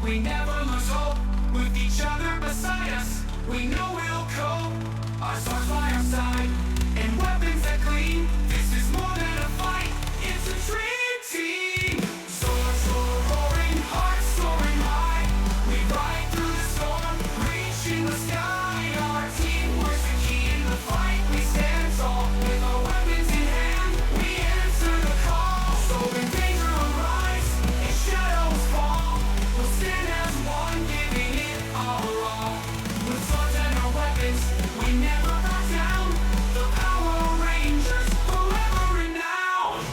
we never lose hope. With each other beside us, we know we'll cope. Our swords by our side, and weapons that gleam. This is more than a fight, it's a dream team. Swords roaring, hearts soaring high. We ride through the storm, reaching the sky. Our teamwork's the key in the fight. We stand tall, with our weapons in hand. We answer the call. So when danger arrives and shadows fall, we'll stand as one, giving it our all. With swords and our weapons, we never back down. The Power Rangers, forever renowned.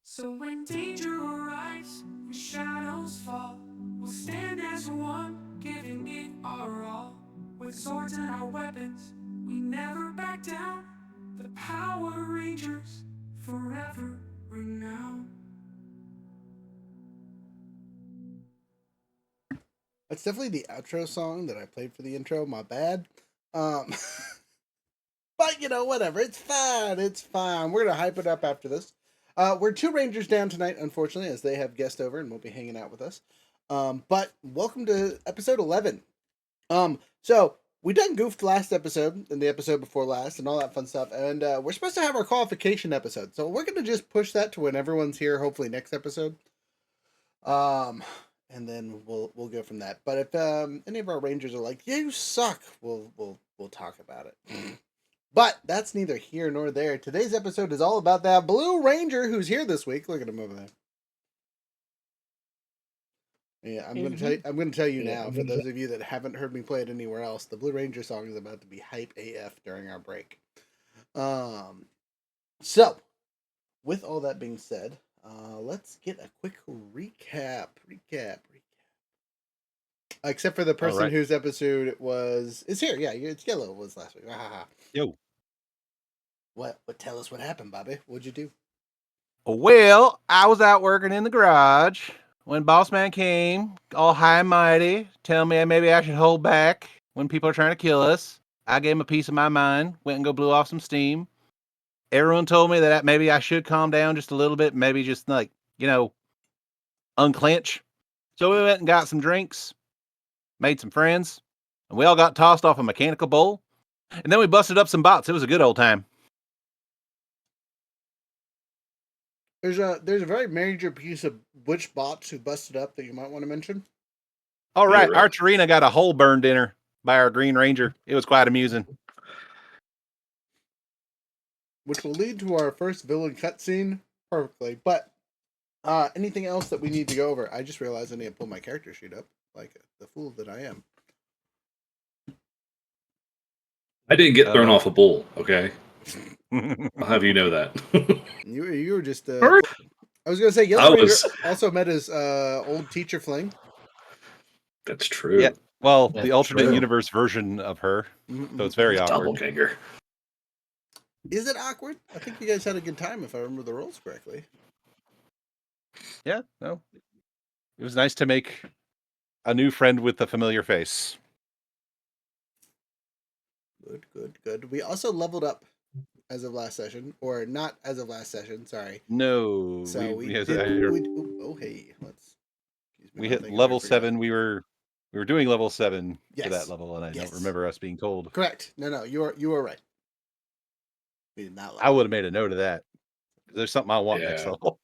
So when danger arrives and shadows fall, we'll stand as one, giving it our all. With swords and our weapons, we never back down. The Power Rangers, forever renowned. That's definitely the outro song that I played for the intro. My bad. But you know, whatever. It's fine. It's fine. We're gonna hype it up after this. We're 2 Rangers down tonight, unfortunately, as they have guest over and won't be hanging out with us. But welcome to episode 11. So we done goofed last episode and the episode before last and all that fun stuff, and we're supposed to have our qualification episode. So we're gonna just push that to when everyone's here. Hopefully next episode. And then we'll go from that. But if any of our Rangers are like, "You suck," we'll talk about it. But that's neither here nor there. Today's episode is all about that Blue Ranger who's here this week. Look at him over there. Yeah, I'm gonna tell you now. For those of you that haven't heard me play it anywhere else, the Blue Ranger song is about to be hype AF during our break. So with all that being said, let's get a quick recap. Except for the person whose episode it was is here. Yeah, it's Yellow was last week. Yo. What? Tell us what happened, Bobby. What'd you do? Well, I was out working in the garage when Boss Man came, all high and mighty, tell me maybe I should hold back when people are trying to kill us. I gave him a piece of my mind, went and go blew off some steam. Everyone told me that maybe I should calm down just a little bit, maybe just like, unclench. So we went and got some drinks, made some friends, and we all got tossed off a mechanical bull. And then we busted up some bots. It was a good old time. There's a very major piece of which bots who busted up that you might want to mention. All right, Archerina got a hole burned in her by our Green Ranger. It was quite amusing. Which will lead to our first villain cutscene perfectly. But anything else that we need to go over? I just realized I need to pull my character sheet up, like the fool that I am. I didn't get thrown off a bull, okay? I'll have you know that. you were just... I was going to say, Yellow Ranger also met his old teacher Fling. That's true. Yeah. Well, the alternate universe version of her. Mm-hmm. So it's very awkward. Doppelganger. Is it awkward? I think you guys had a good time, if I remember the rules correctly. Yeah, no. It was nice to make a new friend with a familiar face. Good. We also leveled up as of last session, or not as of last session. Sorry. No. So we hit level 7. We were doing level 7 to that level, and I don't remember us being told. Correct. No, you are right. We did not. I would have made a note of that. There's something I want next level.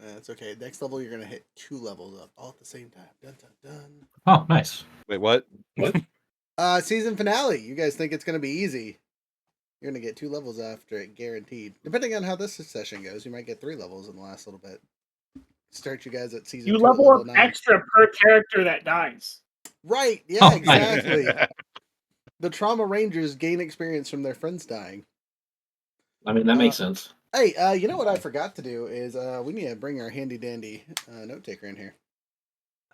That's okay. Next level, you're gonna hit 2 levels up all at the same time. Dun dun dun. Oh, nice. Wait, what? Season finale. You guys think it's gonna be easy? You're gonna get 2 levels after it, guaranteed. Depending on how this session goes, you might get 3 levels in the last little bit. Start you guys at season. You level up extra per character that dies. Right? Yeah, exactly. The Trauma Rangers gain experience from their friends dying. I mean, that makes sense. Hey, you know what I forgot to do is we need to bring our handy dandy note taker in here.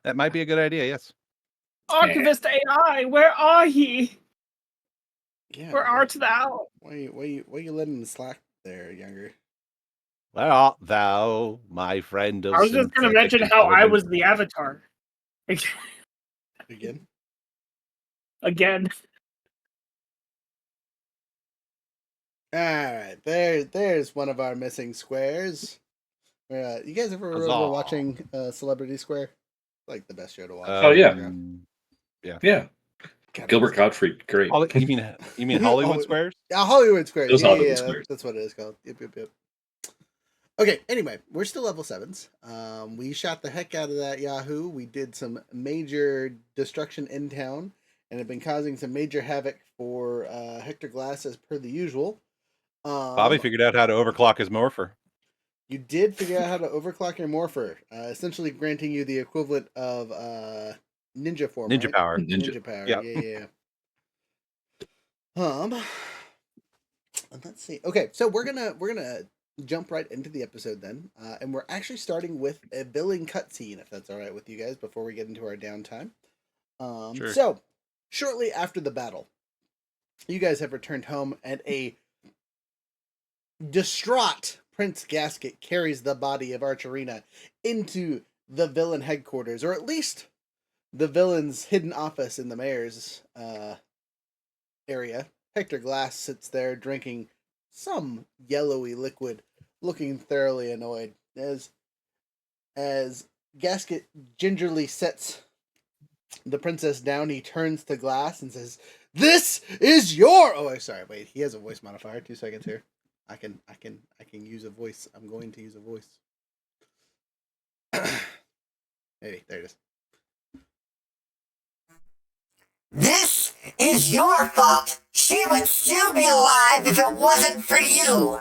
That might be a good idea. Yes. Archivist AI, where are ye? Yeah. Where art thou? Why you letting him slack there, younger? Where art thou, my friend? I was just going to mention how I was the Avatar. Again. All right, there's one of our missing squares. You guys ever remember Huzzah. watching Celebrity Square? Like the best show to watch. Oh, yeah. Yeah. Yeah. God, Gilbert Gottfried, great. You mean Hollywood Oh, Squares? Hollywood Squares. Those Yeah, Hollywood yeah, Squares. that's what it is called. Yep. Okay, anyway, we're still level 7s. We shot the heck out of that Yahoo. We did some major destruction in town and have been causing some major havoc for Hector Glass as per the usual. Bobby figured out how to overclock his morpher. You did figure out how to overclock your morpher, essentially granting you the equivalent of ninja form, Ninja right? power. Ninja power, Yeah. yeah. And let's see. Okay, so we're gonna jump right into the episode then, and we're actually starting with a billing cutscene, if that's all right with you guys, before we get into our downtime. Sure. So shortly after the battle, you guys have returned home, and a distraught Prince Gasket carries the body of Archerina into the villain headquarters, or at least the villain's hidden office in the mayor's area. Hector Glass sits there drinking some yellowy liquid, looking thoroughly annoyed. As Gasket gingerly sets the princess down, he turns to Glass and says, "This is your." Oh, sorry. Wait, he has a voice modifier. 2 seconds here. I can use a voice. I'm going to use a voice. Maybe there it is. This is your fault. She would still be alive if it wasn't for you.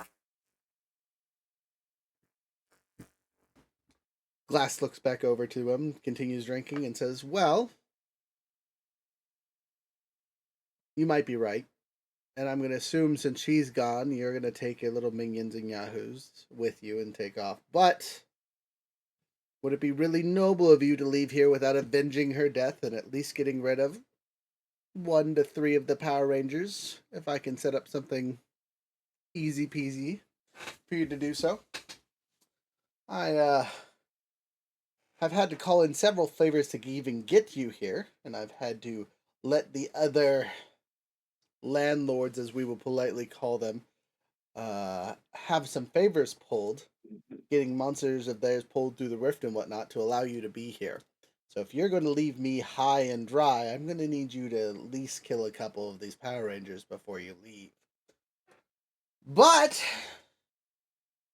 Glass looks back over to him, continues drinking, and says, "Well, you might be right. And I'm going to assume since she's gone, you're going to take your little minions and yahoos with you and take off. But would it be really noble of you to leave here without avenging her death and at least getting rid of 1 to 3 of the Power Rangers, if I can set up something easy peasy for you to do so? I have had to call in several favors to even get you here, and I've had to let the other landlords, as we will politely call them, have some favors pulled, getting monsters of theirs pulled through the rift and whatnot to allow you to be here. So if you're going to leave me high and dry, I'm going to need you to at least kill a couple of these Power Rangers before you leave. But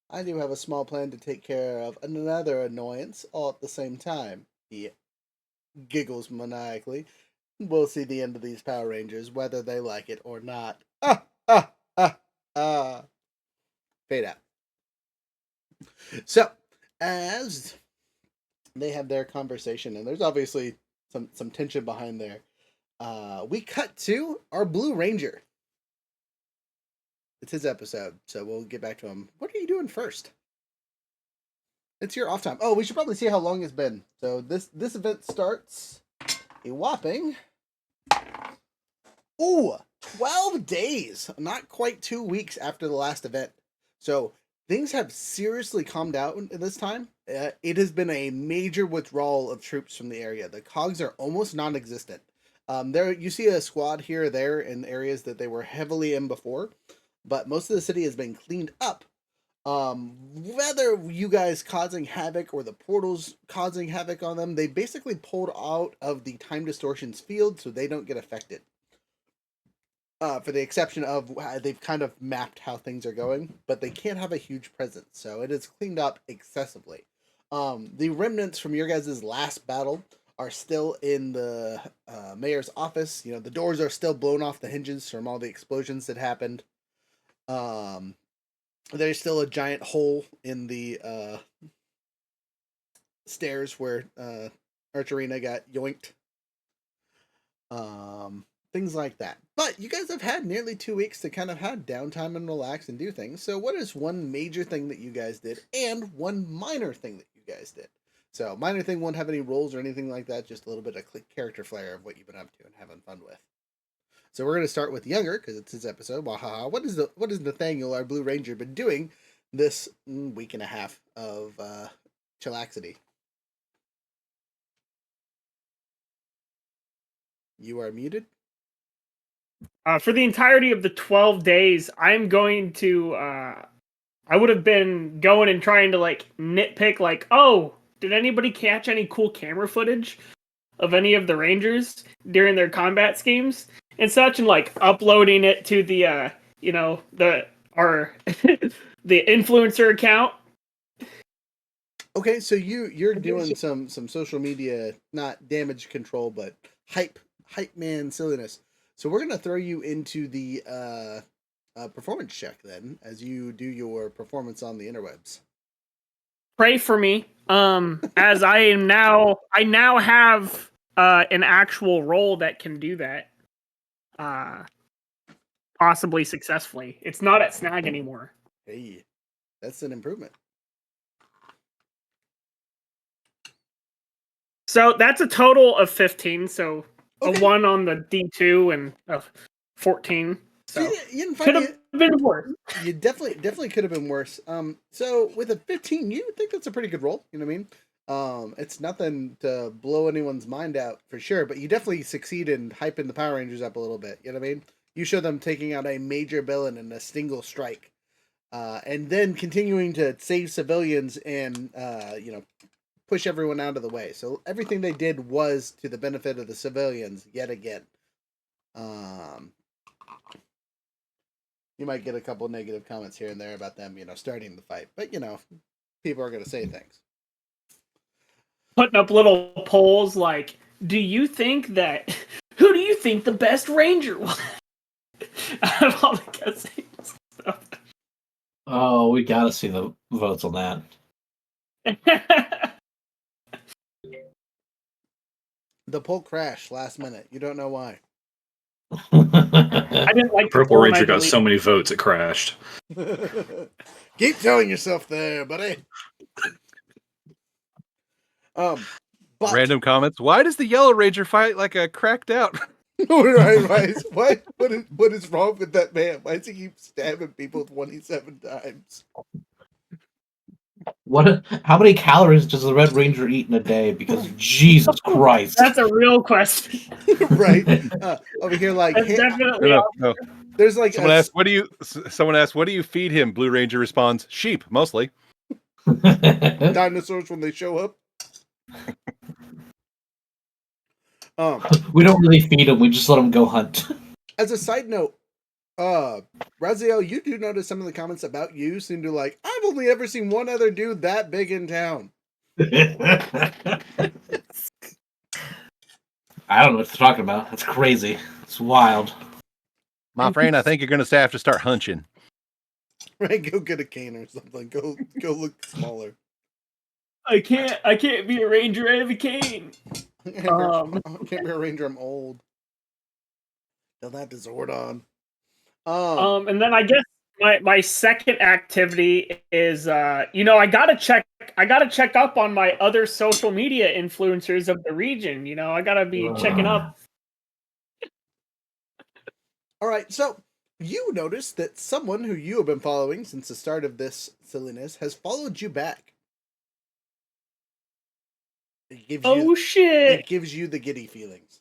I do have a small plan to take care of another annoyance all at the same time." He giggles maniacally. "We'll see the end of these Power Rangers, whether they like it or not." Fade out. So, as they have their conversation, and there's obviously some tension behind there, we cut to our Blue Ranger. It's his episode, so we'll get back to him. What are you doing first? It's your off time. Oh, we should probably see how long it's been. So this event starts a whopping 12 days. Not quite 2 weeks after the last event. So things have seriously calmed down in this time. It has been a major withdrawal of troops from the area. The cogs are almost non-existent. There you see a squad here or there in areas that they were heavily in before, but most of the city has been cleaned up. Whether you guys causing havoc or the portals causing havoc on them, they basically pulled out of the time distortions field so they don't get affected. For the exception of they've kind of mapped how things are going, but they can't have a huge presence, so it is cleaned up excessively. The remnants from your guys' last battle are still in the mayor's office. You know, the doors are still blown off the hinges from all the explosions that happened. There's still a giant hole in the stairs where Archerina got yoinked. Things like that. But you guys have had nearly 2 weeks to kind of have downtime and relax and do things. So what is one major thing that you guys did and one minor thing that you guys did? So minor thing won't have any roles or anything like that, just a little bit of character flair of what you've been up to and having fun with. So we're going to start with Younger, because it's his episode. Wahaha. What is Nathaniel, our Blue Ranger, been doing this week and a half of chillaxity? You are muted. For the entirety of the 12 days, I'm going to. I would have been going and trying to like nitpick, like, oh, did anybody catch any cool camera footage of any of the Rangers during their combat schemes and such, and like uploading it to the our the influencer account. Okay, so you're doing some social media, not damage control, but hype man silliness. So we're gonna throw you into the performance check then, as you do your performance on the interwebs. Pray for me, as I now have an actual role that can do that, possibly successfully. It's not at Snag anymore. Hey, that's an improvement. So that's a total of 15. So Okay. a 1 on the D2 and a 14. So You didn't could find have been worse. you definitely could have been worse. So with a 15, you think that's a pretty good roll. You know what I mean? It's nothing to blow anyone's mind out for sure, but you definitely succeed in hyping the Power Rangers up a little bit. You know what I mean? You show them taking out a major villain in a single strike, and then continuing to save civilians and push everyone out of the way. So everything they did was to the benefit of the civilians yet again. You might get a couple negative comments here and there about them, starting the fight, but people are going to say things. Putting up little polls like, who do you think the best Ranger was? Out of all the guessing stuff. Oh, we gotta see the votes on that. The poll crashed last minute. You don't know why. I didn't like Purple Ranger got so many votes it crashed. Keep telling yourself there, buddy. But Random comments. Why does the Yellow Ranger fight like a cracked out? right. What is wrong with that man? Why does he keep stabbing people 27 times? How many calories does the Red Ranger eat in a day? Because Jesus Christ. That's a real question. Right. Over here, like, That's hey, definitely No. there's like Someone asked, what do you feed him? Blue Ranger responds, sheep, mostly. dinosaurs when they show up. We don't really feed them, we just let them go hunt. As a side note, Raziel, you do notice some of the comments about you seem to like, I've only ever seen one other dude that big in town. I don't know what you're talking about. That's crazy. It's wild. My friend, I think you're going to have to start hunching. Right, go get a cane or something. Go look smaller. I can't be a Ranger. I have a cane. I can't be a Ranger. I'm old. They'll have to Zordon. And then I guess my second activity is I gotta check up on my other social media influencers of the region. I gotta be checking up. All right, so you notice that someone who you have been following since the start of this silliness has followed you back. Shit! It gives you the giddy feelings.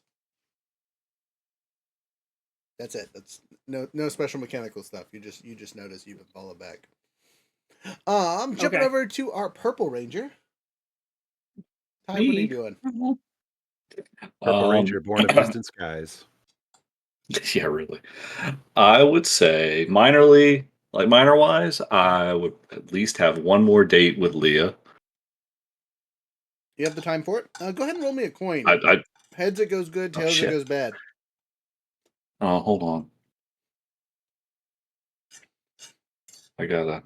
That's it. That's no special mechanical stuff. You just notice you've been followed back. I'm jumping over to our Purple Ranger. Ty, what are you doing? Purple Ranger, born of distant skies. Yeah, really. I would say minor-wise, I would at least have one more date with Leah. You have the time for it? Go ahead and roll me a coin. Heads it goes good, tails it goes bad. Hold on. I gotta.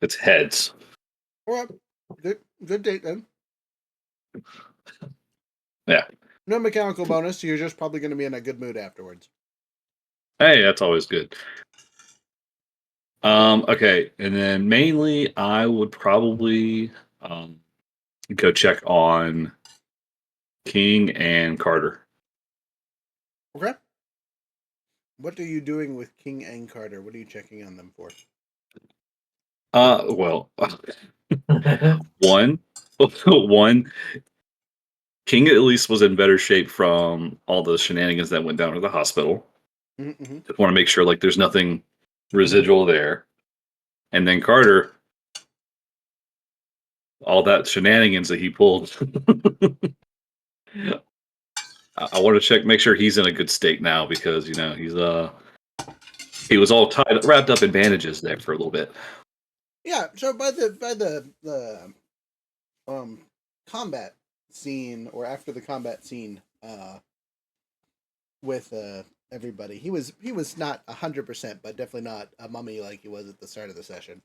It's heads. All right. Good date then. Yeah. No mechanical bonus, so you're just probably going to be in a good mood afterwards. Hey, that's always good. Okay, and then mainly I would probably go check on King and Carter. Okay. What are you doing with King and Carter? What are you checking on them for? Well, one, one, King at least was in better shape from all the shenanigans that went down at the hospital. Mm-hmm. Just want to make sure like there's nothing residual there. And then Carter, all that shenanigans that he pulled. I want to check, make sure he's in a good state now because he was all wrapped up in bandages there for a little bit. Yeah. So by the combat scene, or after the combat scene, with everybody, he was not 100%, but definitely not a mummy like he was at the start of the session.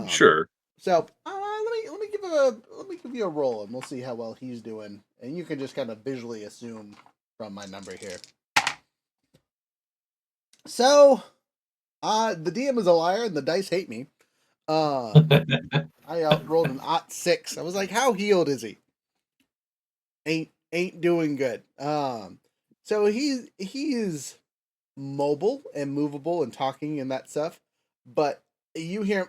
Sure. So let me give you a roll, and we'll see how well he's doing, and you can just kind of visually assume from my number here. So, the DM is a liar, and the dice hate me. I rolled an 6. I was like, how healed is he? Ain't doing good. So he is mobile and movable and talking and that stuff, but you hear him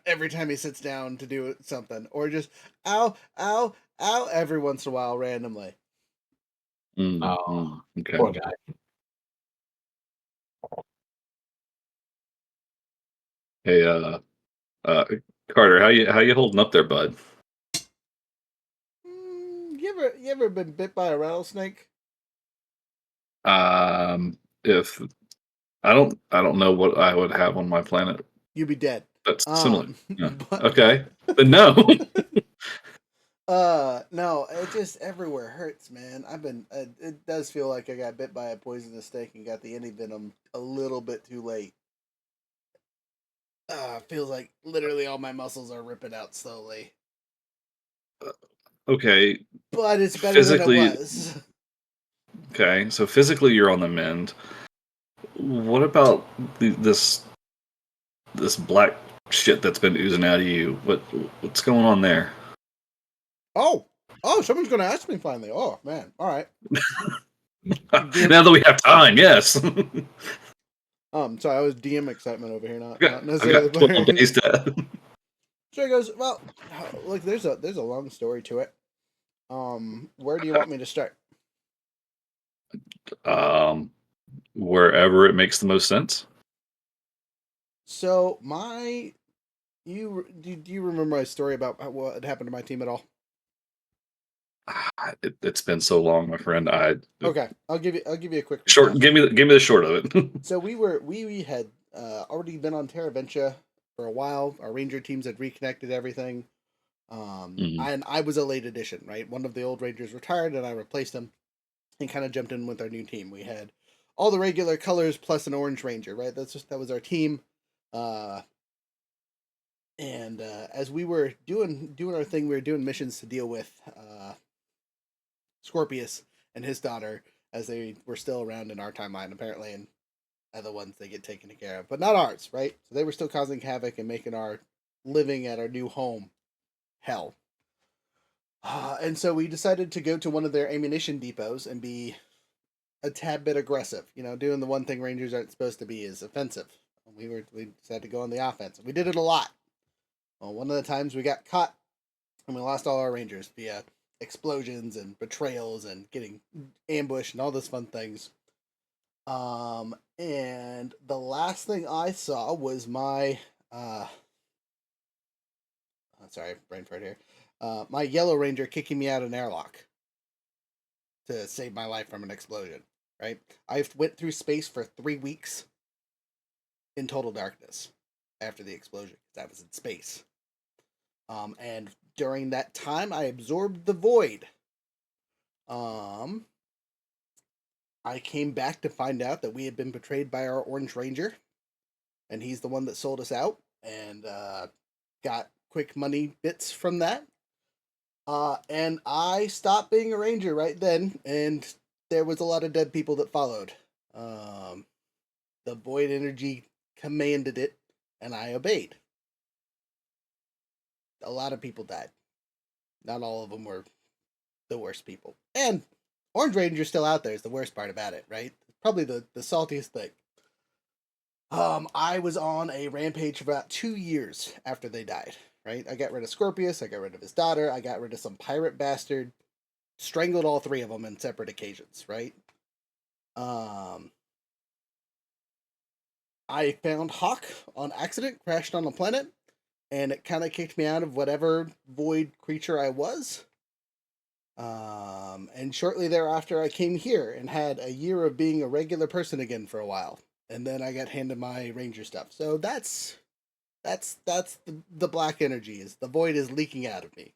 every time he sits down to do something, or just ow, ow, ow every once in a while randomly. Okay. Poor guy. Hey, Carter, how you holding up there, bud? You ever been bit by a rattlesnake? If I don't know what I would have on my planet You'd be dead. that's similar. Yeah. But, Okay, but no. no, it just everywhere hurts, man. It does feel like I got bit by a poisonous snake and got the antivenom a little bit too late. Feels like literally all my muscles are ripping out slowly. Okay, But it's better physically, than it was. okay, so physically you're on the mend. What about this black shit that's been oozing out of you? What's going on there? Oh, someone's gonna ask me finally. Oh man, all right. Now that we have time, yes. Sorry, I was DM excitement over here, not I've necessarily. got 12 days to. So he goes, well, look, there's a long story to it. Where do you want me to start? Wherever it makes the most sense. So do you remember my story about what had happened to my team at all? It's been so long, my friend. Okay, I'll give you a quick Short. recap. Give me the short of it. So we had already been on Terra Venture for a while. Our ranger teams had reconnected everything. Mhm. And I was a late addition, right? One of the old rangers retired, and I replaced him, and kind of jumped in with our new team. We had all the regular colors plus an orange ranger, right? That was our team. And as we were doing our thing, we were doing missions to deal with Scorpius and his daughter, as they were still around in our timeline, apparently, and other ones they get taken care of, but not ours, right? So they were still causing havoc and making our living at our new home hell. And so we decided to go to one of their ammunition depots and be a tad bit aggressive, doing the one thing rangers aren't supposed to be, is offensive. We decided to go on the offense. We did it a lot. Well, one of the times we got caught and we lost all our rangers via explosions and betrayals and getting ambushed and all those fun things. And the last thing I saw was my sorry, brain fart here. My yellow ranger kicking me out of an airlock to save my life from an explosion. Right, I went through space for 3 weeks in total darkness after the explosion, because I was in space. And during that time, I absorbed the void. I came back to find out that we had been betrayed by our Orange Ranger, and he's the one that sold us out, and got quick money bits from that. And I stopped being a ranger right then, and there was a lot of dead people that followed. The void energy commanded it, and I obeyed. A lot of people died. Not all of them were the worst people. And Orange Ranger's still out there is the worst part about it, right? Probably the saltiest thing. I was on a rampage for about 2 years after they died. Right, I got rid of Scorpius, I got rid of his daughter, I got rid of some pirate bastard, strangled all 3 of them in separate occasions. Right. Um, I found Hawk on accident, crashed on a planet, and it kind of kicked me out of whatever void creature I was. And shortly thereafter, I came here and had a year of being a regular person again for a while, and then I got handed my ranger stuff. So that's the black energy is the void is leaking out of me.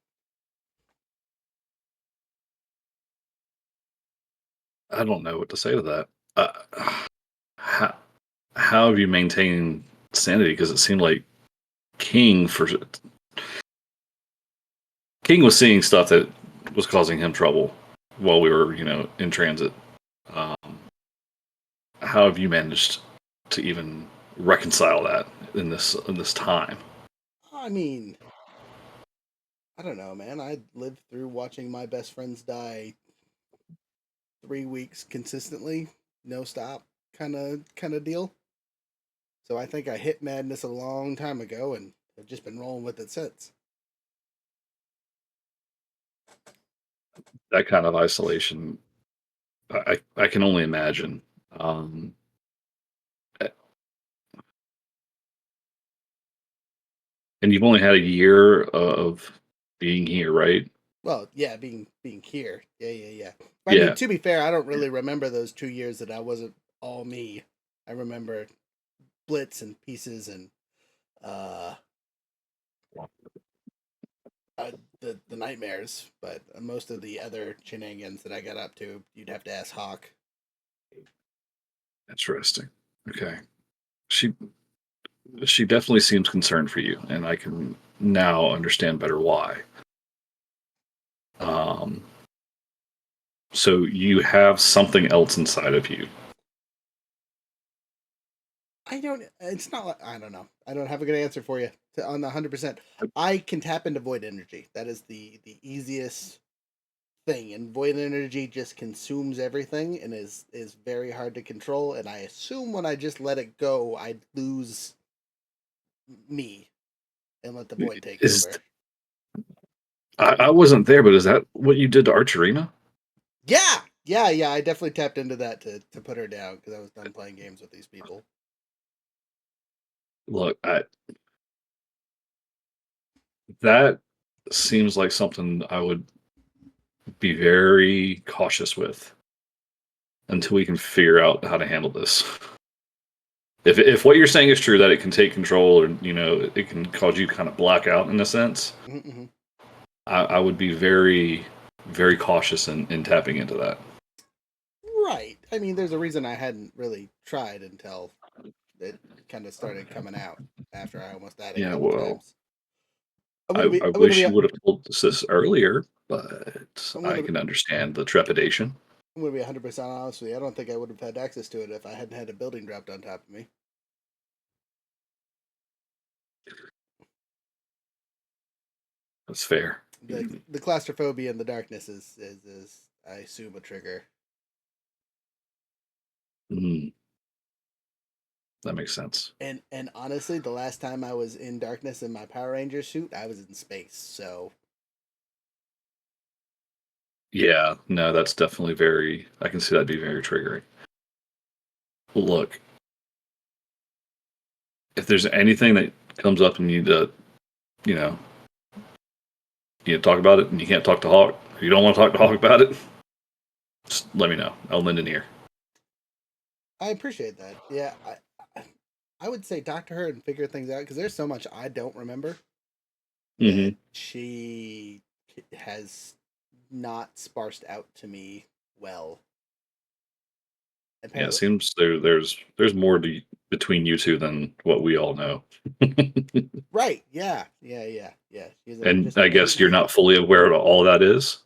I don't know what to say to that. How have you maintained sanity? Because it seemed like King was seeing stuff that was causing him trouble while we were, in transit. Um, how have you managed to even reconcile that in this time? I mean, I don't know, man. I lived through watching my best friends die 3 weeks consistently, no stop, kind of deal. So I think I hit madness a long time ago, and I've just been rolling with it since. That kind of isolation, I can only imagine. Um, and you've only had a year of being here, right? Well, yeah, being here, yeah. I mean, Yeah, to be fair, I don't really remember those 2 years that I wasn't all me. I remember blitz and pieces and uh, the nightmares, but most of the other shenanigans that I got up to, you'd have to ask Hawk. interesting. Okay, she she definitely seems concerned for you, and I can now understand better why. Um, so you have something else inside of you. I don't. It's not. I don't know. I don't have a good answer for you on the 100%. I can tap into void energy. That is the easiest thing, and void energy just consumes everything and is very hard to control. And I assume when I just let it go, I'd lose me and let the void take Is over. I wasn't there, but is that what you did to Archerina? Yeah. I definitely tapped into that to put her down because I was done playing games with these people. Look, that seems like something I would be very cautious with until we can figure out how to handle this. If what you're saying is true, that it can take control, or it can cause you kind of black out in a sense, Mm-hmm. I would be very, very cautious in tapping into that. Right. I mean, there's a reason I hadn't really tried until it kind of started coming out after I almost died a Yeah, couple well, times. I'm I, gonna be. I I'm gonna wish be. you would have told us this earlier, but I'm I gonna. can understand the trepidation. I'm gonna be 100% honest with you. I don't think I would have had access to it if I hadn't had a building dropped on top of me. That's fair. The claustrophobia and the darkness is I assume a trigger. Mm, that makes sense. And honestly, the last time I was in darkness in my Power Ranger suit, I was in space. So Yeah, no, that's definitely very. I can see that be very triggering. Look, if there's anything that comes up and you need to, you know, talk about it, and you can't talk to Hawk, or you don't want to talk to Hawk about it, just let me know. I'll lend an ear. I appreciate that. Yeah, I would say talk to her and figure things out because there's so much I don't remember that Mm-hmm. she has not sparsed out to me well. Yeah, it Apparently, seems there's more between you two than what we all know. right? Yeah. She's And just I guess you're amazingly not fully aware of all that is.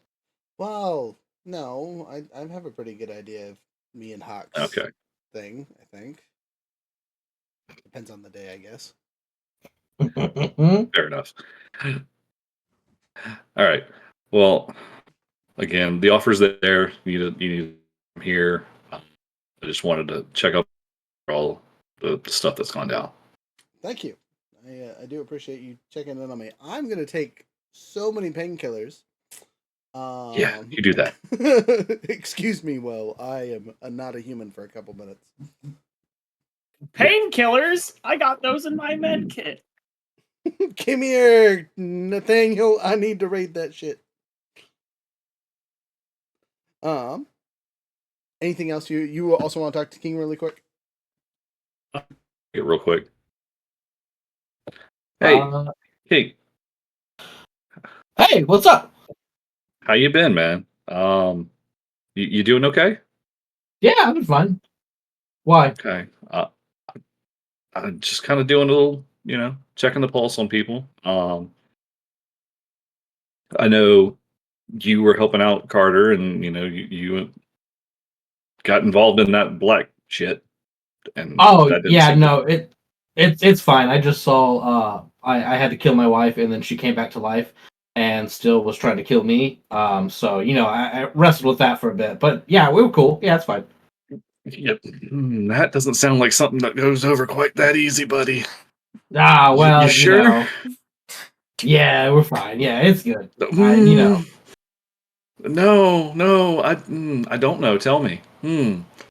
well. No, I have a pretty good idea of me and Hawk's Okay, thing. I think depends on the day, I guess. fair enough. All right. Well, again, the offer's there. You need to come here. I just wanted to check up all the stuff that's gone down. Thank you. I do appreciate you checking in on me. I'm gonna take so many painkillers. Yeah, you do that. Excuse me, well, I am not a human for a couple minutes. Painkillers? I got those in my med kit. Come here, Nathaniel. I need to read that shit. Anything else you also want to talk to King really quick? Get real quick. Hey, hey, Hey, what's up? how you been, man? You doing okay? Yeah, I've been fine. Why? Okay. I'm just kind of doing a little, checking the pulse on people. I know you were helping out Carter, and you got involved in that black shit, and Oh that didn't yeah, seem to. no, it's fine. I just saw I had to kill my wife, and then she came back to life, and still was trying to kill me. So I wrestled with that for a bit, but yeah, we were cool. Yeah, it's fine. Yep. That doesn't sound like something that goes over quite that easy, buddy. Ah, well, you sure? Yeah, we're fine. Yeah, it's good. No, I don't know. Tell me.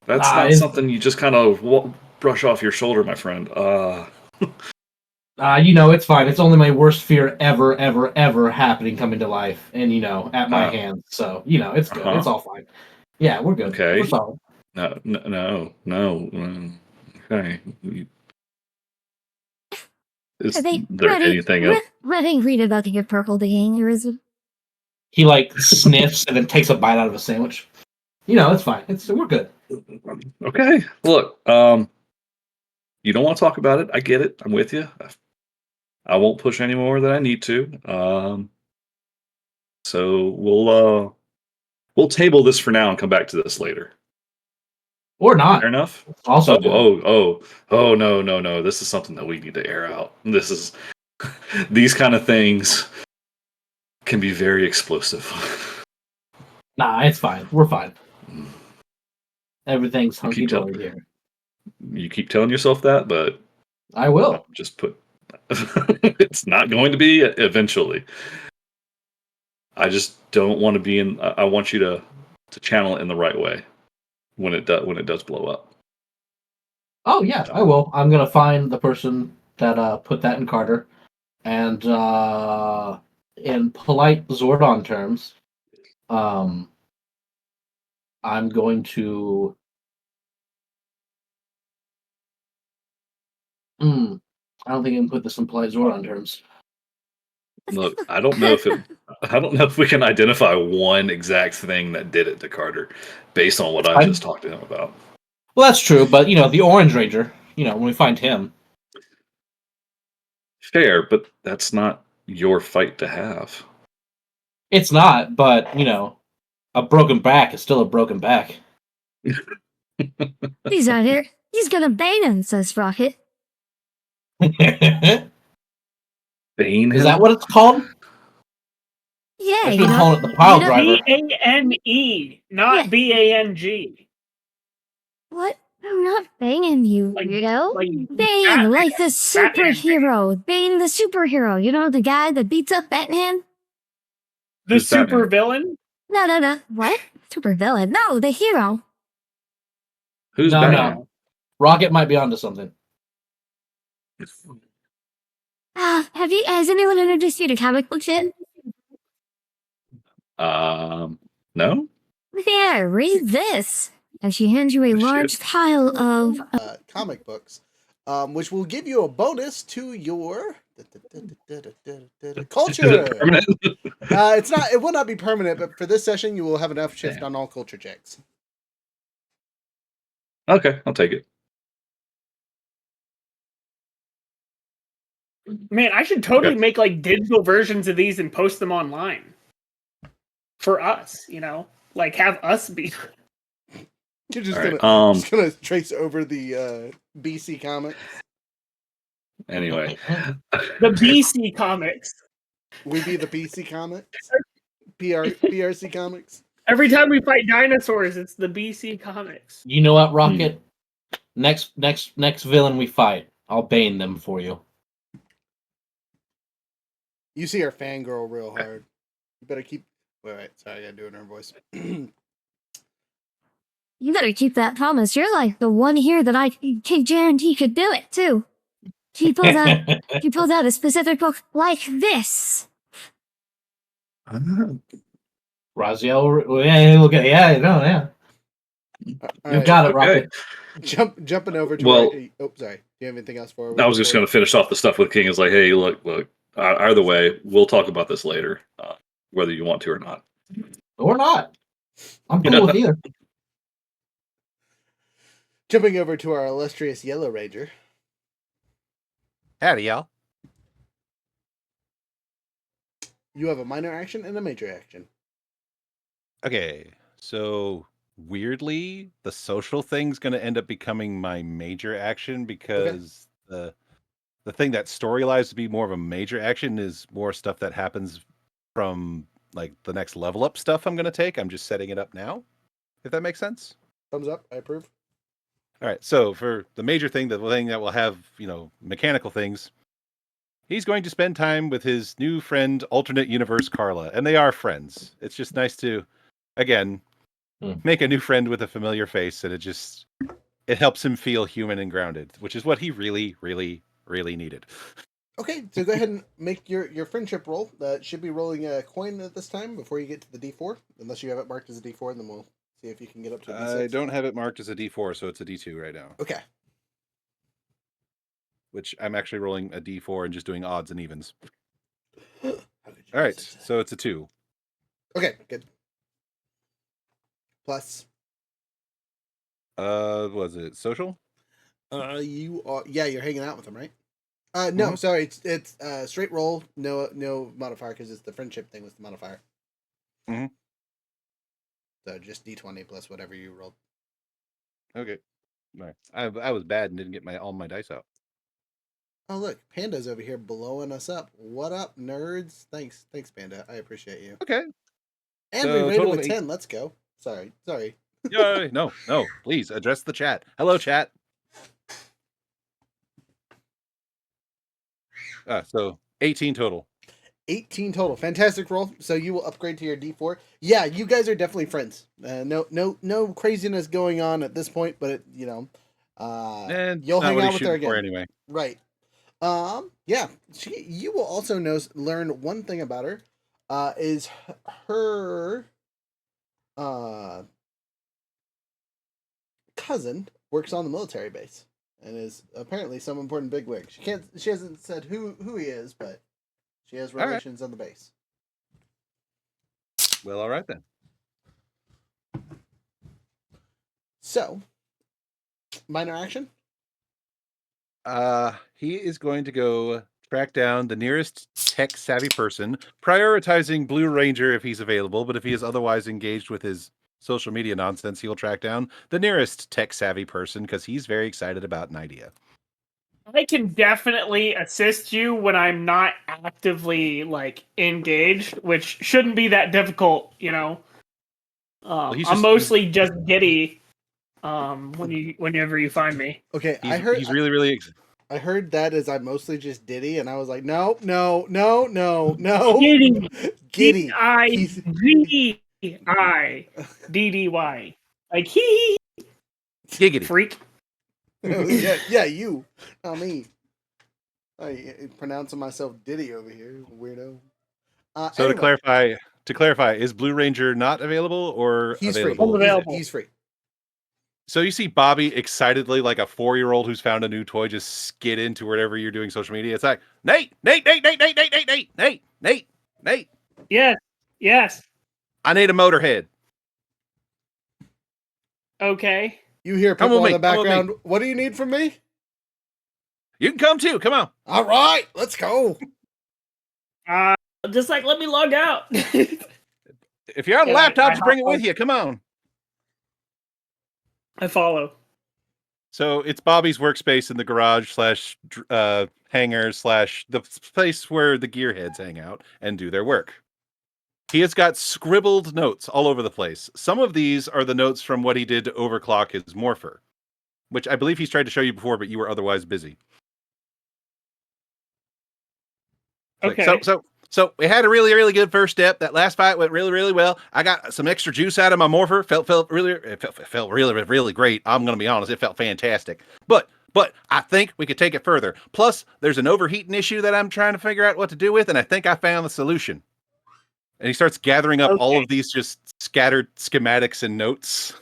That's not It's something you just kind of brush off your shoulder, my friend. it's fine. It's only my worst fear ever, ever, ever happening coming to life, and at my hands. So it's good. It's all fine. Yeah, we're good. Okay. We're solid. No. Okay. Is Are they there anything else? letting Reed about to give Purple the aneurysm? He sniffs and then takes a bite out of a sandwich. It's fine. We're good. Okay. Look, you don't want to talk about it. I get it. I'm with you. I won't push any more than I need to. So we'll table this for now and come back to this later. Or not. Fair enough. Also, No. This is something that we need to air out. These kind of things can be very explosive. Nah, it's fine. We're fine. Everything's hunky dory here. You keep telling yourself that, but I will. Just put. It's not going to be eventually. I just don't want to be in. I want you to channel it in the right way when it does blow up. Oh yeah, I will. I'm gonna find the person that put that in Carter, and in polite Zordon terms, I'm going to. I don't think I can put this in polite Zordon terms. Look, I don't know if we can identify one exact thing that did it to Carter, based on what I just talked to him about. Well, that's true, but the Orange Ranger. When we find him. Fair, but that's not your fight to have. It's not, but a broken back is still a broken back. He's out here. He's gonna bang him, says Rocket. Bane Is that what it's called? Yeah, I've been calling it the pile driver. BANE, not BANG. What? I'm not banging you, weirdo. Bane, Batman. like the superhero. Bane, the superhero. You know, the guy that beats up Batman? The Who's super Batman? villain? No. What? Super villain? No, the hero. Who's No. Batman? Rocket might be onto something. Has anyone introduced you to comic books yet? No. Yeah, read this. And she hands you a large pile of comic books, which will give you a bonus to your culture. Permanent? It's not. It will not be permanent, but for this session, you will have enough shift on all culture checks. Okay, I'll take it. Man, I should totally make digital versions of these and post them online. For us, have us be. You're just All gonna right, gonna trace over the BC comics. Anyway, The BC comics. We be the BC comics. PRC comics. Every time we fight dinosaurs, it's the BC comics. You know what, Rocket? Next villain we fight, I'll bane them for you. You see her fangirl real hard. You better keep. Wait. Sorry, I gotta do it in her voice. You better keep that promise. You're like the one here that I can guarantee could do it too. She pulls out. She pulls out a specific book like this. Raziel, yeah, look at, yeah. You right. got it, Okay. Rocket. Jumping over to. Well- oh, sorry. Do you have anything else for her? I was just going to finish off the stuff with King. Is like, hey, look. Either way, we'll talk about this later, whether you want to or not. Or not. I'm cool with either. Jumping over to our illustrious Yellow Ranger. Howdy, y'all. You have a minor action and a major action. Okay, so weirdly, the social thing's going to end up becoming my major action because the thing that storylines to be more of a major action is more stuff that happens from like the next level up stuff I'm going to take. I'm just setting it up now, if that makes sense. Thumbs up. I approve. All right, so for the major thing, the thing that will have, mechanical things, he's going to spend time with his new friend, alternate universe Carla, and they are friends. It's just nice to, again, make a new friend with a familiar face, and it helps him feel human and grounded, which is what he really, really, really needed. Okay, so go ahead and make your friendship roll. Should be rolling a coin at this time before you get to the D4, unless you have it marked as a D4, and then we'll see if you can get up to a D6. I don't have it marked as a D4, so it's a D2 right now. Okay. Which I'm actually rolling a D4 and just doing odds and evens. All right, so it's a 2. Okay, good. Plus. Was it social? You are. Yeah, you're hanging out with him, right? No, sorry. It's straight roll. No modifier because it's the friendship thing with the modifier. Mm-hmm. So just D20 plus whatever you rolled. Okay. All right. I was bad and didn't get all my dice out. Oh look, Panda's over here blowing us up. What up, nerds? Thanks, Panda. I appreciate you. Okay. And So, we rated total with of 10. Let's go. Sorry. No. Please address the chat. Hello, chat. So 18 total. 18 total. Fantastic roll. So you will upgrade to your D4. Yeah, you guys are definitely friends. No craziness going on at this point, but you'll hang out with her again anyway. Right. Yeah. You will also learn one thing about her. Is her cousin works on the military base and is apparently some important bigwig. She hasn't said who he is, but she has relations on the base. Well, all right then. So, minor action? He is going to go track down the nearest tech-savvy person, prioritizing Blue Ranger if he's available, but if he is otherwise engaged with his social media nonsense, he'll track down the nearest tech-savvy person because he's very excited about an idea. I can definitely assist you when I'm not actively engaged, which shouldn't be that difficult, I'm mostly just giddy whenever you find me. Okay, he's really, really excited. I heard that as I'm mostly just Diddy, and I was like, no. Giddy. G-I-D-D-I. Like, hee. Giggity. Freak. yeah, you. Not me. I pronouncing myself Diddy over here, weirdo. So anyway. to clarify, is Blue Ranger not available or he's available? Free. He's free. So you see Bobby excitedly, like a 4-year-old who's found a new toy, just skid into wherever you're doing social media. It's like, Nate. Yes. I need a Motorhead. Okay. You hear people in the background. What do you need from me? You can come too. Come on. All right, let's go. Just let me log out. If you're on a laptop, just bring it with you. Come on. I follow. So it's Bobby's workspace in the garage / hangar / the place where the gearheads hang out and do their work. He has got scribbled notes all over the place. Some of these are the notes from what he did to overclock his morpher. which I believe he's tried to show you before, but you were otherwise busy. Okay. So we had a really, really good first step. That last fight went really, really well. I got some extra juice out of my morpher. Felt really great. I'm gonna be honest, it felt fantastic. But I think we could take it further. Plus, there's an overheating issue that I'm trying to figure out what to do with, and I think I found the solution. And he starts gathering up all of these just scattered schematics and notes.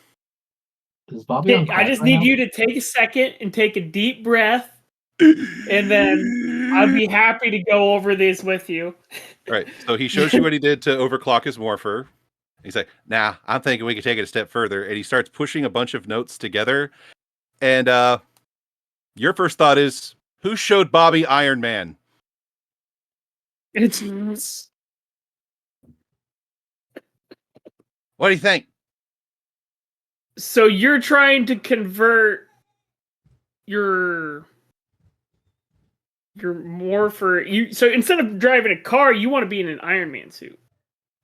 Is Bobby on I just right need now? you to take a second and take a deep breath, and then I'd be happy to go over this with you. Right. So he shows you what he did to overclock his morpher. He's like, "Nah, I'm thinking we could take it a step further." And he starts pushing a bunch of notes together. And your first thought is, who showed Bobby Iron Man? It's What do you think? so you're trying to convert your morpher. So instead of driving a car, you want to be in an Iron Man suit.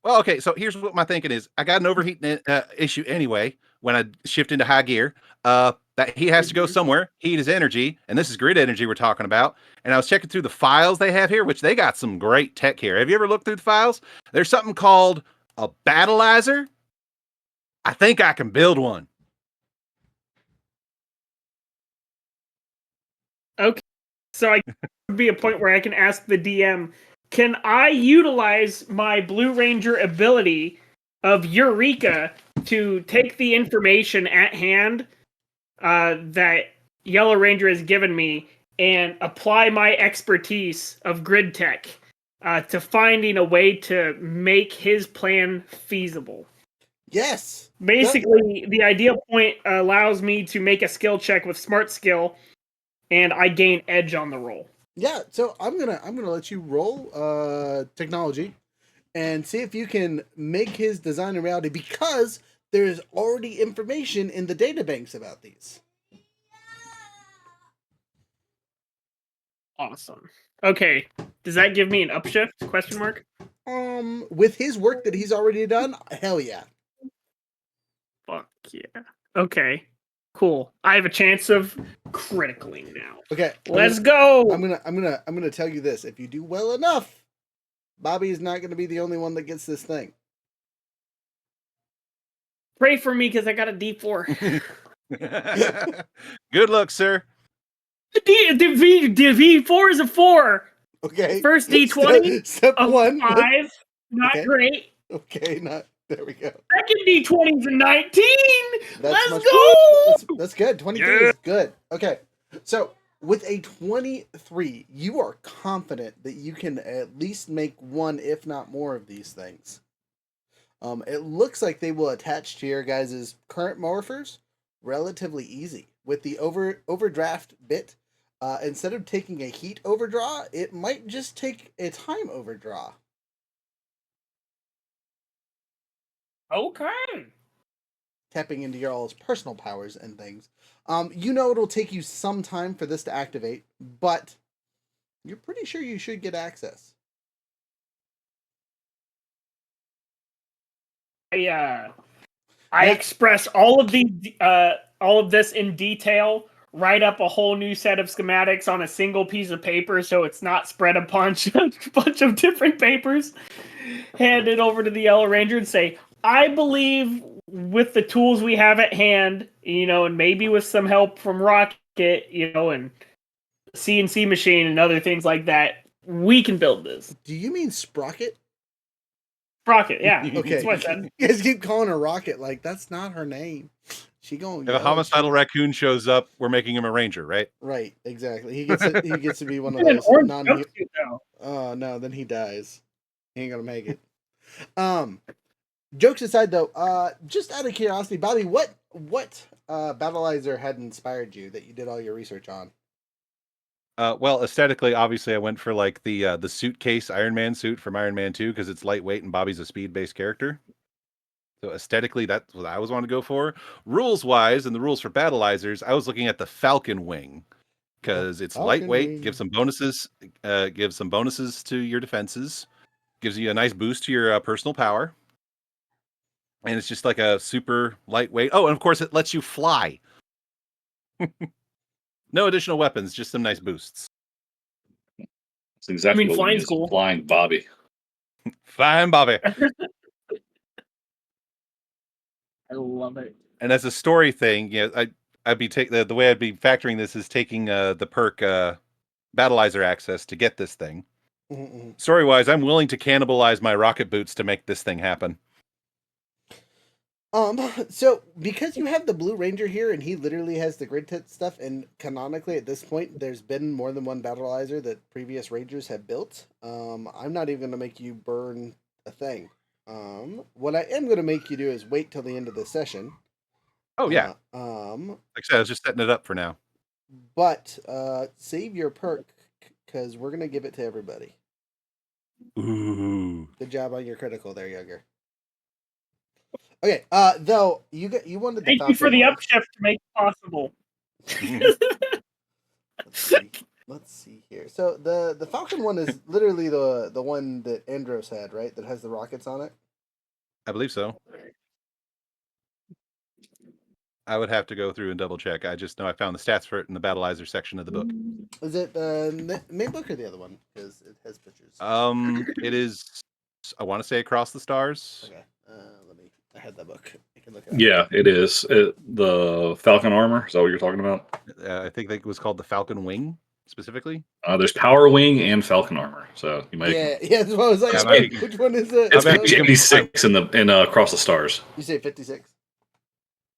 Well, okay, so here's what my thinking is. I got an overheating issue anyway when I shift into high gear. That he has to go somewhere, heat his energy, and this is grid energy we're talking about. And I was checking through the files they have here, which they got some great tech here. Have you ever looked through the files? There's something called a Battleizer. I think I can build one. Okay, so I would be a point where I can ask the DM, can I utilize my Blue Ranger ability of Eureka to take the information at hand that Yellow Ranger has given me and apply my expertise of grid tech to finding a way to make his plan feasible? Yes. Basically, the ideal point allows me to make a skill check with smart skill, and I gain edge on the roll. Yeah, so I'm gonna let you roll technology and see if you can make his design a reality, because there's already information in the databanks about these. Awesome. Okay, does that give me an upshift? Question mark. With his work that he's already done, hell yeah. Fuck yeah. Okay. Cool. I have a chance of critically now. Okay, Let's go. I'm gonna tell you this: if you do well enough, Bobby is not gonna be the only one that gets this thing. Pray for me because I got a D4. Good luck, sir. The V4 is a 4. Okay. First D20 Step of one. 5. Not Okay. great. Okay, there we go. Second D20 is a 19. Let's go. That's good. 23 is good. Okay. So with a 23, you are confident that you can at least make one, if not more, of these things. It looks like they will attach to your guys' current morphers relatively easy. With the overdraft bit, instead of taking a heat overdraw, it might just take a time overdraw. Okay. Tapping into your all's personal powers and things. It'll take you some time for this to activate, but you're pretty sure you should get access. I express all of this in detail. Write up a whole new set of schematics on a single piece of paper, so it's not spread upon a bunch of different papers. Hand it over to the Yellow Ranger and say, I believe with the tools we have at hand, and maybe with some help from Rocket, and CNC machine and other things like that, we can build this. Do you mean Sprocket? Rocket, yeah. Okay. That's what I said. You guys keep calling her Rocket like that's not her name. She going. If a homicidal raccoon shows up, we're making him a ranger, right? Right, exactly. He gets to be one of An those orange non. jumpsuit, though. Oh no, then he dies. He ain't gonna make it. Jokes aside, though, just out of curiosity, Bobby, what Battleizer had inspired you that you did all your research on? Well, aesthetically, obviously, I went for like the suitcase Iron Man suit from Iron Man 2 because it's lightweight and Bobby's a speed-based character. So aesthetically, that's what I was wanting to go for. Rules-wise, and the rules for Battleizers, I was looking at the Falcon Wing because it's Falcon lightweight, Wing. gives some bonuses to your defenses, gives you a nice boost to your personal power, and it's just like a super lightweight. Oh, and of course, it lets you fly. No additional weapons, just some nice boosts. That's exactly what we flying's need is cool. a flying Bobby. Fine, Bobby. I love it. And as a story thing, I'd be the way I'd be factoring this is taking the perk Battleizer access to get this thing. Mm-mm. Story wise, I'm willing to cannibalize my rocket boots to make this thing happen. So because you have the Blue Ranger here, and he literally has the grid tit stuff, and canonically at this point, there's been more than one Battleizer that previous Rangers have built. I'm not even gonna make you burn a thing. What I am gonna make you do is wait till the end of the session. Oh yeah. Um, Like I said, I was just setting it up for now. but save your perk because we're gonna give it to everybody. Ooh. Good job on your critical there, Younger. Okay, though you wanted the Thank you for Falcon the one. upshift to make it possible. Let's see here. So the Falcon one is literally the one that Andros had, right? That has the rockets on it. I believe so. I would have to go through and double check. I just know I found the stats for it in the Battleizer section of the book. Is it the main book or the other one? Because it has pictures. It is. I want to say Across the Stars. Okay. Let me. I had that book. I can look it up. Yeah, it is. The Falcon armor. Is that what you're talking about? I think it was called the Falcon Wing specifically. There's Power Wing and Falcon armor. So you might. Yeah. That's what I was like. Yeah, Wait, which one is it? It's I bet page you can- 86 in Across the Stars. You say 56?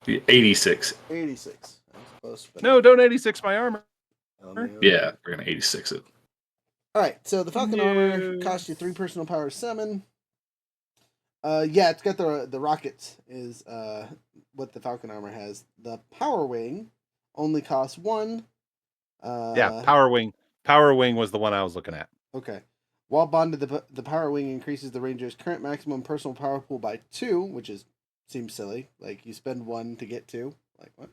86. 86. That was close. But No, don't 86 my armor. Yeah, we're gonna 86 it. All right. So the Falcon armor costs you 3 personal power summon. Yeah, it's got the rockets is what the Falcon armor has. The Power Wing only costs 1. Yeah, Power Wing. Power Wing was the one I was looking at. Okay. While bonded, the Power Wing increases the Ranger's current maximum personal power pool by 2, which seems silly. Like you spend 1 to get 2. Like what?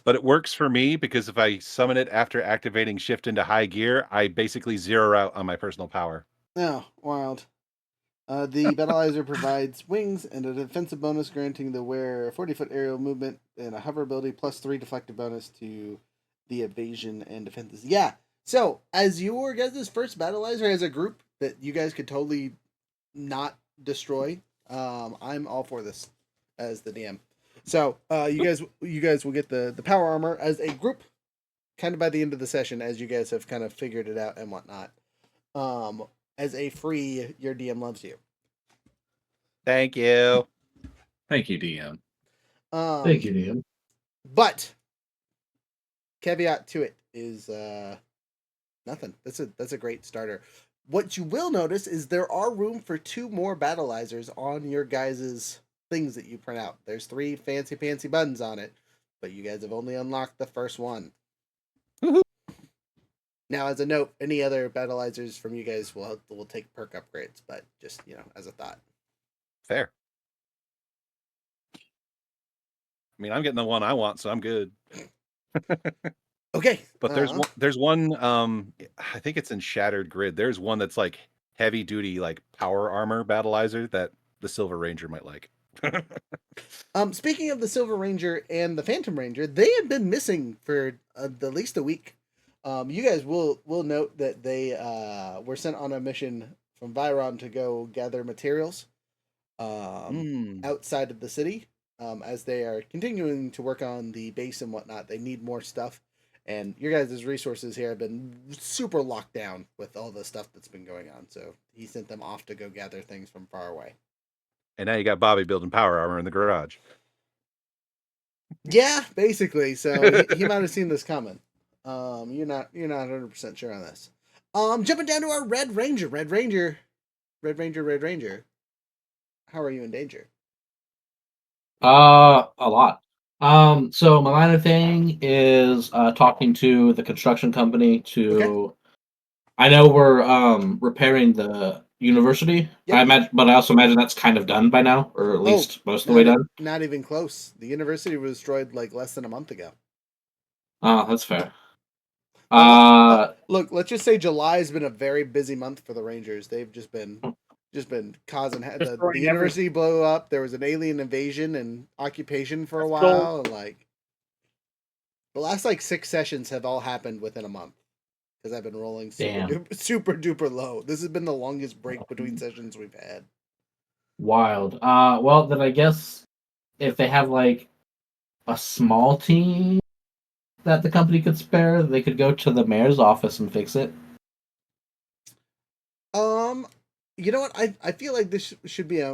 But it works for me because if I summon it after activating Shift into high gear, I basically zero out on my personal power. Oh, wild. The Battleizer provides wings and a defensive bonus, granting the wearer 40-foot aerial movement and a hover ability plus 3 deflective bonus to the evasion and defenses. Yeah. So, as your guys' first Battleizer as a group that you guys could totally not destroy, I'm all for this as the DM. So, you guys will get the power armor as a group, kind of by the end of the session, as you guys have kind of figured it out and whatnot. As a free, your DM loves you. Thank you. Thank you, DM. Thank you, DM. But caveat to it is nothing. That's a great starter. What you will notice is there are room for 2 more Battleizers on your guys' things that you print out. There's 3 fancy buttons on it, but you guys have only unlocked the first one. Woohoo. Now, as a note, any other Battleizers from you guys will take perk upgrades, but just, as a thought. Fair. I mean, I'm getting the one I want, so I'm good. Okay. But there's one I think it's in Shattered Grid. There's one that's like heavy duty like power armor Battleizer that the Silver Ranger might like. Speaking of the Silver Ranger and the Phantom Ranger, they have been missing for at least a week. You guys will note that they were sent on a mission from Viron to go gather materials outside of the city. As they are continuing to work on the base and whatnot, they need more stuff. And your guys' resources here have been super locked down with all the stuff that's been going on. So he sent them off to go gather things from far away. And now you got Bobby building power armor in the garage. Yeah, basically. So he might have seen this coming. You're not 100% sure on this. Jumping down to our Red Ranger. Red Ranger. How are you in danger? A lot. So my line of thing is talking to the construction company to. Okay. I know we're repairing the university. Yep. But I also imagine that's kind of done by now, or at least most of the way done. Not even close. The university was destroyed like less than a month ago. Oh, that's fair. Look, let's just say July has been a very busy month for the Rangers. They've just been causing the university blew up. There was an alien invasion and occupation for a while, and like The last like 6 sessions have all happened within a month because I've been rolling Damn. super duper low. This has been the longest break between sessions we've had. Wild. Well, then I guess if they have like a small team that the company could spare, they could go to the mayor's office and fix it. You know what? I feel like this should be a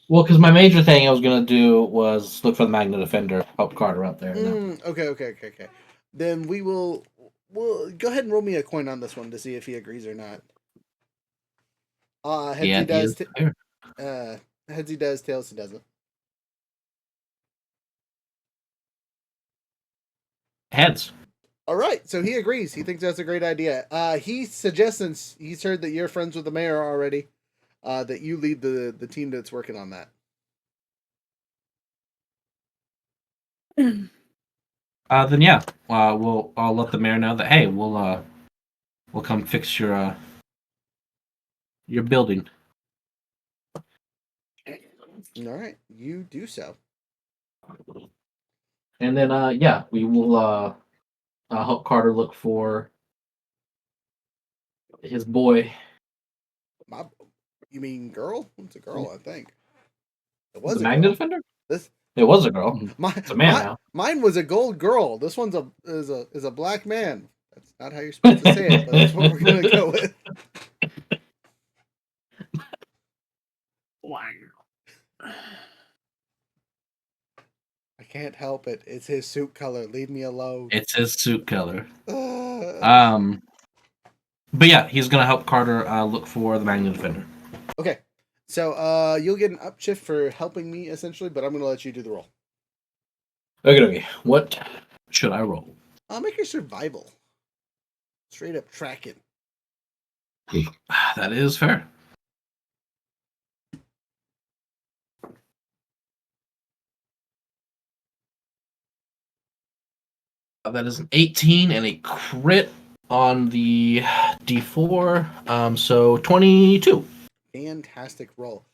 Well, because my major thing I was gonna do was look for the Magna Defender, help Carter out there. No. Okay. Then we'll go ahead and roll me a coin on this one to see if he agrees or not. Heads Yeah, he does. he is. Heads he does. Tails he doesn't. Heads. All right, so he agrees. He thinks that's a great idea. He suggests, since he's heard that you're friends with the mayor already, that you lead the team that's working on that. Then yeah, I'll let the mayor know that hey, we'll come fix your building. All right, you do so. And then yeah, we will help Carter look for his boy. You mean girl? It's a girl, I think. It The was a Magna girl. Defender? This It was a girl. It's a man now. Mine was a gold girl. This one's is a black man. That's not how you're supposed to say it, but that's what we're gonna go with. Wow. I can't help it. It's his suit color. Leave me alone. It's his suit color. But yeah, he's gonna help Carter look for the Magna Defender. Okay. So you'll get an upshift for helping me essentially, but I'm gonna let you do the roll. Okay. What should I roll? I'll make your survival. Straight up tracking. That is fair. That is an 18 and a crit on the D4. So 22. Fantastic roll.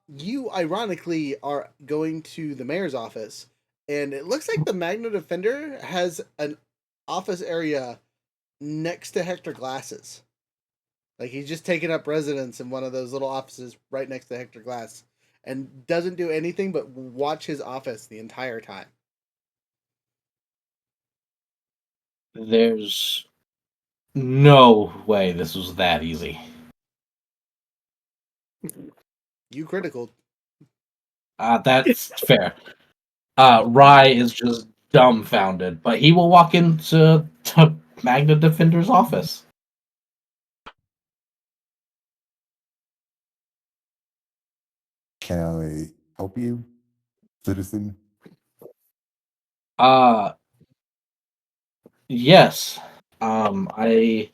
You ironically are going to the mayor's office, and it looks like the Magna Defender has an office area next to Hector Glass's. Like he's just taken up residence in one of those little offices right next to Hector Glass, and doesn't do anything but watch his office the entire time. There's no way this was that easy. You critical. That's fair. Rye is just dumbfounded, but he will walk into Magna Defender's office. Can I help you, citizen? Yes. I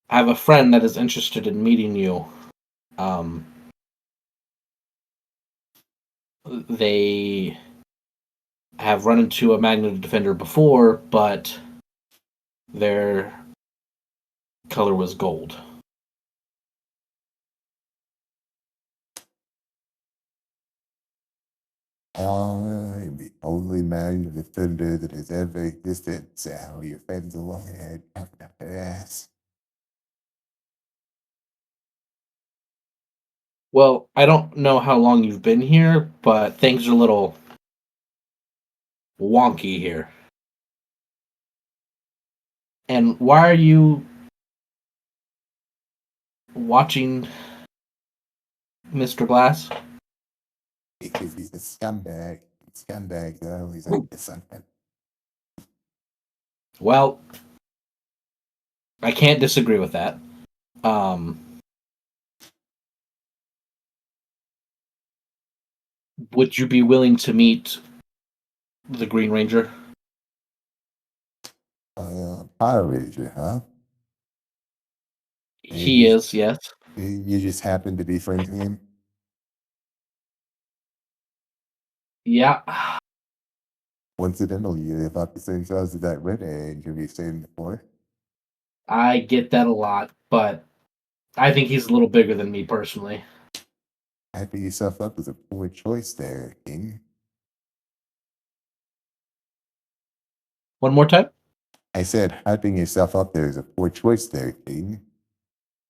have a friend that is interested in meeting you. They have run into a Magna Defender before, but their color was gold. I'm the only Magna Defender that has ever existed, so your friends along ahead have to ask. Well, I don't know how long you've been here, but things are a little wonky here. And why are you watching Mr. Glass? Because he's a scumbag. Scumbags are always up to something. Well, I can't disagree with that. Would you be willing to meet the Green Ranger? Power Ranger, huh? He is, yes. You just happen to be friends with him? Yeah. Coincidentally, you're about the same size as that red egg you've seen before. I get that a lot, but I think he's a little bigger than me personally. Hyping yourself up was a poor choice there, King. One more time. I said hyping yourself up there is a poor choice there, King.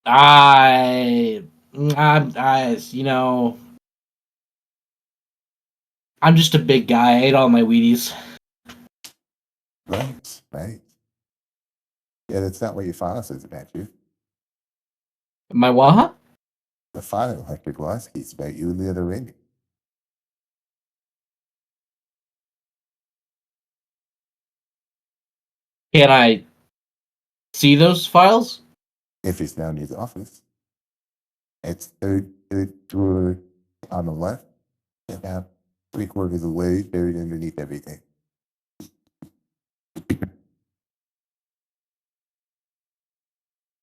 You know, I'm just a big guy. I ate all my Wheaties. Right, right. Yeah, that's not what your father says about you. My what? Huh? The father, Hector Glass, he's about you and the other ring. Can I see those files? If it's down in his office, it's third drawer on the left, about 3/4 of the way, buried underneath everything.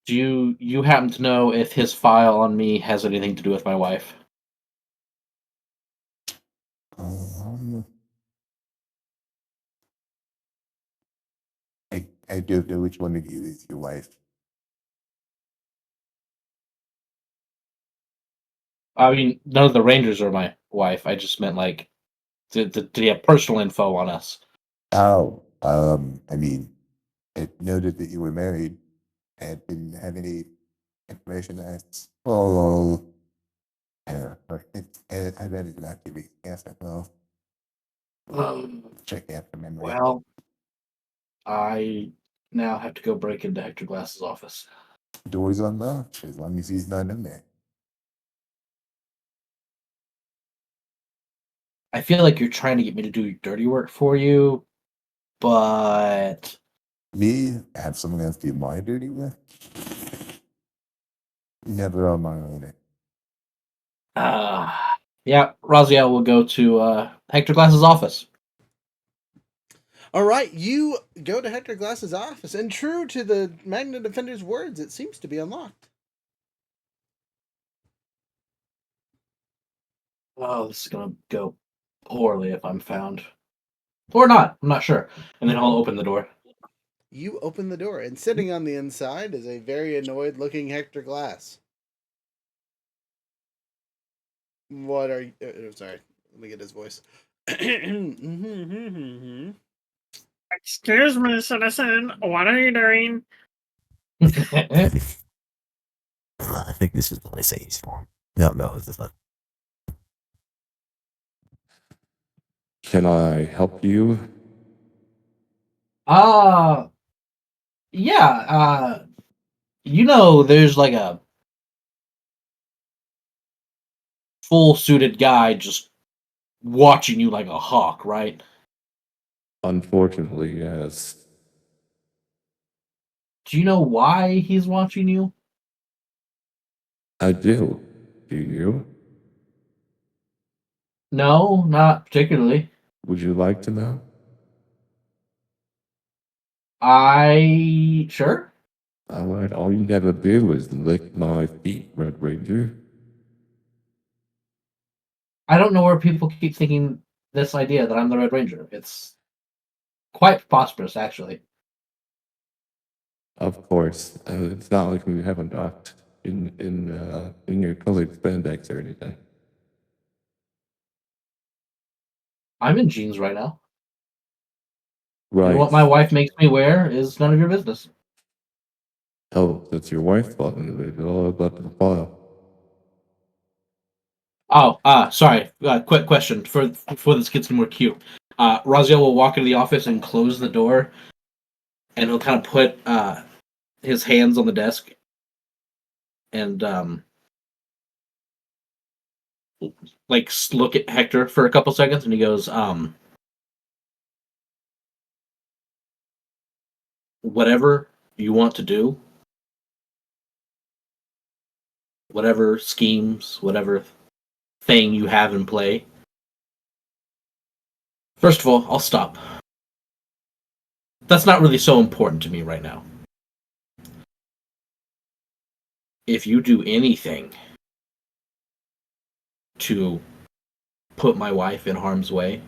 Do you happen to know if his file on me has anything to do with my wife? Um, I don't know which one of you is your wife. I mean, none of the Rangers are my wife. I just meant like, did he have personal info on us? Oh, I mean, it noted that you were married and didn't have any information that's, well, I bet it's not to be. Yes, I will check after memory. Well, I now have to go break into Hector Glass's office. Doors unlocked as long as he's not in there. I feel like you're trying to get me to do dirty work for you, but Me, have someone else do my dirty work? Never on my own. yeah, Raziel will go to Hector Glass's office. All right, you go to Hector Glass's office, and true to the Magna Defender's words, it seems to be unlocked. Oh, this is gonna go poorly if I'm found. Or not, I'm not sure. And then I'll open the door. You open the door, and sitting on the inside is a very annoyed-looking Hector Glass. What are you... sorry, let me get his voice. Excuse me, citizen. What are you doing? I think this is what I say he's for. No, it's not. Can I help you? Yeah, you know, there's like a full suited guy just watching you like a hawk, right? Unfortunately, yes. Do you know why he's watching you? I do. Do you? No, not particularly. Would you like to know? Sure. Alright, all you gotta do is lick my feet, Red Ranger. I don't know where people keep thinking this idea that I'm the Red Ranger. It's quite preposterous, actually. Of course. It's not like we haven't docked in your colored spandex or anything. I'm in jeans right now. Right. And what my wife makes me wear is none of your business. Oh, that's your wife's fault. It's all about the file. Oh, sorry. Quick question before this gets more cute. Raziel will walk into the office and close the door, and he'll kind of put his hands on the desk and like look at Hector for a couple seconds, and he goes, "Whatever you want to do, whatever schemes, whatever thing you have in play. First of all, I'll stop. That's not really so important to me right now. If you do anything to put my wife in harm's way,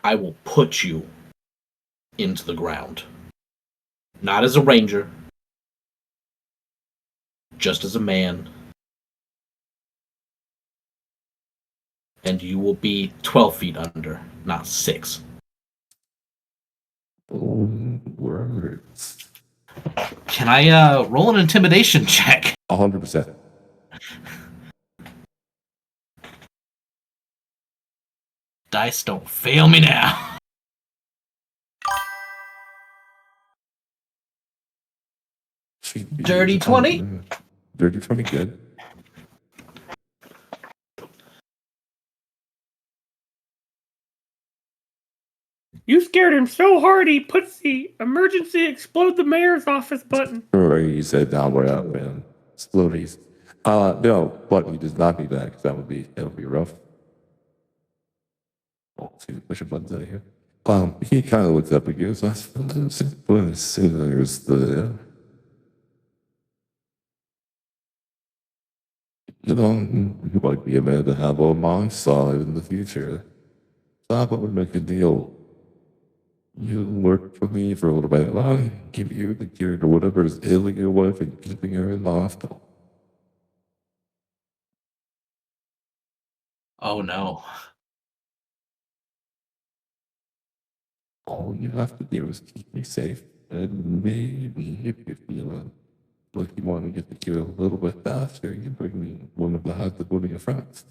I will put you into the ground. Not as a ranger, just as a man. And you will be 12 feet under, not 6. Words. Can I roll an intimidation check? 100%. Dice don't fail me now. Dirty 20? Dirty 20, good. You scared him so hard he puts the emergency explode the mayor's office button. He said down way up, man. Explodies. No, but he does not need that because that would be rough. Oh, see, push a buttons out of here. He kind of looks up at you, so I suppose there's the. You know, you might be a man to have on my side in the future. So I would make a deal. You work for me for a little bit. I'll give you the cure to whatever is ailing your wife and keeping her in the hospital. Oh no. All you have to do is keep me safe. And maybe if you feel like you want to get the cure a little bit faster, you bring me one of one of your friends.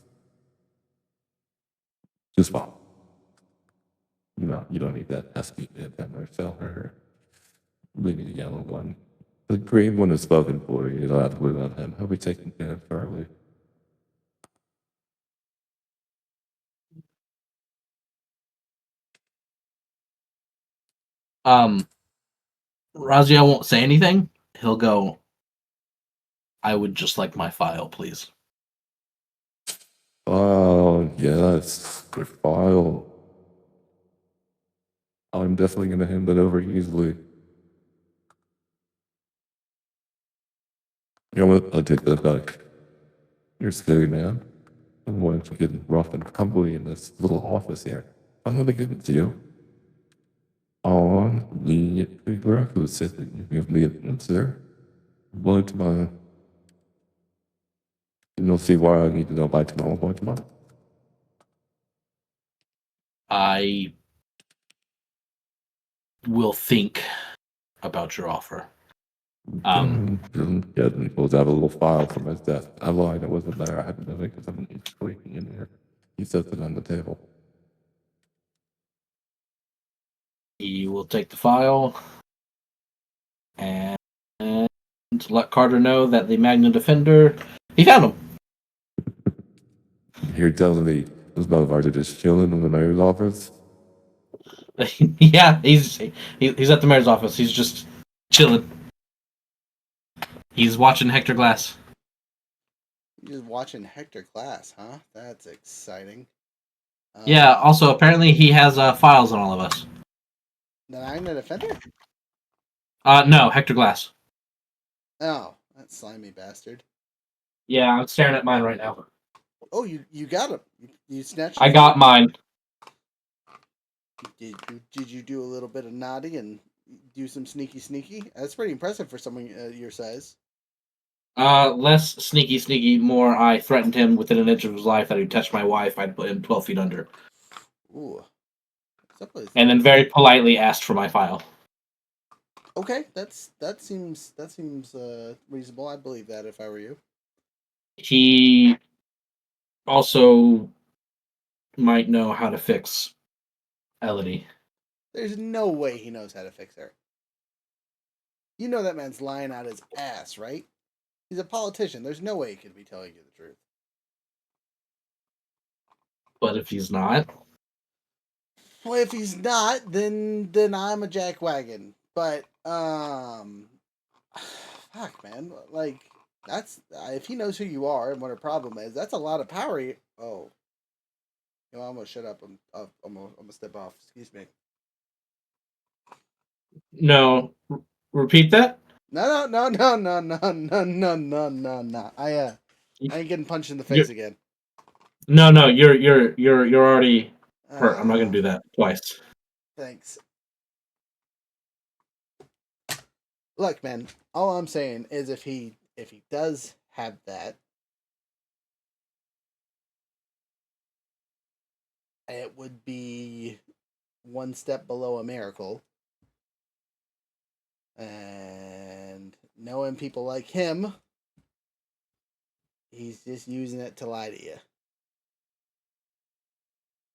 Just one. No, you don't need that pesky or sell her. Maybe the yellow one. The green one is spoken for. You don't have to worry about him. He'll be taken care of shortly. Raziel won't say anything. He'll go, I would just like my file, please. Oh, yes. Good file. I'm definitely going to hand that over easily. You know what? I'll take that back. You're scary, man. I'm going to get rough and tumbly in this little office here. I'm going to give it to you. On the paper who said that you give me an answer. But you'll see why I need to know by tomorrow. I will think about your offer. Yeah, he pulls out a little file from his desk. I lied, it wasn't there. I had to know it because I'm sleeping in here. He sets it on the table. He will take the file and let Carter know that the Magna Defender, he found him. Here telling me this motherfucker just chilling in the mayor's office. Yeah, he's at the mayor's office. He's just chilling. He's watching Hector Glass. You're watching Hector Glass, huh? That's exciting. Yeah, also, apparently he has files on all of us. The Magna Defender? No, Hector Glass. Oh, that slimy bastard. Yeah, I'm staring at mine right now. Oh, you got him. You snatched I him? got mine. Did you do a little bit of naughty and do some sneaky? That's pretty impressive for someone your size. Less sneaky, more I threatened him within an inch of his life that he'd touch my wife, I'd put him 12 feet under. Ooh. And then very politely asked for my file. Okay, that seems reasonable. I believe that if I were you. He also might know how to fix Elodie. There's no way he knows how to fix her. You know that man's lying out his ass, right? He's a politician. There's no way he could be telling you the truth. But if he's not, well, if he's not, then I'm a jackwagon. But fuck, man, like that's if he knows who you are and what her problem is, that's a lot of power. Oh, I'm gonna shut up. I'm gonna step off. Excuse me. No. Repeat that? No. I ain't getting punched in the face again. No, you're already hurt. I'm not gonna do that twice. Thanks. Look, man, all I'm saying is if he does have that, it would be one step below a miracle. And knowing people like him, he's just using it to lie to you.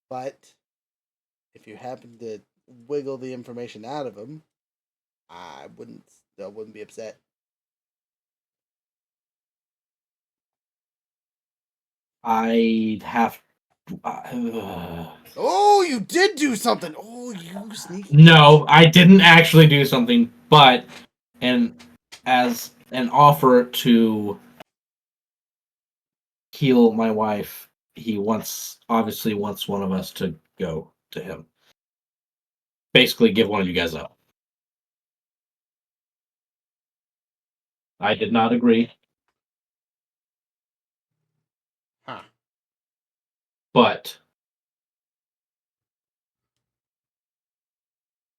But if you happen to wiggle the information out of him, I wouldn't be upset. I'd have. Oh, you did do something! Oh, you sneaky. No, I didn't actually do something, but as an offer to heal my wife, he obviously wants one of us to go to him. Basically, give one of you guys up. I did not agree. Huh. But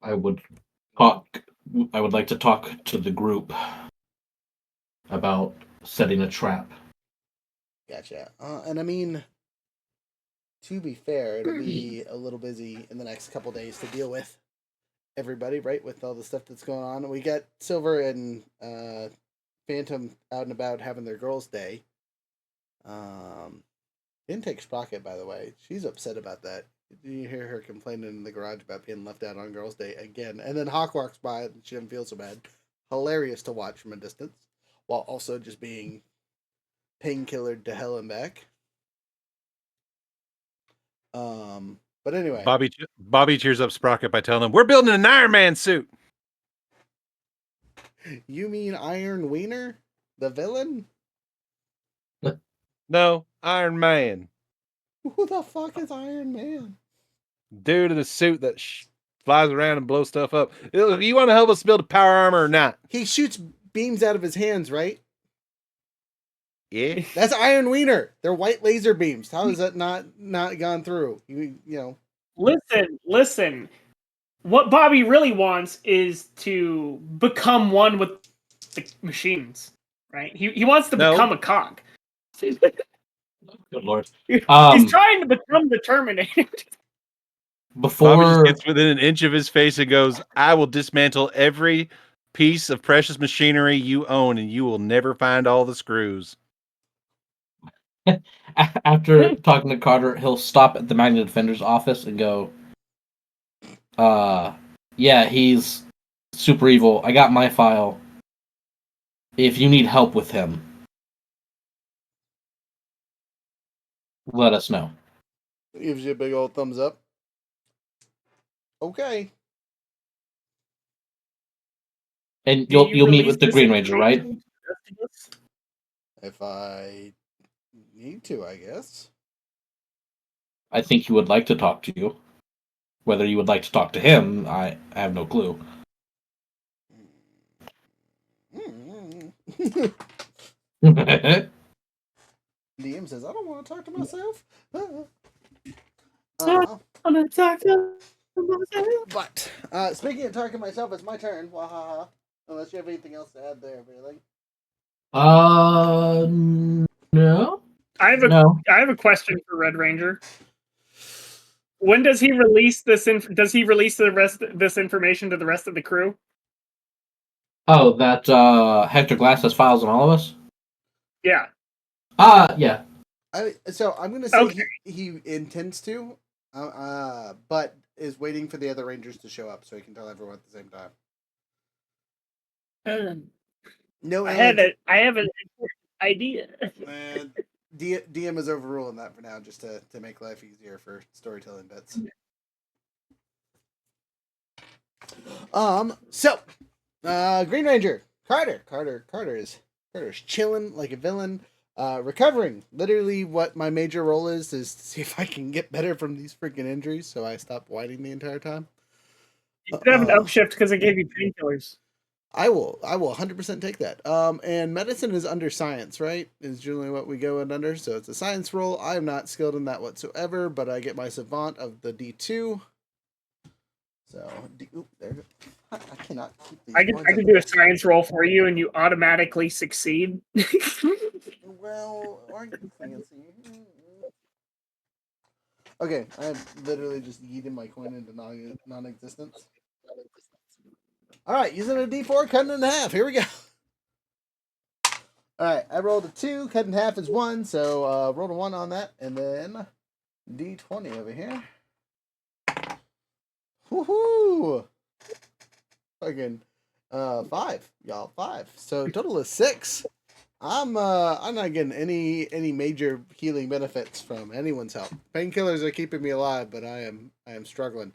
I would like to talk to the group about setting a trap. Gotcha. And I mean, to be fair, it'll be a little busy in the next couple days to deal with everybody, right? With all the stuff that's going on. We got Silver and Phantom out and about having their girls' day. Didn't take Sprocket, by the way. She's upset about that. You hear her complaining in the garage about being left out on girls' day again. And then Hawk walks by and she doesn't feel so bad. Hilarious to watch from a distance, while also just being painkillered to hell and back. But anyway, Bobby cheers up Sprocket by telling him, "We're building an Iron Man suit." You mean Iron Wiener, the villain? No, Iron Man. Who the fuck is Iron Man? Dude in a suit that flies around and blows stuff up. You want to help us build a power armor or not? He shoots beams out of his hands, right? Yeah. That's Iron Wiener. They're white laser beams. How is that not gone through? You know. Listen. What Bobby really wants is to become one with the machines, right? He wants to become a cog. Good lord. He's trying to become the Terminator. Before Bobby just gets within an inch of his face and goes, "I will dismantle every piece of precious machinery you own, and you will never find all the screws." After talking to Carter, he'll stop at the Magna Defender's office and go, yeah, he's super evil. I got my file. If you need help with him, let us know." Gives you a big old thumbs up. Okay. And you'll meet with the Green Ranger, right? If I need to, I guess. I think he would like to talk to you. Whether you would like to talk to him, I have no clue. DM says, "I don't want to talk to myself." But speaking of talking to myself, it's my turn. Wahaha. Unless you have anything else to add there, really. No. I have a question for Red Ranger. When does he release this? Does he release this information to the rest of the crew? Oh, that Hector Glass has files on all of us? Yeah. Yeah. So I'm gonna say Okay. he intends to, but is waiting for the other Rangers to show up so he can tell everyone at the same time. No, I have an idea. DM is overruling that for now, just to make life easier for storytelling bits. So, Green Ranger Carter's chilling like a villain, recovering. Literally, what my major role is to see if I can get better from these freaking injuries, so I stop whining the entire time. You could have an upshift because I gave you painkillers. I will 100% take that. And medicine is under science, right? Is generally what we go in under. So it's a science roll. I am not skilled in that whatsoever, but I get my savant of the D2. So, there. I cannot keep these. I can do a science roll for you, and you automatically succeed. Well, aren't you fancy? Okay, I'm literally just yeeting my coin into non-existence. All right, using a D4, cutting in half. Here we go. All right, I rolled a 2, cut in half is 1, so rolled a 1 on that, and then D20 over here. Woohoo! Fucking 5, y'all, 5. So total is 6. I'm not getting any major healing benefits from anyone's help. Painkillers are keeping me alive, but I am struggling.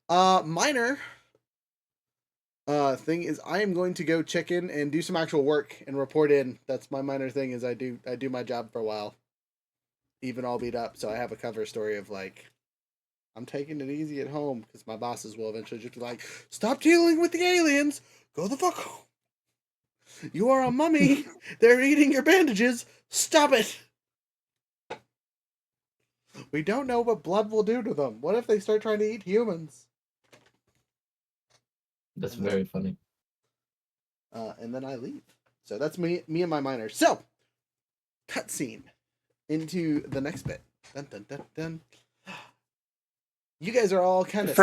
Minor thing is I am going to go check in and do some actual work and report in. That's my minor thing is I do my job for a while. Even all beat up, so I have a cover story of like I'm taking it easy at home because my bosses will eventually just be like, stop dealing with the aliens. Go the fuck home. You are a mummy. They're eating your bandages. Stop it. We don't know what blood will do to them. What if they start trying to eat humans? That's very funny. And then I leave. So that's me and my minor. So, cutscene into the next bit. Dun, dun, dun, dun. You guys are all kind of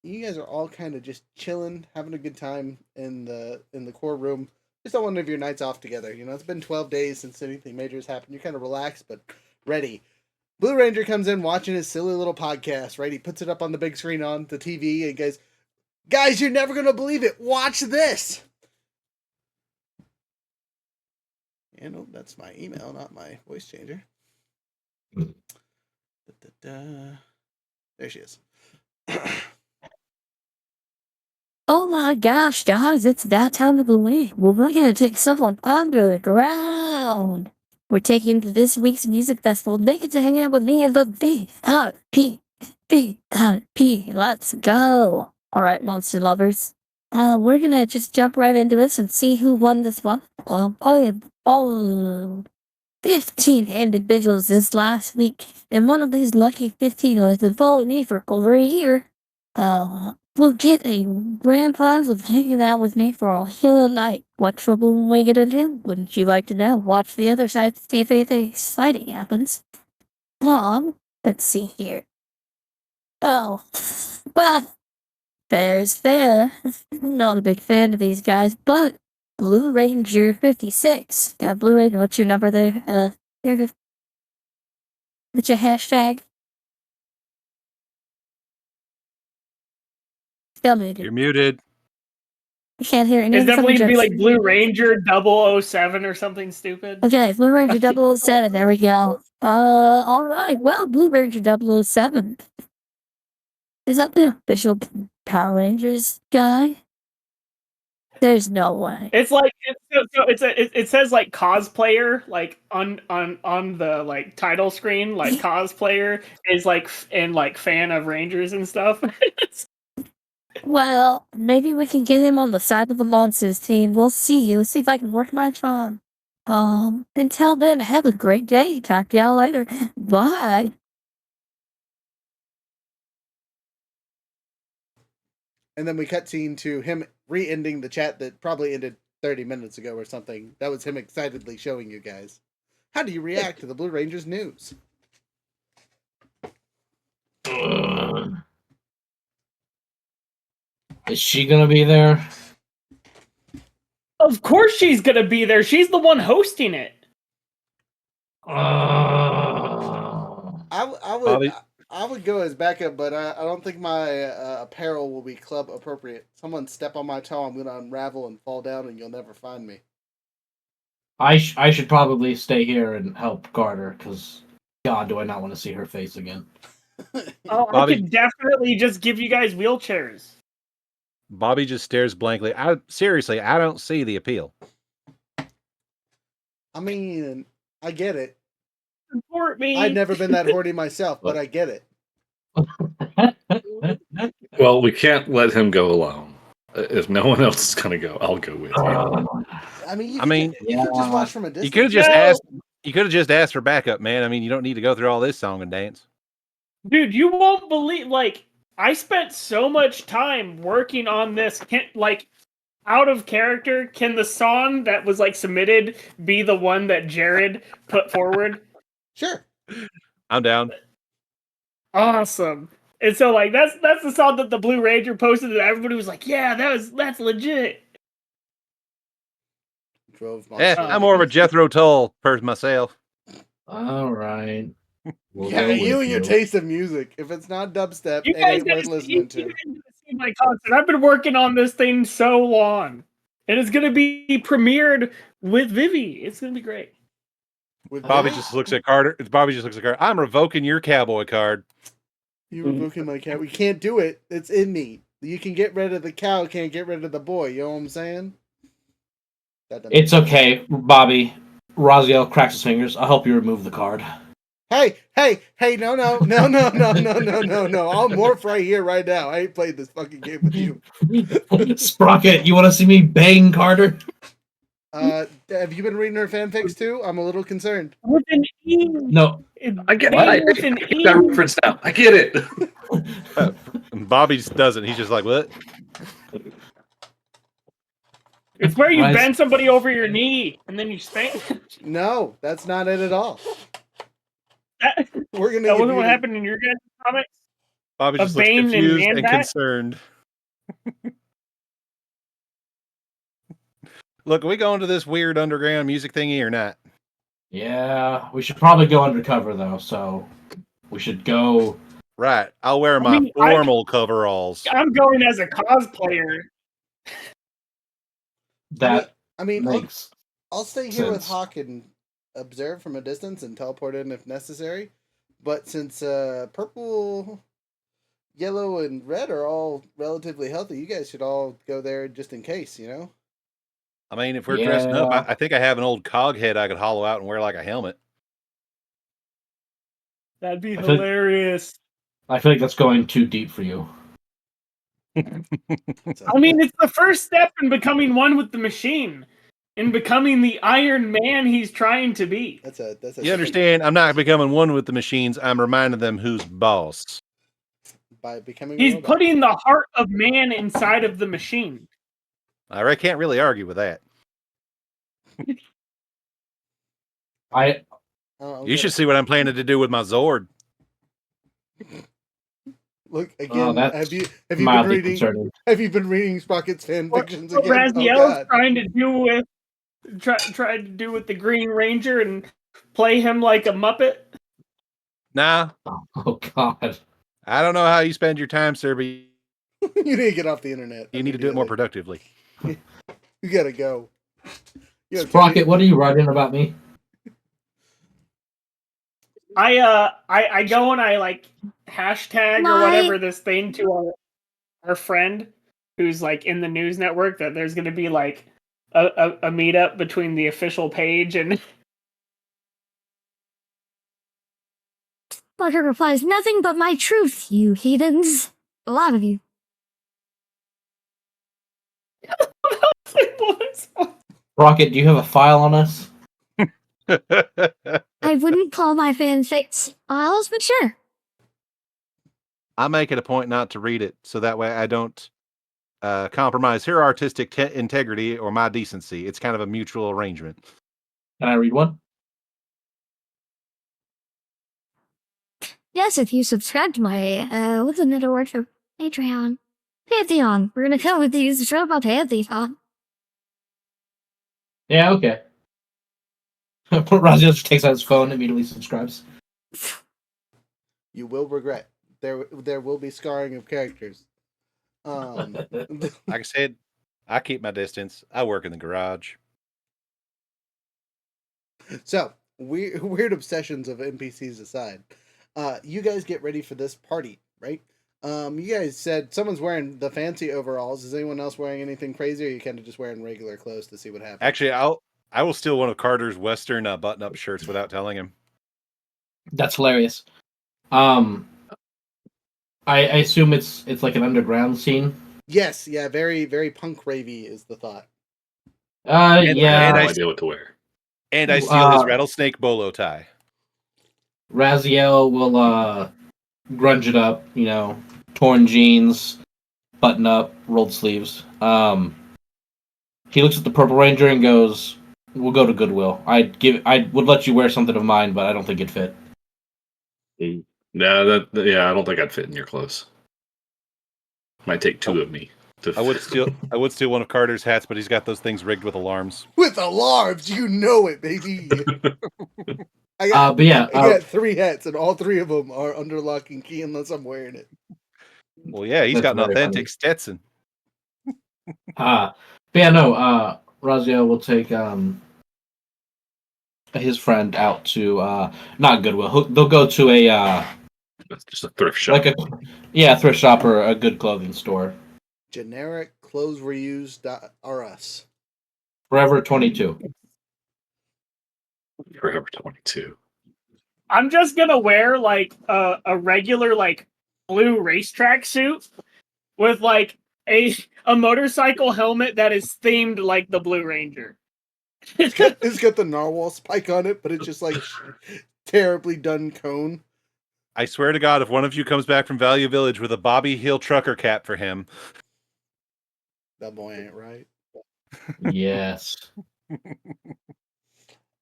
you guys are all kind of just chilling, having a good time in the core room. Just on one of your nights off together. You know, it's been 12 days since anything major has happened. You're kind of relaxed, but ready. Blue Ranger comes in watching his silly little podcast, right? He puts it up on the big screen on the TV and goes, guys, you're never going to believe it. Watch this. And oh, that's my email, not my voice changer. There she is. Oh my gosh, guys, it's that time of the week. Well, we're gonna take someone underground. We're taking to this week's music festival. They get to hang out with me and the VIP. VIP. Let's go. Alright, monster lovers. We're gonna just jump right into this and see who won this one. All 15 individuals this last week, and one of these lucky 15 was the vote for over a year. We'll get a grand prize of hanging out with me for a whole night. What trouble are we gonna do? Wouldn't you like to know? Watch the other side to see if anything exciting happens. Let's see here. Oh, well, fair's fair. Not a big fan of these guys, but Blue Ranger 56. Yeah, Blue Ranger, what's your number there? Here, what's your hashtag? Still muted. You're muted. I can't hear anything. It's definitely going to be like Blue Ranger 007 or something stupid. Okay, Blue Ranger 007, there we go. Alright, well, Blue Ranger 007. Is that the official Power Rangers guy? There's no way. It's like it says like cosplayer like on the like title screen like cosplayer is like and like fan of Rangers and stuff. Well, maybe we can get him on the side of the monsters team. We'll see. Let's see if I can work my charm. Until then, have a great day. Talk to y'all later. Bye. And then we cut scene to him re-ending the chat that probably ended 30 minutes ago or something. That was him excitedly showing you guys. How do you react to the Blue Rangers news? Is she gonna be there? Of course she's gonna be there. She's the one hosting it. I would go as backup, but I don't think my apparel will be club appropriate. Someone step on my toe, I'm gonna unravel and fall down, and you'll never find me. I should probably stay here and help guard her, because God, do I not want to see her face again. Oh, Bobby- I could definitely just give you guys wheelchairs. Bobby just stares blankly. Seriously, I don't see the appeal. I mean, I get it. Support me. I've never been that horny myself, but I get it. Well, we can't let him go alone. If no one else is gonna go, I'll go with you. I mean, you could just watch from a distance. You could have just asked. You could have just asked for backup, man. I mean, you don't need to go through all this song and dance. Dude, you won't believe, like, I spent so much time working on this, like, out of character. Can the song that was, like, submitted be the one that Jared put forward? Sure. I'm down. Awesome. And so like that's the song that the Blue Ranger posted and everybody was like, yeah, that's legit. Drove my Yeah, soul I'm more of a to Jethro Tull person myself. All right. We'll Yeah, go you with and your taste of music. If it's not dubstep, You it guys ain't worth gotta listening to. see my concert. I've been working on this thing so long. And it's gonna be premiered with Vivi. It's gonna be great. With Bobby Vivi? just looks at Carter. Bobby just looks at Carter. I'm revoking your cowboy card. You revoking my cat. We can't do it. It's in me. You can get rid of the cow, can't get rid of the boy. You know what I'm saying? That doesn't It's make sense. okay, Bobby. Raziel cracks his fingers. I'll help you remove the card. Hey, no. I'll morph right here, right now. I ain't played this fucking game with you. Sprocket, you want to see me bang Carter? Have you been reading her fanfics too? I'm a little concerned. With an E. No. I get Bang it. with an I E. got reference now. I get it. Bobby just doesn't. He's just like, what? It's where you Rise- bend somebody over your knee and then you spank. No, that's not it at all. That We're gonna. wasn't what happened in your guys' comics. Bobby just Of looks Bane and confused and Manbat? concerned. Look, are we going to this weird underground music thingy or not? Yeah, we should probably go undercover though. So we should go. Right. I'll wear my formal coveralls. I'm going as a cosplayer. That I mean, makes I'll stay here with sense. Hawk and observe from a distance and teleport in if necessary. But since purple, yellow, and red are all relatively healthy, you guys should all go there just in case, you know? I mean, if we're dressing up, Yeah. I think I have an old cog head I could hollow out and wear like a helmet. That'd be I feel- hilarious. I feel like that's going too deep for you. I mean, it's the first step in becoming one with the machine, in becoming the Iron Man he's trying to be. That's a You understand? I'm not becoming one with the machines. I'm reminding them who's boss. by becoming He's a robot. putting the heart of man inside of the machine. I can't really argue with that. You should see what I'm planning to do with my Zord. Look again. that's have you been mildly reading? concerning. Have you been reading Sprocket's fan fictions What again? Oh Raziel's God! trying to do with tried to do with the Green Ranger and play him like a Muppet. Nah. Oh God. I don't know how you spend your time, sir, but You need to get off the internet. you need to do it more productively. You gotta go. You gotta Sprocket, what are you writing about me? I go and I like hashtag or whatever this thing to our friend who's like in the news network that there's gonna be like a meetup between the official page and Butter replies, nothing but my truth, you heathens. A lot of you. Rocket, do you have a file on us? I wouldn't call my fanfics files, but sure. I make it a point not to read it, so that way I don't compromise her artistic integrity or my decency. It's kind of a mutual arrangement. Can I read one? Yes, if you subscribe to my, what's another word for Patreon? Pantheon. We're gonna come with these show about Pantheon. Yeah, okay. Raziel just takes out his phone and immediately subscribes. You will regret. There will be scarring of characters. Like I said, I keep my distance. I work in the garage. So, weird obsessions of NPCs aside, you guys get ready for this party, right? You guys said someone's wearing the fancy overalls. Is anyone else wearing anything crazy, or are you kind of just wearing regular clothes to see what happens? Actually, I will steal one of Carter's Western button-up shirts without telling him. That's hilarious. I assume it's like an underground scene. Yes, yeah, very, very punk ravey is the thought. Yeah. I have no idea what to wear. And I steal his rattlesnake bolo tie. Raziel will grunge it up, torn jeans, button up, rolled sleeves. He looks at the Purple Ranger and goes, "We'll go to Goodwill. I would let you wear something of mine, but I don't think it fit." Hey, Yeah, I don't think I'd fit in your clothes. Might take two of me. I would steal one of Carter's hats, but he's got those things rigged with alarms. With alarms, you know it, baby. I But yeah, I got 3 hats, and all 3 of them are under lock and key unless I'm wearing it. Well, yeah, he's That's got an very authentic funny. Stetson. But yeah, no, Raziel will take his friend out to not Goodwill. They'll go to a just a thrift shop. like a thrift shop or a good clothing store. Generic clothes reuse.rs. Forever 22. Forever 22. I'm just gonna wear like a regular like blue racetrack suit with like a motorcycle helmet that is themed like the Blue Ranger. It's got the narwhal spike on it, but it's just like terribly done cone. I swear to God, if one of you comes back from Value Village with a Bobby Hill trucker cap for him, that boy ain't right. Yes.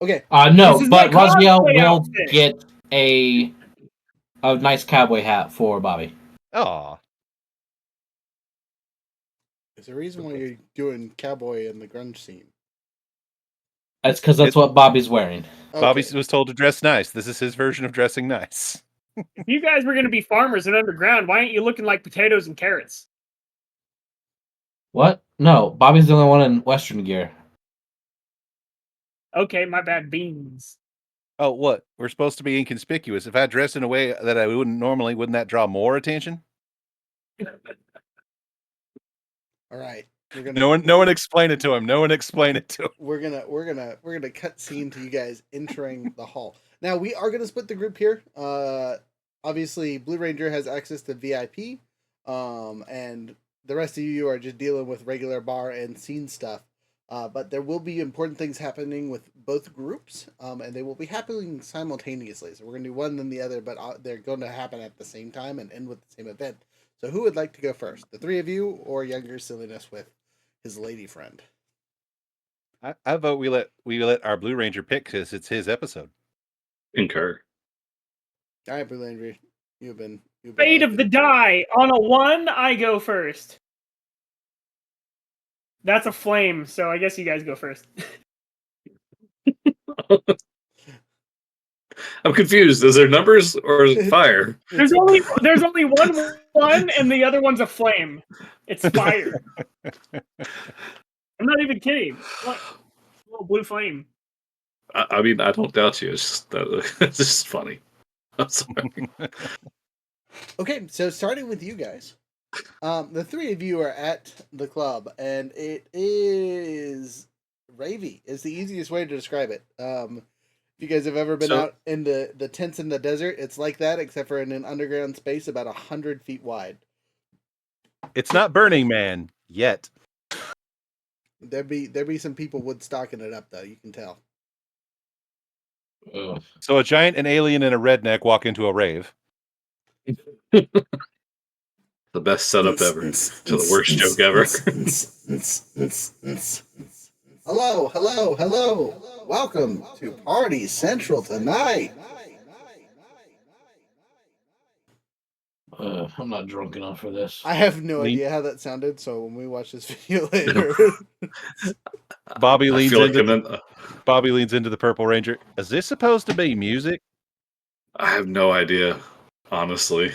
Okay. No, This is but my Raziel cosplay will outfit. get a nice cowboy hat for Bobby. aw, There's a reason why you're doing cowboy in the grunge scene. That's because that's what Bobby's wearing. Okay. Bobby was told to dress nice. This is his version of dressing nice. If you guys were gonna be farmers and underground, why aren't you looking like potatoes and carrots? What? No, Bobby's the only one in Western gear. Okay, my bad. Beans. Oh, what? We're supposed to be inconspicuous. If I dress in a way that I wouldn't normally, wouldn't that draw more attention? All right. No one explain it to him. No one explain it to him. We're gonna cut scene to you guys entering the hall. Now we are gonna split the group here. Obviously Blue Ranger has access to VIP, and the rest of you are just dealing with regular bar and scene stuff. But there will be important things happening with both groups, and they will be happening simultaneously. So we're gonna do one then the other, but they're going to happen at the same time and end with the same event. So who would like to go first? The 3 of you, or younger silliness with his lady friend? I vote we let our Blue Ranger pick because it's his episode. Concur. All right, Blue Ranger, you've been Fate of the die. On a 1, I go first. That's a flame, so I guess you guys go first. I'm confused. Is there numbers or is it fire? There's only one, and the other one's a flame. It's fire. I'm not even kidding. What? A little blue flame. I mean, I don't doubt you. It's just funny. I'm sorry. Okay, so starting with you guys. The 3 of you are at the club, and it is ravey. Is the easiest way to describe it. If you guys have ever been out in the tents in the desert, it's like that, except for in an underground space about 100 feet wide. It's not Burning Man yet. There'd be some people woodstocking it up though. You can tell. Ugh. So a giant, an alien, and a redneck walk into a rave. The best setup ever to the worst joke ever. Hello. Welcome to Party Central tonight. I'm not drunk enough for this. I have no idea how that sounded, so when we watch this video later. Bobby leans into the Purple Ranger. Is this supposed to be music? I have no idea, honestly.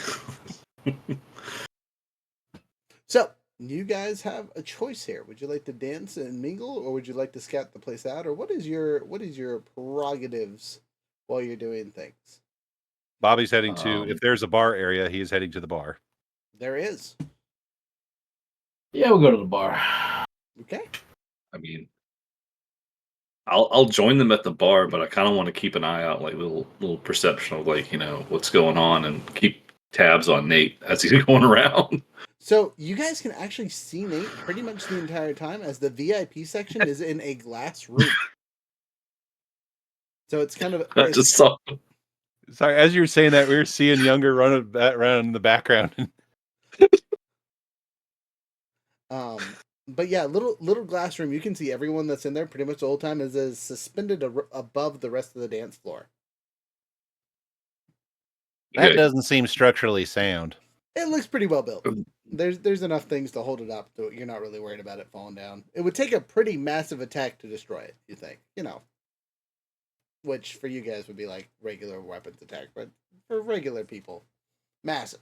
So, you guys have a choice here. Would you like to dance and mingle, or would you like to scout the place out, or what is your prerogatives while you're doing things? Bobby's heading to, if there's a bar area, he is heading to the bar. There is. Yeah, we'll go to the bar. Okay. I mean, I'll join them at the bar, but I kind of want to keep an eye out, like little perception of like, what's going on, and keep tabs on Nate as he's going around. So you guys can actually see Nate pretty much the entire time, as the VIP section is in a glass room. So it's kind of. I just saw. Sorry, as you were saying that, we were seeing Younger run around in the background. But yeah, little glass room. You can see everyone that's in there pretty much the whole time is suspended above the rest of the dance floor. That Okay. doesn't seem structurally sound. It looks pretty well built. There's enough things to hold it up that you're not really worried about it falling down. It would take a pretty massive attack to destroy it, you think? Which for you guys would be like regular weapons attack, but for regular people, massive.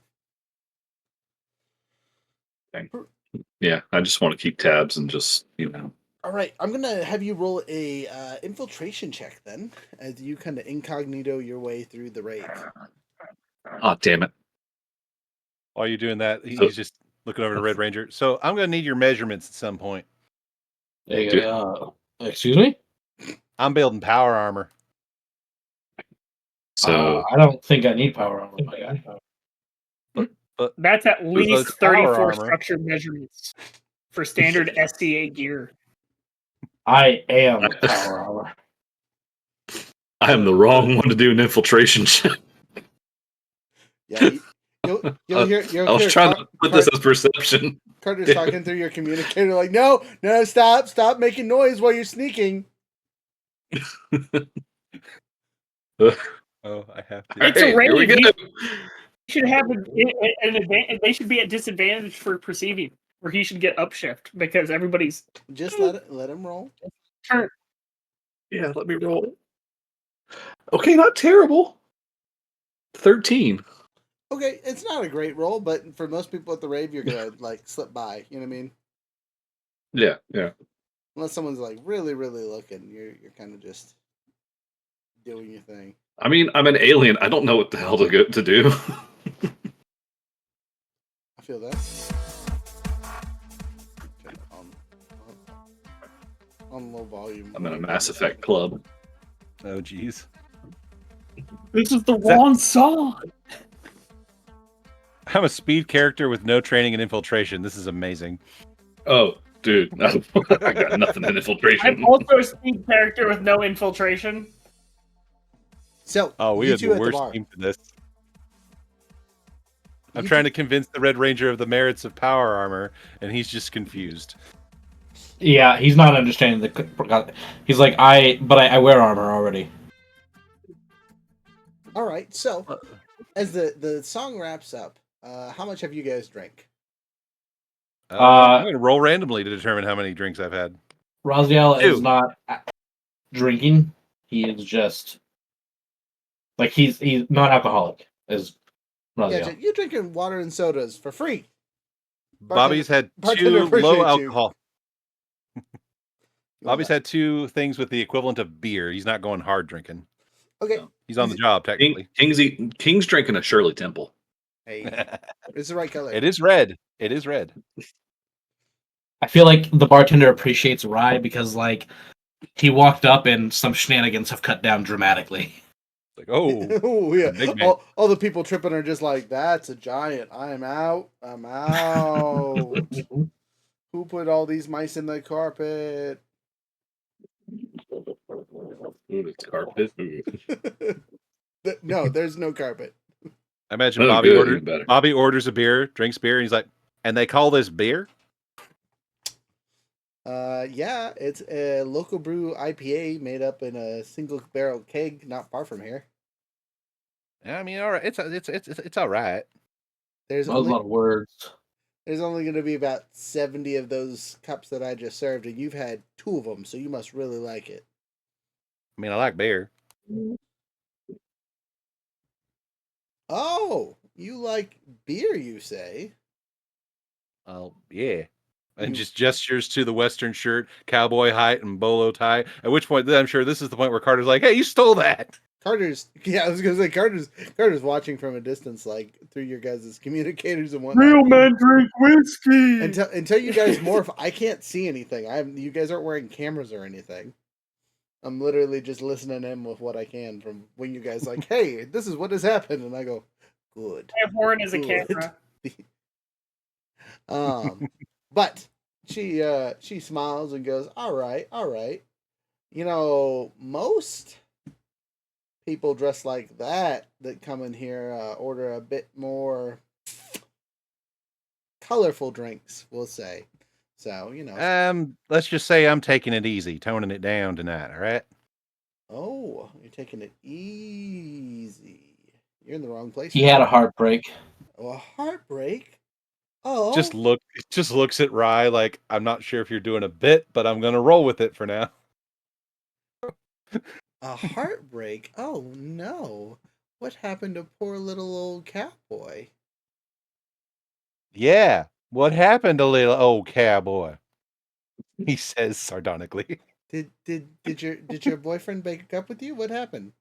Yeah, I just want to keep tabs and just All right, I'm gonna have you roll a infiltration check then, as you kind of incognito your way through the raid. Oh, damn it. While you're doing that, he's just looking over to Red Ranger. So I'm going to need your measurements at some point. Excuse me? I'm building power armor. So I don't think I need power armor, my guy. But That's at it's least power 34 armor. structured measurements for standard SCA gear. I am power armor. I am the wrong one to do an infiltration check. Yeah, you'll hear. I was trying to put this as perception. Carter's talking through your communicator, like, no, stop making noise while you're sneaking. Oh, I have to. It's Hey, a raid. here we go. He should have an advantage. They should be at disadvantage for perceiving, or he should get upshift because everybody's Just let him roll. turn. Yeah, let me roll. Okay, not terrible. 13. Okay, it's not a great roll, but for most people at the rave, you're gonna like slip by. You know what I mean? Yeah. Unless someone's like really, really looking, you're kind of just doing your thing. I mean, I'm an alien. I don't know what the hell to do. I feel that. Turn it on low volume. I'm in a Mass Effect club. Oh, geez. This is the wrong song. I'm a speed character with no training in infiltration. This is amazing. Oh, dude. I got nothing in infiltration. I'm also a speed character with no infiltration. So, we you had two the at worst bar. team for this. I'm You trying two- to convince the Red Ranger of the merits of power armor, and he's just confused. Yeah, he's not understanding the. He's like, I wear armor already. All right, so as the song wraps up, how much have you guys drank? I'm going to roll randomly to determine how many drinks I've had. Raziel is 2. not drinking. He is just like he's non-alcoholic. Is Raziel? Yeah, you're drinking water and sodas for free. Bobby's had bartender 2 appreciates low you. alcohol. Bobby's had 2 things with the equivalent of beer. He's not going hard drinking. Okay. He's on the job, technically. King's drinking a Shirley Temple. Hey, it's the right color. It is red. It is red. I feel like the bartender appreciates rye because like he walked up and some shenanigans have cut down dramatically. Like, oh, Oh yeah. big man. All the people tripping are just like, that's a giant. I'm out. I'm out. Who put all these mice in the carpet? Ooh, it's carpet. No, there's no carpet. I imagine Oh, Bobby good, even better. Bobby orders a beer, drinks beer, and he's like, and they call this beer? Yeah, it's a local brew IPA made up in a single barrel keg not far from here. I mean, all right. It's all right. There's That was a only lot of words. there's only going to be about 70 of those cups that I just served, and you've had 2 of them, so you must really like it. I mean, I like beer. Oh, you like beer, you say? Oh, yeah. And You- just gestures to the Western shirt, cowboy hat, and bolo tie. At which point, I'm sure this is the point where Carter's like, "Hey, you stole that." Yeah, I was gonna say Carter's watching from a distance, like through your guys' communicators and whatnot. Real men drink whiskey. Until you guys morph, I can't see anything. You guys aren't wearing cameras or anything. I'm literally just listening in with what I can from when you guys like, hey, this is what has happened, and I go, good. My horn is a Good. camera. But she smiles and goes, all right. You know, most people dressed like that come in here order a bit more colorful drinks, we'll say. So, you know. Let's just say I'm taking it easy, toning it down tonight, all right? Oh, you're taking it easy. You're in the wrong place. He had a heartbreak. Oh, a heartbreak. Oh, Just looks at Rye like, I'm not sure if you're doing a bit, but I'm gonna roll with it for now. a heartbreak. Oh no! What happened to poor little old cowboy? Yeah. What happened to little old cowboy? He says sardonically. Did your boyfriend break up with you? What happened?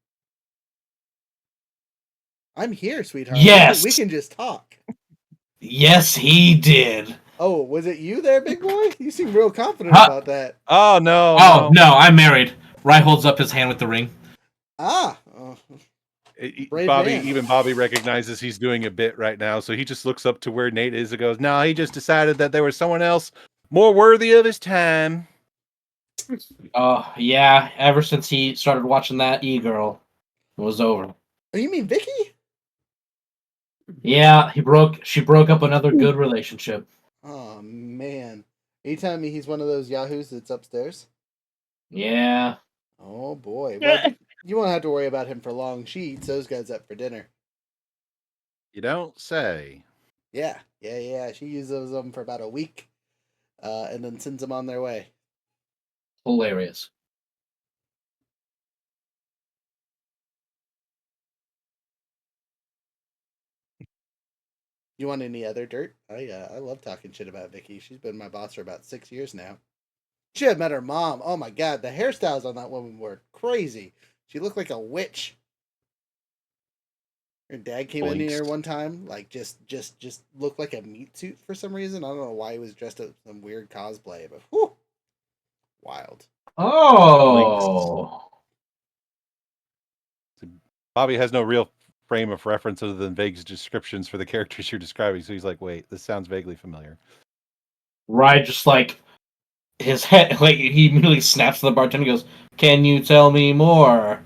I'm here, sweetheart. Yes. We can just talk. Yes, he did. Oh, was it you there, big boy? You seem real confident Huh? about that. Oh no. Oh no, I'm married. Rye holds up his hand with the ring. Ah, brave man. Even Bobby recognizes he's doing a bit right now, so he just looks up to where Nate is and goes, "No, he just decided that there was someone else more worthy of his time." Oh yeah, ever since he started watching that E-Girl, it was over. Oh, you mean Vicky? Yeah, she broke up another good relationship. Oh man. Are you telling me he's one of those yahoos that's upstairs? Yeah. Oh boy. Well, you won't have to worry about him for long. She eats those guys up for dinner. You don't say. Yeah. She uses them for about a week, and then sends them on their way. Hilarious. You want any other dirt? I love talking shit about Vicky. She's been my boss for about 6 years now. She had met her mom. Oh my god, the hairstyles on that woman were crazy. She looked like a witch. Her dad came in here one time, like just looked like a meat suit for some reason. I don't know why he was dressed up some weird cosplay, but whew, wild. Oh. Bobby has no real frame of reference other than vague descriptions for the characters you're describing, so he's like, "Wait, this sounds vaguely familiar." Rye just like his head, like he immediately snaps to the bartender and goes, "Can you tell me more?"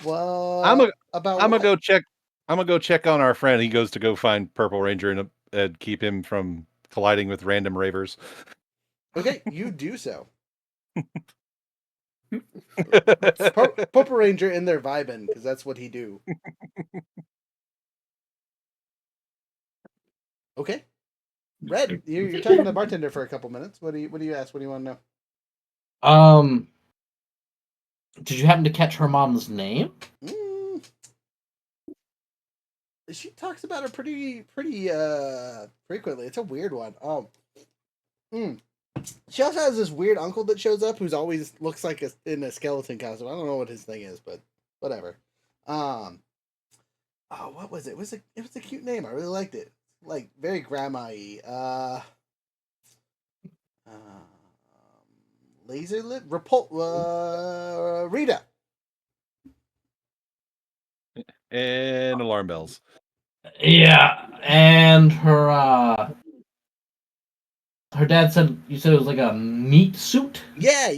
Well, I'm about gonna what? go check. I'm gonna go check on our friend. He goes to go find Purple Ranger and keep him from colliding with random ravers. Okay, you do so. Purple Ranger in there vibing because that's what he do. Okay, Red, you're talking to the bartender for a couple minutes. What do you ask? What do you want to know? Did you happen to catch her mom's name? She talks about it pretty frequently. It's a weird one. She also has this weird uncle that shows up who's always looks like in a skeleton costume. I don't know what his thing is, but whatever. What was it? It was a cute name. I really liked it. Like very grandma-y. Laser lip Rita. And alarm bells. Yeah, and her dad said you said it was like a meat suit. Yeah.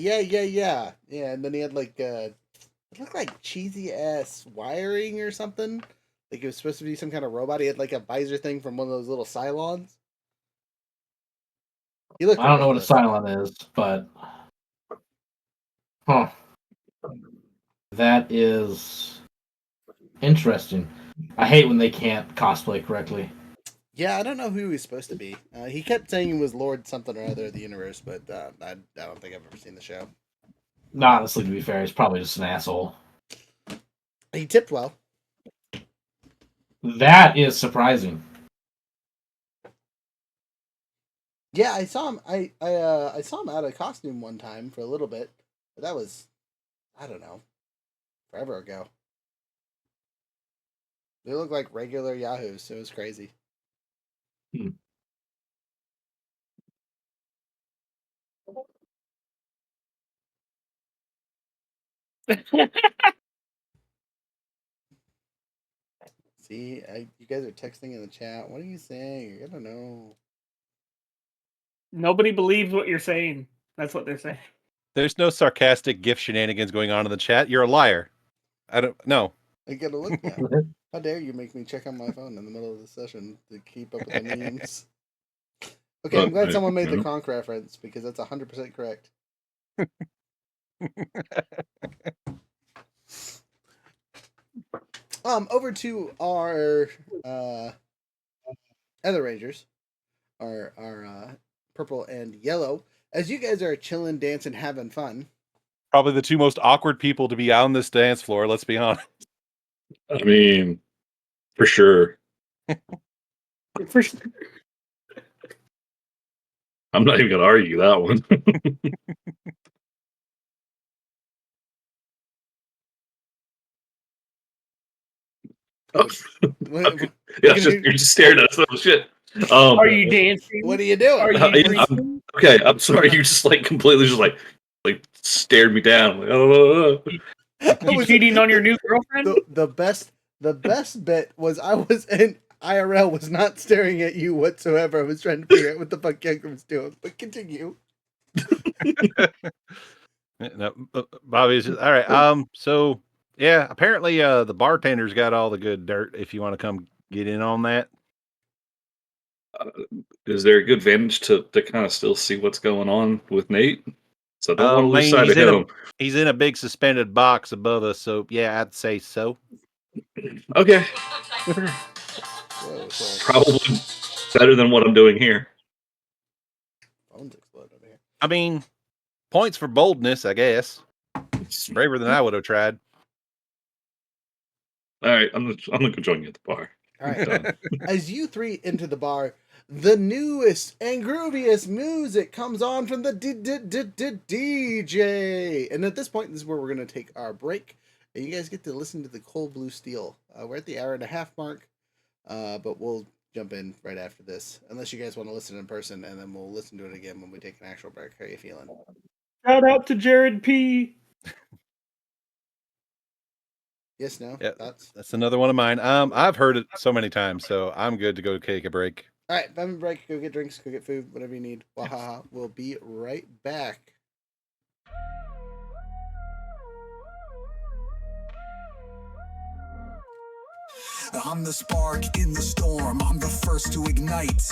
And then he had like it looked like cheesy ass wiring or something. Like it was supposed to be some kind of robot. He had like a visor thing from one of those little Cylons. I don't know what a Cylon is, but that is interesting. I hate when they can't cosplay correctly. Yeah, I don't know who he's supposed to be. He kept saying he was Lord something or other of the universe, but I don't think I've ever seen the show. No, honestly, to be fair, he's probably just an asshole. He tipped well. That is surprising. Yeah, I saw him. I saw him out of costume one time for a little bit, but that was, I don't know, forever ago. They look like regular Yahoos, so it was crazy. See, you guys are texting in the chat. What are you saying? I don't know. Nobody believes what you're saying. That's what they're saying. There's no sarcastic gift shenanigans going on in the chat. You're a liar. I don't know. I gotta look now. How dare you make me check on my phone in the middle of the session to keep up with the memes? Okay, I'm glad someone made the conch reference because that's 100% correct. Over to our other Rangers, our purple and yellow. As you guys are chilling, dancing, having fun. Probably the two most awkward people to be on this dance floor. Let's be honest. I mean, for sure. For sure. I'm not even gonna argue that one. Okay. Yeah, you're just staring at us. Oh shit. Are you dancing? What are you doing? Are you dancing? Okay, I'm sorry. You just like completely just like stared me down. Like, oh. You cheating on your new girlfriend? The best bit was I was in IRL was not staring at you whatsoever. I was trying to figure out what the fuck Hector was doing. But continue. No, Bobby's just, all right. So yeah, apparently the bartender's got all the good dirt. If you want to come get in on that. Is there a good vantage to kind of still see what's going on with Nate? So I don't want to lose sight of him. He's in a big suspended box above us, so yeah, I'd say so. Okay. Whoa, probably better than what I'm doing here. Phone's exploding here. I mean, points for boldness, I guess. It's braver than I would have tried. All right, I'm gonna go join you at the bar. All right. As you three enter the bar, the newest and grooviest music comes on from the DJ. And at this point, this is where we're going to take our break. And you guys get to listen to the Cold Blue Steel. We're at the hour and a half mark, but we'll jump in right after this. Unless you guys want to listen in person, and then we'll listen to it again when we take an actual break. How are you feeling? Shout out to Jared P. Yes, no? Yeah, that's another one of mine. I've heard it so many times, so I'm good to go take a break. All right, have a break. Go get drinks. Go get food. Whatever you need. Wahaha. We'll be right back. I'm the spark in the storm, I'm the first to ignite.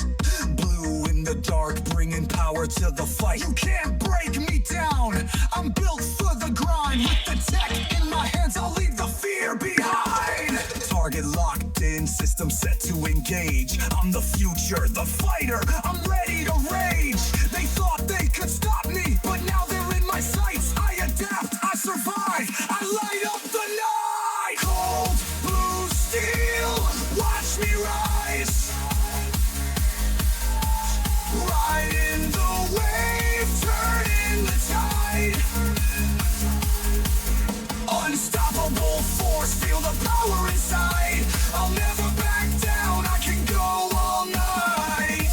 Blue in the dark, bringing power to the fight. You can't break me down, I'm built for the grind. With the tech in my hands, I'll leave the fear behind. Target locked in, system set to engage. I'm the future, the fighter, I'm ready to rage. They thought they could stop me, but now they're in my sights. I adapt, I survive, I light up the night. Cold blue steel, watch me rise. Riding the wave, turning the tide. Unstoppable force, feel the power inside. I'll never back down, I can go all night.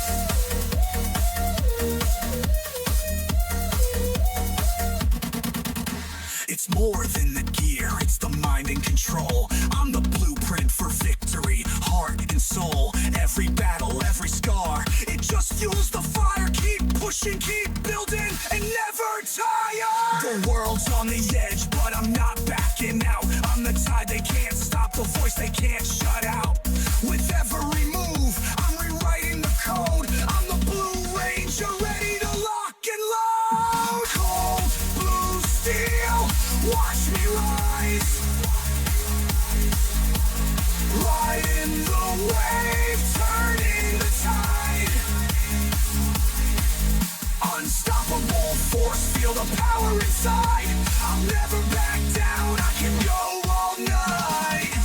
It's more than the gear, it's the mind and control. I'm the blueprint for victory, heart and soul. Every battle, every scar, it just fuels the fire. Keep pushing, keep building, and never tire. The world's on the edge, but I'm not backing out. I'm the tide they can't stop, the voice they can't shut out. With every move, I'm rewriting the code. I'm the Blue Ranger, ready to lock and load. Cold blue steel, watch me rise. Riding the wave, turning the tide. Unstoppable force, feel the power inside. I'll never back down, I can go all night.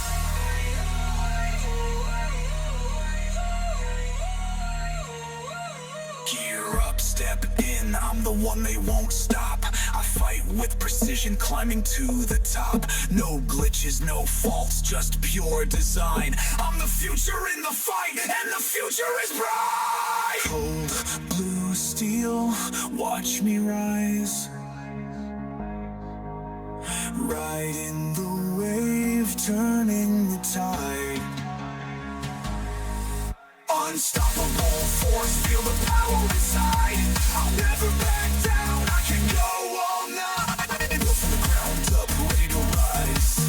Gear up, step in, I'm the one they won't stop. I fight with precision, climbing to the top. No glitches, no faults, just pure design. I'm the future in the fight, and the future is bright. Cold blue steel, watch me rise. Riding the wave, turning the tide. Unstoppable force, feel the power inside. I'll never back down, I can go all night. Built from the ground up, ready to rise.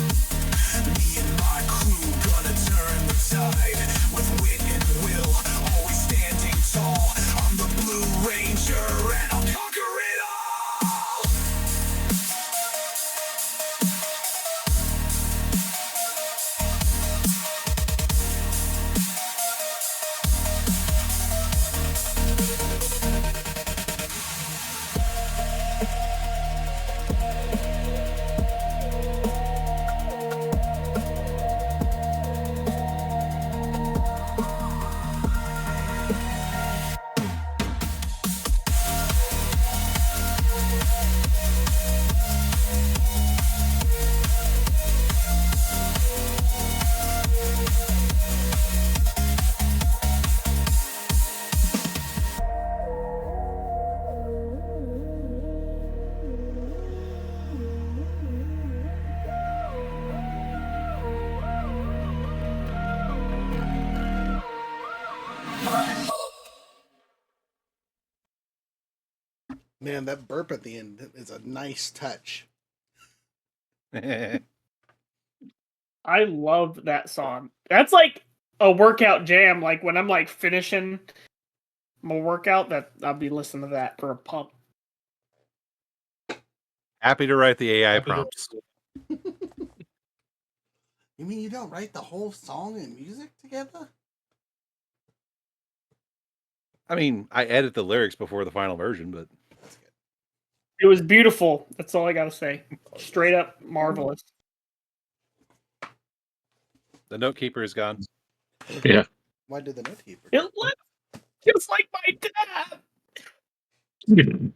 Me and my crew gonna turn the tide. With wit and will, always standing tall. I'm the Blue Ranger and I'll conquer it all. Man, that burp at the end is a nice touch. I love that song. That's like a workout jam. Like when I'm like finishing my workout, that I'll be listening to that for a pump. Happy to write the AI prompts. You mean you don't write the whole song and music together? I mean, I edit the lyrics before the final version, but That's good. It was beautiful. That's all I gotta say. Straight up marvelous. the note keeper is gone. Yeah. Why did the note keeper? It looks just like my dad.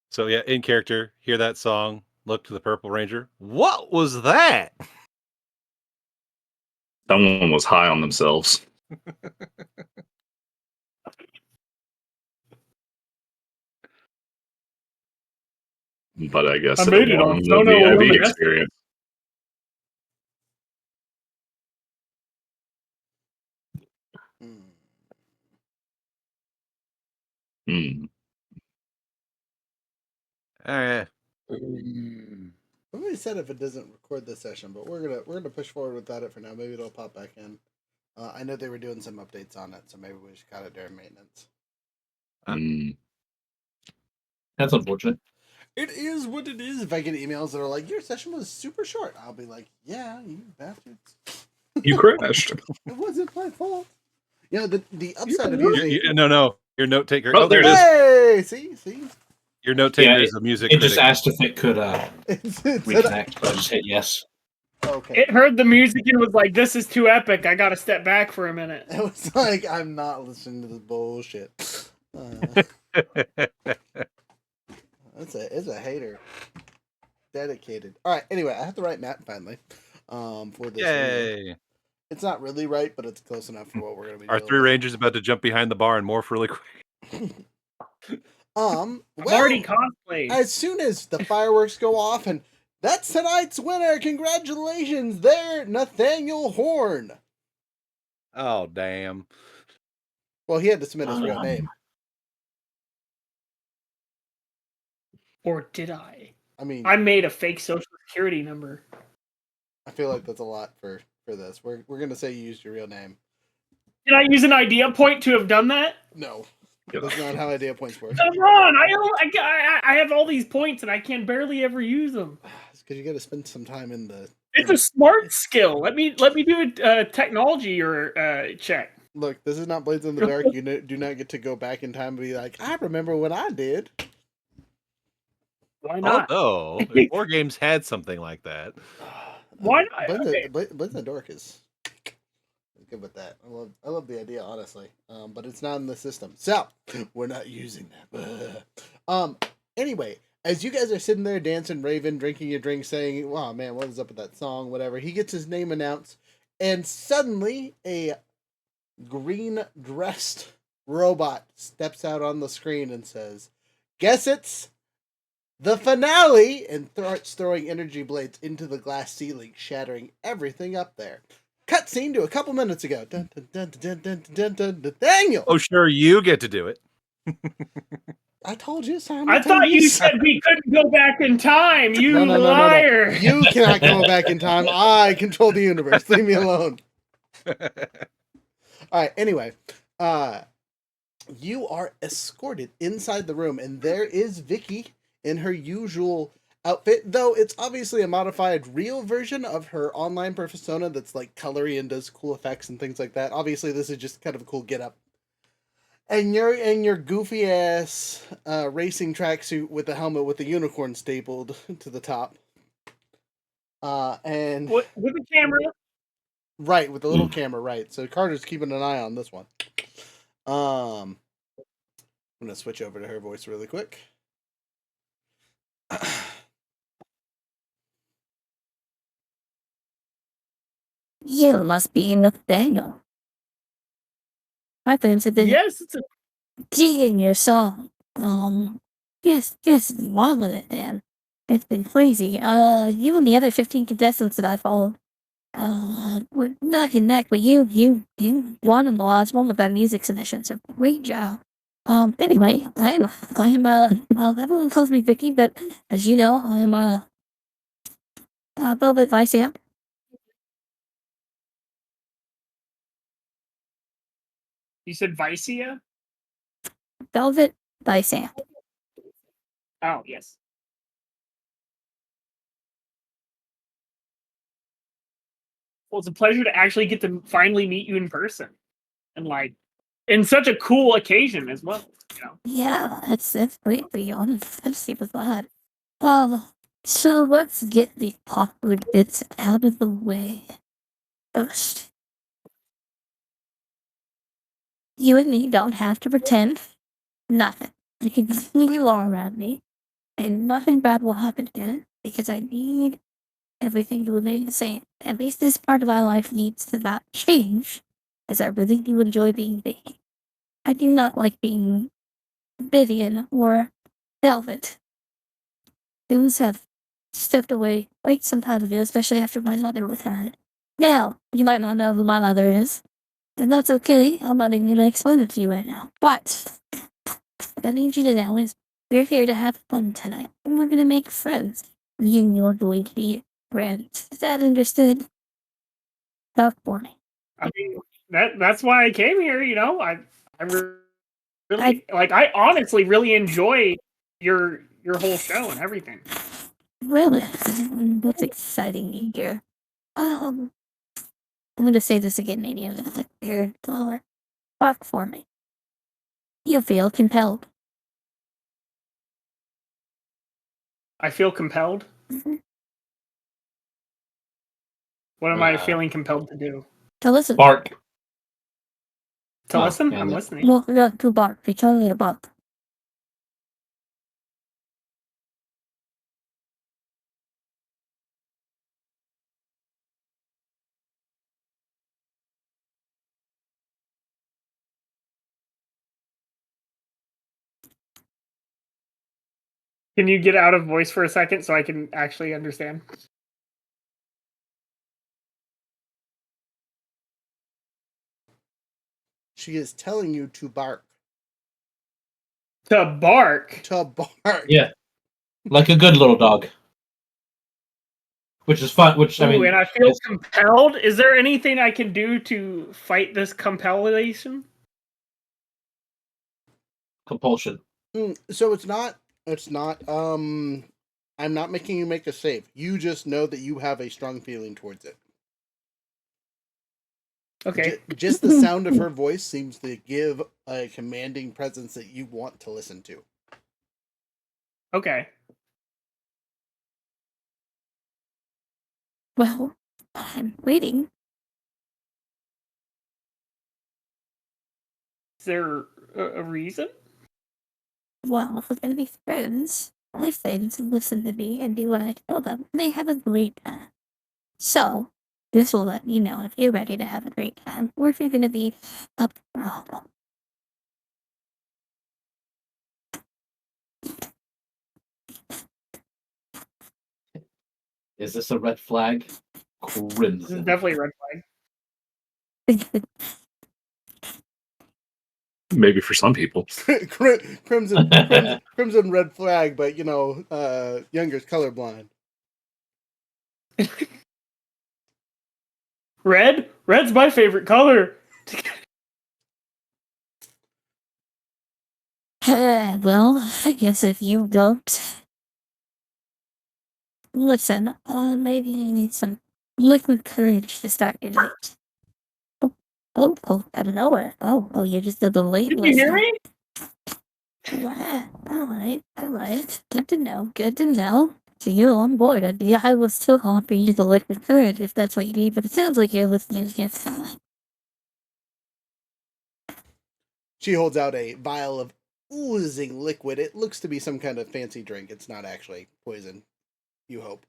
So yeah, in character, hear that song, look to the Purple Ranger. What was that? Someone was high on themselves. But I guess I made it on Sono the IV Luminescent. experience. Hmm. All right. Somebody said if it doesn't record this session, but we're gonna push forward without it for now. Maybe it'll pop back in. I know they were doing some updates on it, so maybe we just got it during maintenance. That's unfortunate. It is what it is. If I get emails that are like, your session was super short, I'll be like, yeah, you bastards. You crashed. It wasn't my fault. You know, the upside of using... No. Your note taker. Oh, there it is. Hey! See? Your note taker is a music It critic. just asked if it could It's reconnect, but I just hit yes. Okay. It heard the music and was like, "This is too epic. I gotta step back for a minute." It was like, I'm not listening to this bullshit. It's a hater. Dedicated. All right. Anyway, I have to write Matt finally. For this. Yay! It's not really right, but it's close enough for what we're gonna be. Our three rangers about to jump behind the bar and morph really quick. I've already cosplayed. As soon as the fireworks go off, and that's tonight's winner. Congratulations, there, Nathaniel Horn. Oh damn! Well, he had to submit his real name. Or did I? I mean, I made a fake social security number. I feel like that's a lot for this. We're gonna say you used your real name. Did I use an idea point to have done that? No, that's not how idea points work. Come on! I have all these points and I can barely ever use them. It's because you got to spend some time in the. It's a smart skill. Let me do a technology or check. Look, this is not Blades in the Dark. You do not get to go back in time and be like, I remember when I did. Why not? Oh no! War games had something like that. Why not? Blades in the Dark is good with that. I love the idea, honestly. But it's not in the system, so we're not using that. Anyway, as you guys are sitting there dancing, raving, drinking your drink, saying, "Wow, man, what is up with that song?" Whatever. He gets his name announced, and suddenly a green-dressed robot steps out on the screen and says, "Guess it's the finale," and starts throwing energy blades into the glass ceiling, shattering everything up there. Cutscene to a couple minutes ago. Dun, dun, dun, dun, dun, dun, dun, dun, Nathaniel! Oh, sure, you get to do it. I told you, Simon. I thought you said we couldn't go back in time. You No. liar! You cannot go back in time. I control the universe. Leave me alone. All right. Anyway, you are escorted inside the room, and there is Vicky in her usual outfit, though it's obviously a modified real version of her online persona that's like colory and does cool effects and things like that. Obviously, this is just kind of a cool get-up. And you're in your goofy ass racing tracksuit with a helmet with a unicorn stapled to the top. And with a camera. Right, with the little camera, right. So Carter's keeping an eye on this one. I'm gonna switch over to her voice really quick. You must be Nathaniel. My friends have been Yes, digging your song. Yes, along with it, man. It's been crazy. You and the other 15 contestants that I followed, we're neck and neck, but you won in the last one with that music submission, so great job. Anyway, everyone calls me Vicky, but as you know, I'm, Velvet Vicea. You said Vicia? Velvet Vicea. Oh, yes. Well, it's a pleasure to actually get to finally meet you in person. And, like, in such a cool occasion as well, you know? Yeah, it's great to be honest. I'm super glad. So let's get the awkward bits out of the way first. You and me don't have to pretend nothing. You can just leave your arm around me, and nothing bad will happen again because I need everything to remain the same. At least this part of my life needs to not change, as I really do enjoy being Vicky. I do not like being Vivian or Velvet. Things have stepped away quite some time ago, especially after my mother was had. Now, you might not know who my mother is, and that's okay. I'm not even gonna explain it to you right now. But what I need you to know is we're here to have fun tonight, and we're gonna make friends. You and you're going to be friends. Is that understood? Talk for me. I mean, that's why I came here, you know? I really, I- like, I honestly really enjoy your whole show and everything. Really? That's exciting to hear. I'm gonna say this again, maybe a little bit here. Talk for me. You feel compelled. I feel compelled. Mhm. What am I feeling compelled to do? To listen. Bark. To Oh, listen? damn I'm it. listening. Well, not to bark. They tell me to bark. Can you get out of voice for a second so I can actually understand? She is telling you to bark. To bark? To bark. Yeah. Like a good little dog. Which is fun. Which, I Ooh, mean, and I feel it's- compelled. Is there anything I can do to fight this compellation? compulsion. So it's not. It's not. I'm not making you make a save. You just know that you have a strong feeling towards it. Okay. Just the sound of her voice seems to give a commanding presence that you want to listen to. Okay. Well, I'm waiting. Is there a reason? Well, if we're gonna be friends, my friends listen to me and do what I tell them. They have a great time. So, this will let me know if you're ready to have a great time, or if you're gonna be a problem. Is this a red flag? This is Crimson. definitely a red flag. Maybe for some people. Crimson red flag, but Younger's colorblind. Red? Red's my favorite color. Well, I guess if you don't listen, maybe you need some liquid courage to start your night. Oh, out of nowhere. Oh, you just did the late Did you hear listener. me? Yeah, alright. Good to know. So you're on board. I was still offering you the liquid courage if that's what you need, but it sounds like you're listening to yourself. She holds out a vial of oozing liquid. It looks to be some kind of fancy drink. It's not actually poison. You hope.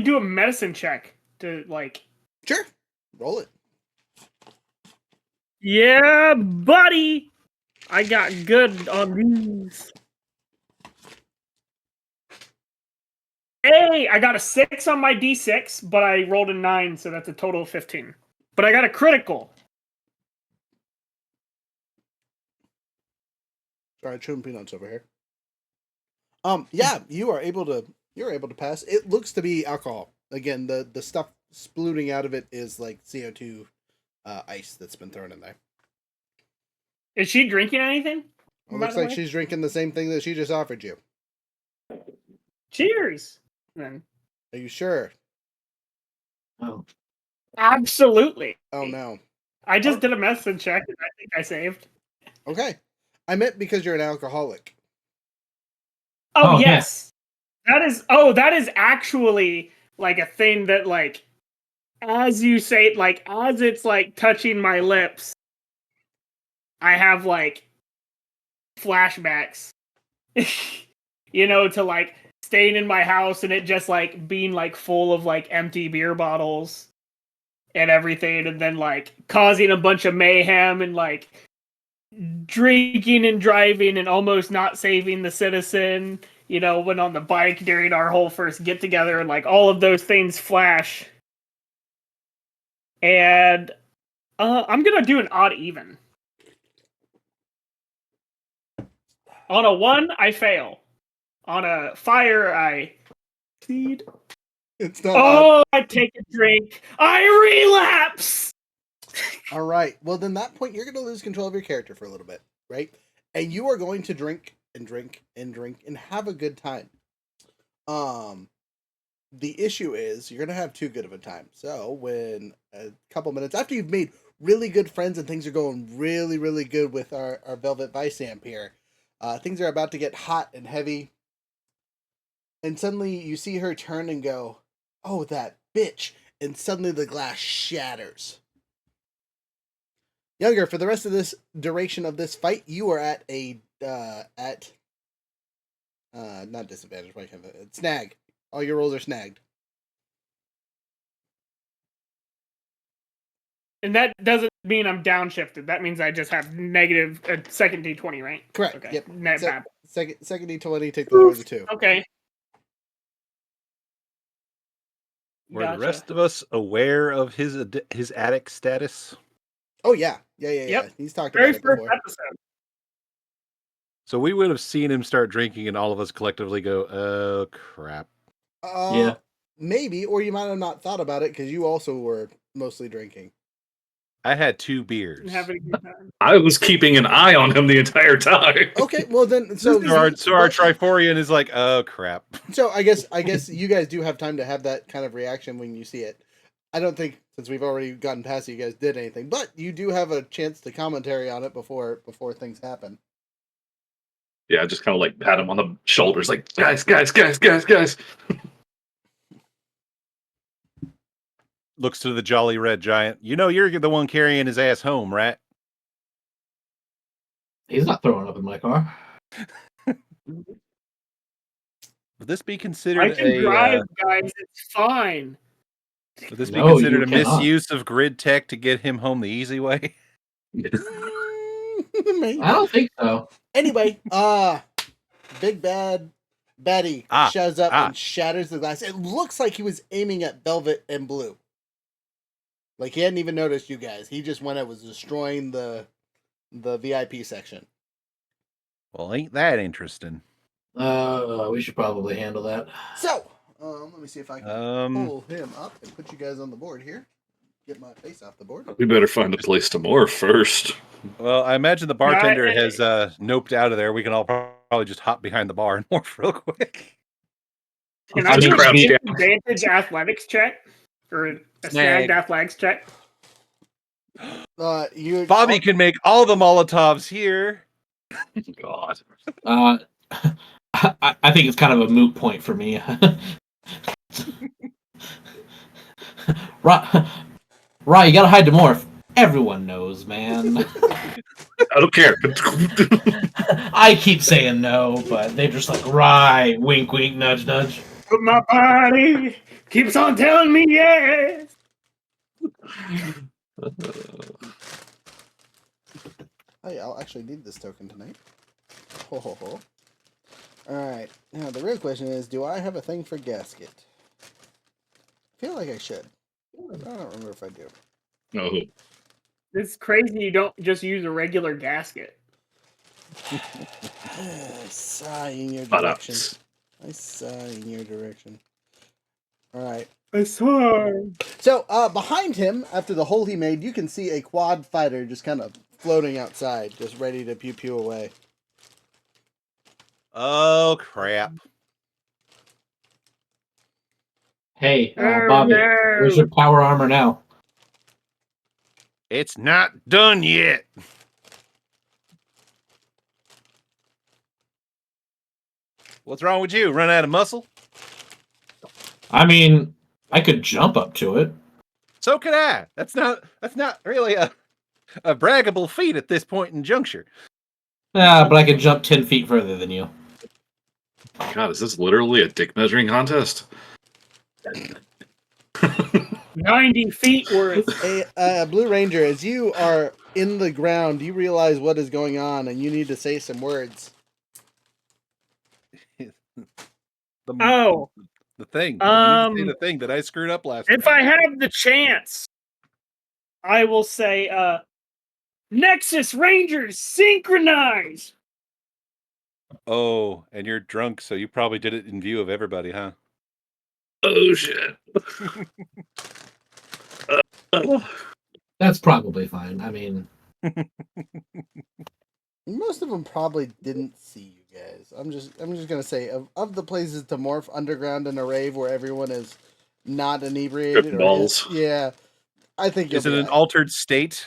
Do a medicine check to, like... Sure. Roll it. Yeah, buddy! I got good on these. Hey, I got a 6 on my D6, but I rolled a 9, so that's a total of 15. but I got a critical. Sorry, chewing peanuts over here. Yeah, you're able to pass. It looks to be alcohol. Again, the stuff splooting out of it is like CO2 ice that's been thrown in there. Is she drinking anything? It looks like she's drinking the same thing that she just offered you. Cheers. Then. Are you sure? Oh. Absolutely. Oh no. I just did a medicine check and I think I saved. Okay. I meant because you're an alcoholic. Oh, Oh, yes. That is actually like a thing that like as you say like as it's like touching my lips, I have like flashbacks. To like staying in my house and it just like being like full of like empty beer bottles and everything, and then like causing a bunch of mayhem and like drinking and driving and almost not saving the citizen, when on the bike during our whole first get together, and like all of those things flash. And I'm gonna do an odd even. On a 1, I fail. On a fire, I succeed. It's not. Oh, I take a drink. I relapse. All right. Well, then that point, you're going to lose control of your character for a little bit, right? And you are going to drink and drink and drink and have a good time. The issue is you're going to have too good of a time. So when a couple minutes after you've made really good friends and things are going really, really good with our Velvet Vice Amp here, things are about to get hot and heavy. And suddenly you see her turn and go, "Oh, that bitch." And suddenly the glass shatters. Younger, for the rest of this duration of this fight, you are at not disadvantage, but snag. All your rolls are snagged. And that doesn't mean I'm downshifted. That means I just have negative second D20, right? Correct. Okay. Yep. Bad. Second D20, take the lower of the two. Okay. Were the rest of us aware of his addict status? Oh yeah. Yep. He's talked Very about it first before. episode. So we would have seen him start drinking, and all of us collectively go, "Oh crap!" Yeah. Maybe, or you might have not thought about it because you also were mostly drinking. I had 2 beers. And having a good time. I was keeping an eye on him the entire time. Okay, well then, so our Triforian is like, "Oh crap!" So I guess you guys do have time to have that kind of reaction when you see it. I don't think, since we've already gotten past it, you guys did anything, but you do have a chance to commentary on it before things happen. Yeah, just kind of like pat him on the shoulders, like, guys. Looks to the jolly red giant. You're the one carrying his ass home, right? He's not throwing up in my car. Would this be considered I can drive, guys. It's fine. Would this be No, considered a you cannot. misuse of grid tech to get him home the easy way? Maybe. I don't think so. Anyway, big bad Betty shows up and shatters the glass. It looks like he was aiming at Velvet and Blue. Like he hadn't even noticed you guys. He just went and was destroying the VIP section. Well, ain't that interesting? We should probably handle that. So, let me see if I can pull him up and put you guys on the board here. Get my face off the board. We better find a place to morph first. Well, I imagine the bartender has noped out of there. We can all probably just hop behind the bar and morph real quick. Can I do a disadvantage athletics check? Or a snagged athletics check? Bobby can make all the Molotovs here. God. I think it's kind of a moot point for me. Right, you gotta hide the morph. Everyone knows, man. I don't care. I keep saying no, but they're just like, right, wink, wink, nudge, nudge. But my body keeps on telling me yes. Hey, I'll actually need this token tonight. Ho ho ho. Alright, now the real question is, do I have a thing for Gasket? I feel like I should. I don't remember if I do. Oh, It's crazy you don't just use a regular gasket. I sigh in your but direction. I sigh in your direction. All right. I saw. So behind him, after the hole he made, you can see a quad fighter just kind of floating outside, just ready to pew pew away. Oh crap! Hey, Oh, Bobby, no. where's your power armor now? It's not done yet. What's wrong with you? Run out of muscle? I mean, I could jump up to it. So could I. That's not really a braggable feat at this point in juncture. Yeah, but I could jump 10 feet further than you. God, is this literally a dick measuring contest? 90 feet worth. A Blue Ranger, as you are in the ground, you realize what is going on, and you need to say some words. Oh. The thing. You need to say the thing that I screwed up last If time. I have the chance, I will say, Nexus Rangers, synchronize! Oh, and you're drunk, so you probably did it in view of everybody, huh? Oh shit. That's probably fine. I mean, Most of them probably didn't see you guys. I'm just gonna say of the places to morph underground in a rave where everyone is not inebriated or balls. yeah, I think you'll Is it be an all right. altered state?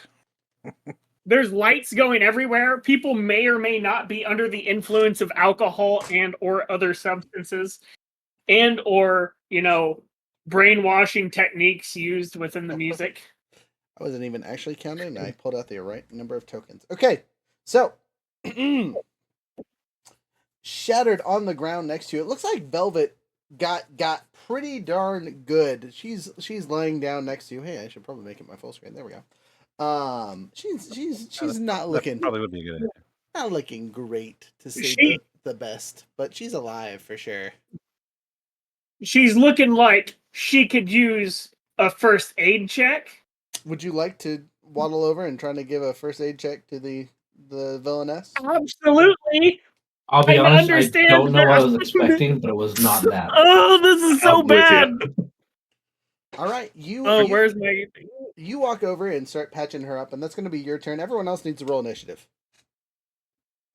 There's lights going everywhere. People may or may not be under the influence of alcohol and or other substances and or, brainwashing techniques used within the music. I wasn't even actually counting, and I pulled out the right number of tokens. Okay, so shattered on the ground next to you. It looks like Velvet got pretty darn good. She's laying down next to you. Hey, I should probably make it my full screen. There we go. She's not looking That probably would be a good idea. not looking great to say She- the best, but she's alive for sure. She's looking like she could use a first aid check. Would you like to waddle over and try to give a first aid check to the villainess? Absolutely. I'll be I honest, I understand don't know what I was that. expecting, but it was not that. Oh, this is so I'm with ya. bad. All right, you Where's my... you walk over and start patching her up, and that's going to be your turn. Everyone else needs to roll initiative.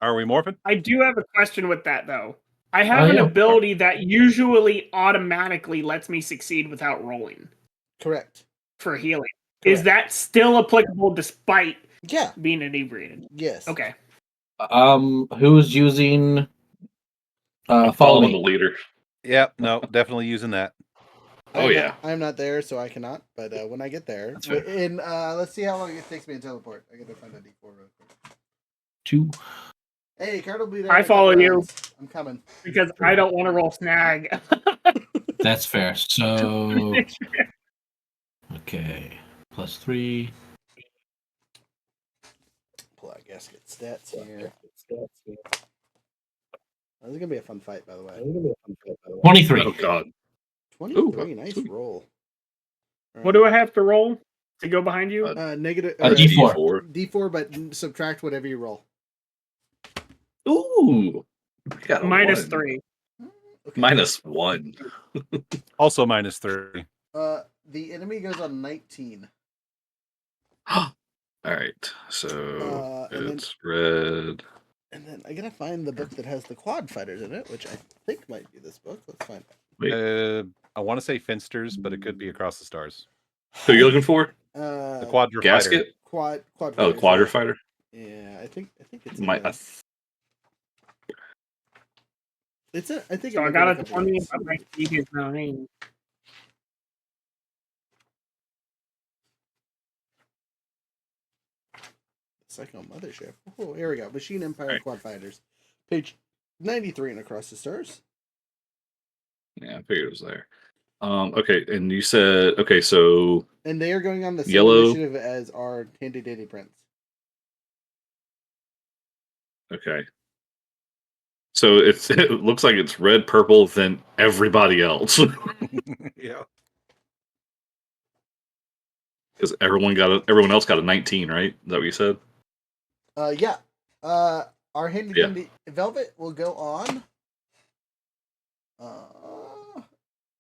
Are we morphing? I do have a question with that, though. I have an yeah. ability that usually automatically lets me succeed without rolling Correct. for healing. Correct. Is that still applicable despite Yeah. being inebriated? Yes. Okay. Who's using follow Following me? the leader. Yep, no, definitely using that. I'm not there, so I cannot. But when I get there, That's fair. let's see how long it takes me to teleport. I gotta find a D4 real quick. 2. Hey, Card will be there. I in a couple follow you. rounds. I'm coming. Because I don't want to roll snag. That's fair. So, okay, +3. Pull out gasket stats here. This is gonna be a fun fight, by the way. 23. Oh god. 23, Ooh, nice sweet. roll. All What do I have to roll to go behind you? Negative. A D4. D4, but subtract whatever you roll. Ooh. We got a Minus 1. 3. Okay. -1. Also -3. The enemy goes on 19. All right. So and it's red. And then I gotta find the book that has the quad fighters in it, which I think might be this book. Let's find it. Wait. I want to say Finsters, but it could be Across the Stars. Who are you looking for? The Quadra Gasket? Quad. Oh, fighters, Quadra yeah. Fighter. Yeah, I think it's. My, It's a. I think. So it I might got be a couple 20 books. but my speed is 9. Psycho Mothership. Oh, here we go. Machine Empire Right. Quad Fighters, page 93 and Across the Stars. yeah, I figured it was there. Okay, and you said okay, so And they are going on the same Yellow. initiative as our Handy Dandy Prince. okay. So it looks like it's red, purple, than everybody else. Yeah. Because everyone else got a 19, right? Is that what you said? Yeah. Our handy Yeah. dandy Velvet will go on.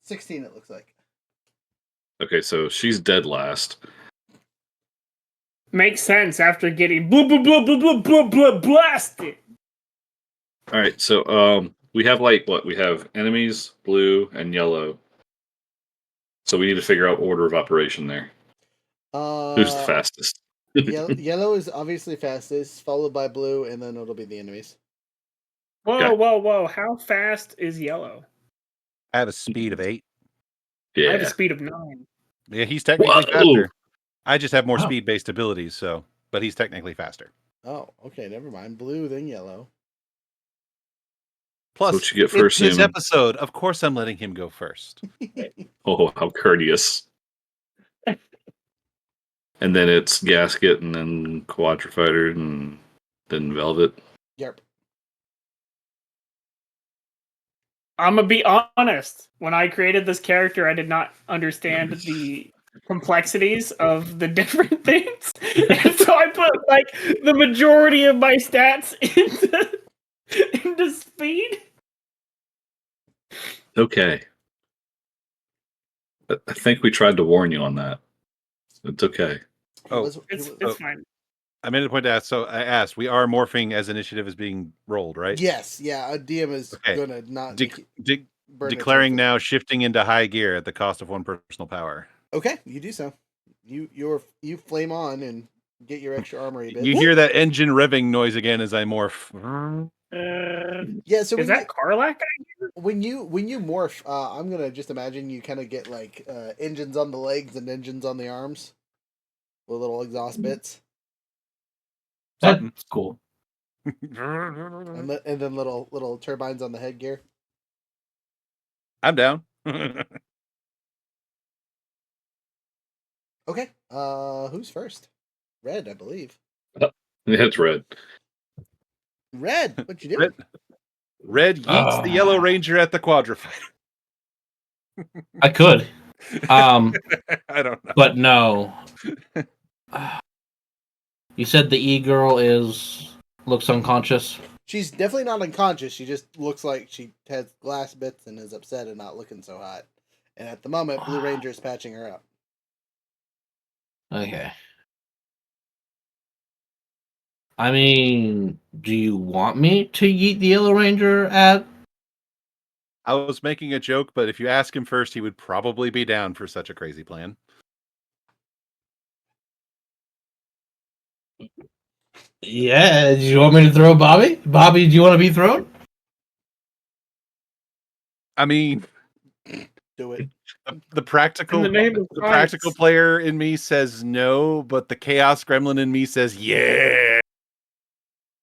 16, it looks like. Okay, so she's dead last. Makes sense after getting blasted. All right, so we have what? We have enemies, blue and yellow. So we need to figure out order of operation there. Who's the fastest? Yellow is obviously fastest, followed by blue, and then it'll be the enemies. Whoa! How fast is yellow? I have a speed of 8. Yeah. I have a speed of 9. Yeah, he's technically faster. I just have more speed-based abilities, but he's technically faster. Oh, okay, never mind. Blue, then yellow. Plus, what you get first, it's his Simon? episode. Of course, I'm letting him go first. Oh, how courteous. And then it's Gasket, and then Quadrifighter, and then Velvet. Yep. I'm gonna be honest. When I created this character, I did not understand the complexities of the different things, and so I put like the majority of my stats into speed. Okay. I think we tried to warn you on that. It's okay. It's fine. I made a point to ask. So I asked, we are morphing as initiative is being rolled, right? Yes, yeah. A DM is gonna not declaring now shifting into high gear at the cost of 1 personal power. Okay, you do so. You flame on and get your extra armory bit. You hear that engine revving noise again as I morph. Yeah, so is that Carla? When you morph, I'm gonna just imagine you kind of get like engines on the legs and engines on the arms with little exhaust bits. That's cool. And then little turbines on the headgear. I'm down. Okay. Who's first? Red, I believe. Yeah, it's Red. Red, what you doing? Red yeets the Yellow Ranger at the Quadrifighter. I could. I don't know. But no. You said the E-girl looks unconscious? She's definitely not unconscious. She just looks like she has glass bits and is upset and not looking so hot. And at the moment, Blue Ranger is patching her up. Okay. I mean, do you want me to yeet the Yellow Ranger at... I was making a joke, but if you ask him first, he would probably be down for such a crazy plan. Yeah, do you want me to throw Bobby? Bobby, do you want to be thrown? I mean, do it. The practical player in me says no, but the chaos gremlin in me says yeah.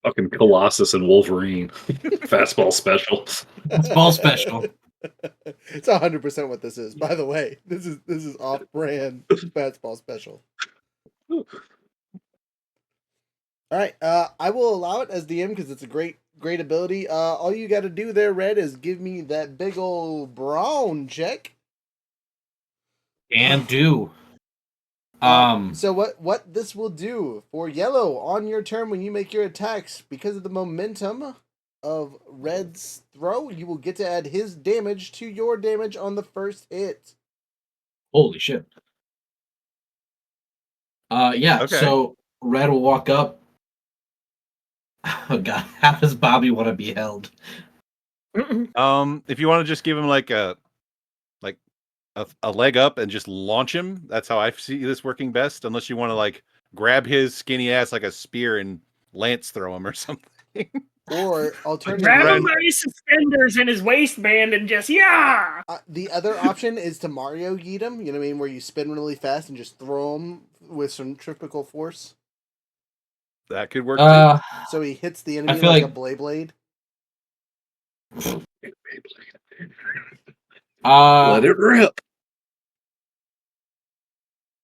Fucking Colossus and Wolverine. Fastball special. Fastball special. It's 100% what this is. By the way, this is off-brand fastball special. All right, I will allow it as DM because it's a great ability. All you got to do there, Red, is give me that big old brawn check. And do. So what this will do for Yellow on your turn when you make your attacks, because of the momentum of Red's throw, you will get to add his damage to your damage on the first hit. Holy shit. Yeah, okay. So Red will walk up. Oh god, how does Bobby want to be held? If you want to just give him like a leg up and just launch him, that's how I see this working best. Unless you want to like grab his skinny ass like a spear and lance throw him or something. Or alternatively, grab him by his suspenders and his waistband and just the other option is to Mario yeet him. You know what I mean, where you spin really fast and just throw him with some typical force. That could work too. So he hits the enemy feel like a like- blade. Let it rip.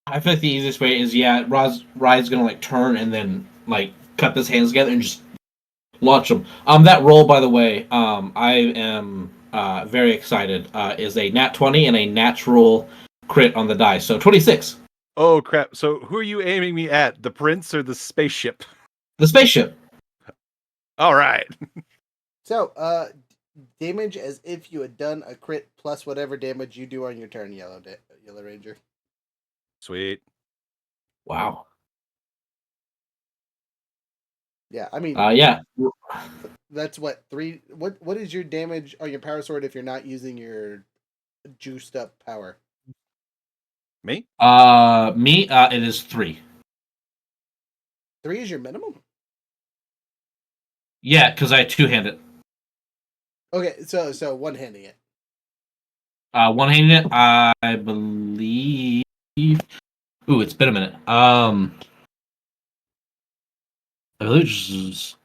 I feel like the easiest way is Rye's gonna like turn and then like cut his hands together and just launch him. That roll, by the way, I am very excited. Is a nat 20 and a natural crit on the die, so 26. Oh crap! So who are you aiming me at? The prince or the spaceship? The spaceship. All right. So, damage as if you had done a crit plus whatever damage you do on your turn, Yellow Ranger. Sweet. Wow. Yeah, I mean, Yeah. that's what 3. What is your damage on your power sword if you're not using your juiced up power? Me? It is 3. 3 is your minimum. Yeah, because I two-handed. Okay, so one handing it. One-handed it, I believe. Ooh, it's been a minute. I believe it's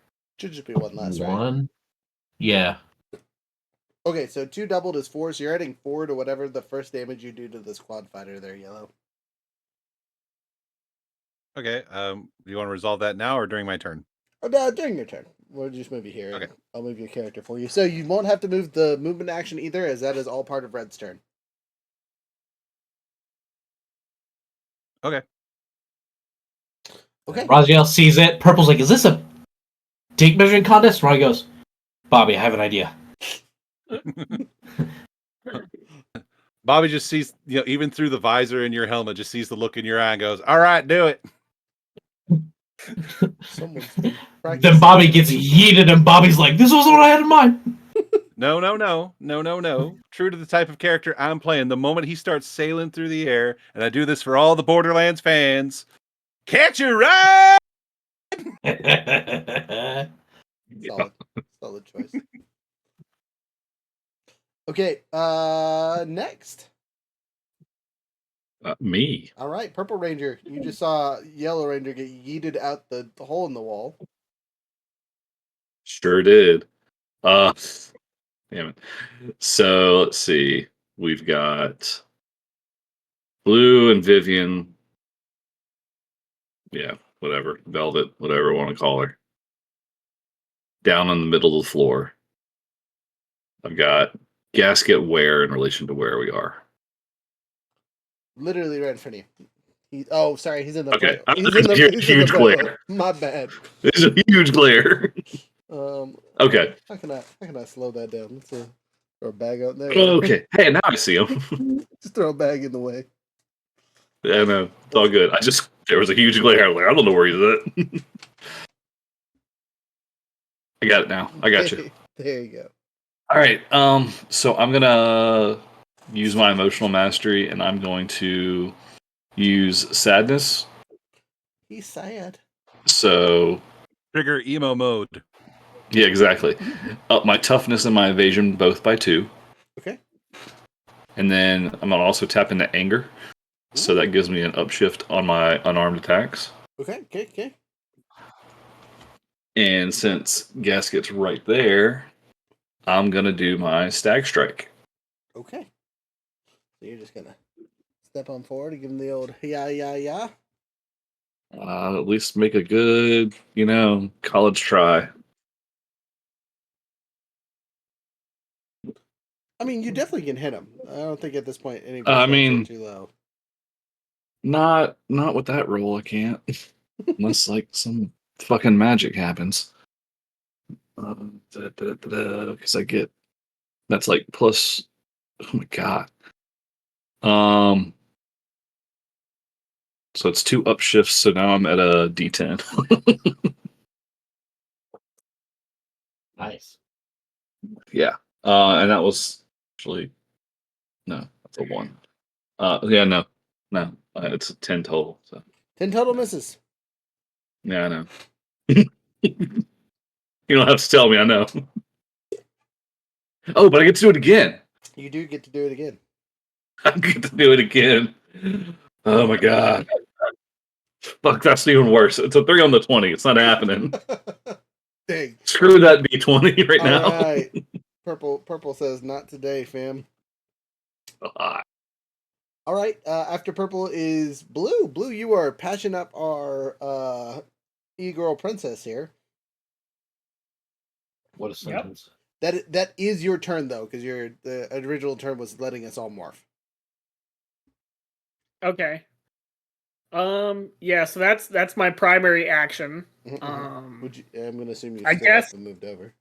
Should just be one less, right? 1. Yeah. Okay, so 2 doubled is 4, so you're adding 4 to whatever the first damage you do to the squad fighter there, Yellow. Okay. Do you want to resolve that now or during my turn? During your turn. We'll just move you here. Okay. And I'll move your character for you. So you won't have to move the movement action either, as that is all part of Red's turn. Okay. Okay. Raziel sees it. Purple's like, is this a dick measuring contest? Ronnie goes, Bobby, I have an idea. Bobby just sees, even through the visor in your helmet, just sees the look in your eye and goes, "All right, do it." Someone's been Then practicing. Bobby gets yeeted, and Bobby's like, this was what I had in mind. No. True to the type of character I'm playing, the moment he starts sailing through the air, and I do this for all the Borderlands fans, catch a ride! Solid choice. Okay, next. Me. All right, Purple Ranger. You just saw Yellow Ranger get yeeted out the hole in the wall. Sure did. Damn it. So let's see. We've got Blue and Vivian. Yeah, whatever. Velvet, whatever I want to call her. Down in the middle of the floor. I've got Gasket where in relation to where we are. Literally right in front of you. Sorry, he's in the Okay, he's in the huge Bravo. glare. My bad. There's a huge glare. Okay. How can I slow that down? Let's throw a bag out there. Okay. Hey, now I see him. Just throw a bag in the way. Yeah, no, it's all good. There was a huge glare. I was like, I don't know where he's at. I got it now. I got you. There you go. All right. So I'm gonna use my emotional mastery, and I'm going to use sadness. He's sad. So Trigger emo mode. yeah, exactly. Up my toughness and my evasion both by 2. Okay. And then I'm gonna also tap into anger, so that gives me an upshift on my unarmed attacks. Okay. And since Gasket's right there, I'm gonna do my stag strike. Okay. So you're just gonna step on forward and give him the old yeah. At least make a good, college try. I mean, you definitely can hit him. I don't think at this point any I mean, too low. Not with that roll, I can't. Unless like some fucking magic happens. Because I get that's like plus. Oh my god. So it's 2 upshifts. So now I'm at a D10. Nice. Yeah. And that was actually no, that's a 1. Yeah, no. It's a 10 total. So 10 total misses. yeah, I know. You don't have to tell me. I know. Oh, but I get to do it again. You do get to do it again. I get to do it again. Oh my god. Fuck, that's even worse. It's a 3 on the 20. It's not happening. Dang. Screw that D20 right now. All right. Purple says not today, fam. All right. After Purple is Blue. Blue, you are patching up our e-girl princess here. What a sentence. That is your turn though, because the original turn was letting us all morph. Okay. Yeah, so that's my primary action. I'm going to assume you I still guess- have moved over.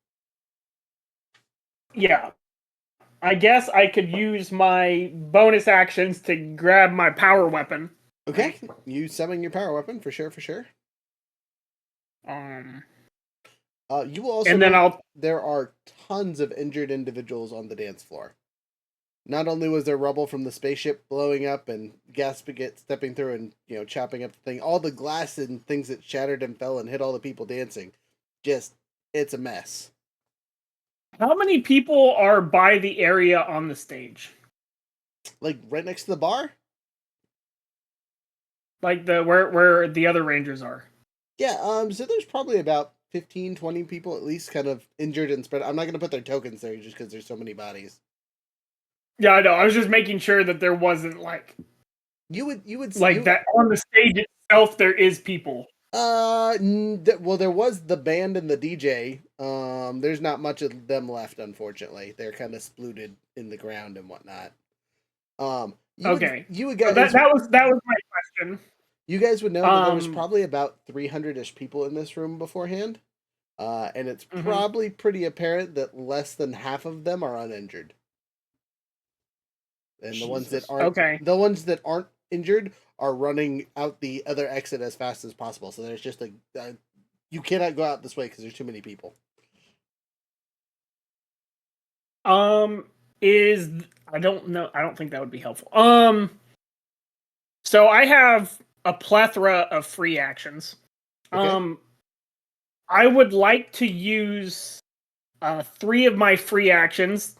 Yeah. I guess I could use my bonus actions to grab my power weapon. Okay, you summon your power weapon for sure. You will also And then note there are tons of injured individuals on the dance floor. Not only was there rubble from the spaceship blowing up and Gasket stepping through and, chopping up the thing, all the glass and things that shattered and fell and hit all the people dancing. It's a mess. How many people are by the area on the stage? Like right next to the bar? Like where the other Rangers are? Yeah, so there's probably about 15, 20 people at least kind of injured and spread. I'm not going to put their tokens there just because there's so many bodies. Yeah, I know. I was just making sure that there wasn't You would like that on the stage itself. There is people. Well, there was the band and the DJ. There's not much of them left, unfortunately. They're kind of splooted in the ground and whatnot. Okay. You would So guys. that was my question. You guys would know that there was probably about 300-ish people in this room beforehand, and it's probably pretty apparent that less than half of them are uninjured. And the ones that aren't injured are running out the other exit as fast as possible. So there's just you cannot go out this way because there's too many people. I don't know. I don't think that would be helpful. So I have a plethora of free actions. Okay. I would like to use 3 of my free actions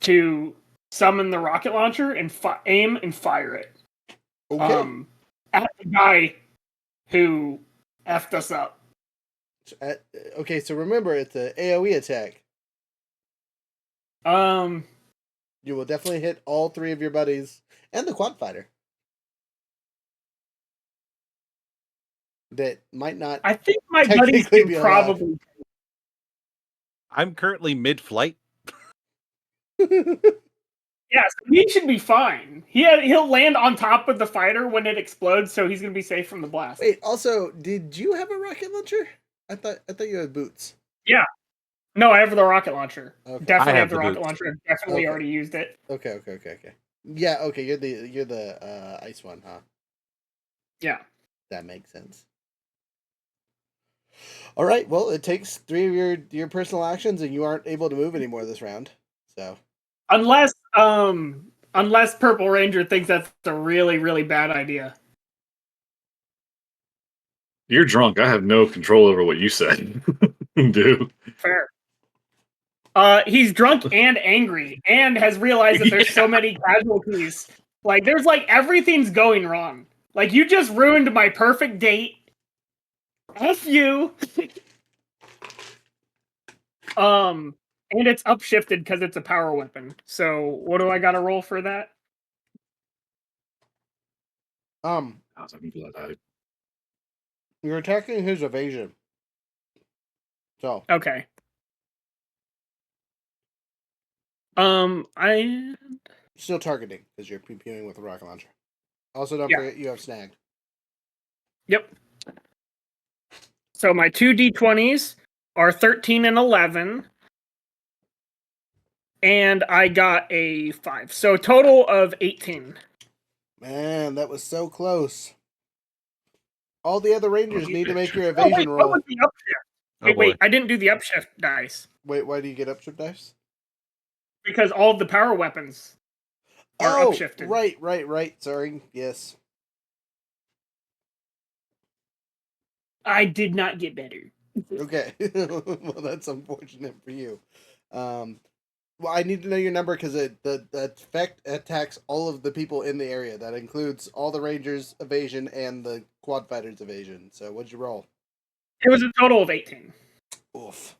to summon the rocket launcher and aim and fire it. Okay. At the guy who effed us up. Okay, so remember it's an AoE attack. You will definitely hit all 3 of your buddies and the quad fighter. That might not. I think my buddies technically can be probably. I'm currently mid-flight. Yeah, so he should be fine. He'll land on top of the fighter when it explodes, so he's gonna be safe from the blast. Wait, also, did you have a rocket launcher? I thought you had boots. Yeah. No, I have the rocket launcher. Okay. Definitely I have have the the rocket boots. launcher. Definitely Okay. already used it. Okay. Yeah, okay, you're the ice one, huh? Yeah. That makes sense. All right, well, it takes 3 of your personal actions and you aren't able to move anymore this round. So, Unless Purple Ranger thinks that's a really, really bad idea. You're drunk. I have no control over what you said. Dude. Fair. He's drunk and angry and has realized that there's so many casualties. Like, there's everything's going wrong. Like, you just ruined my perfect date. F you. And it's upshifted because it's a power weapon. So, what do I gotta roll for that? you're attacking his evasion. So, Okay. I still targeting because you're PPing with a rocket launcher. Also, don't Yeah. forget you have snagged. Yep. So my 2 d20s are 13 and 11. And I got a 5. So a total of 18. Man, that was so close. All the other Rangers need to make your Oh, evasion wait, what roll. was the upshift? Wait, I didn't do the upshift dice. Wait, why do you get upshift dice? Because all of the power weapons are upshifted. Right. Sorry. Yes. I did not get better. Okay. Well, that's unfortunate for you. Well, I need to know your number because the effect attacks all of the people in the area. That includes all the Rangers' evasion and the quad fighters' evasion. So, what'd you roll? It was a total of 18. Oof. So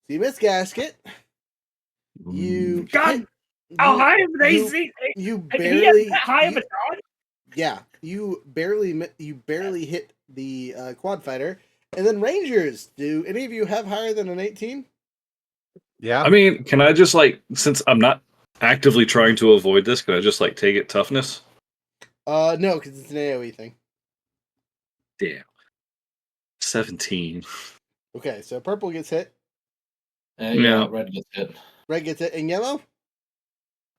you miss Gasket. You God, how high have they seen? You He barely has that high of a dodge? Yeah, you barely hit the quad fighter, and then Rangers. Do any of you have higher than an 18? Yeah. I mean, can I just since I'm not actively trying to avoid this, can I just take it toughness? No, because it's an AoE thing. Damn. 17. Okay, so purple gets hit, Yeah, red gets hit. red gets hit, and yellow.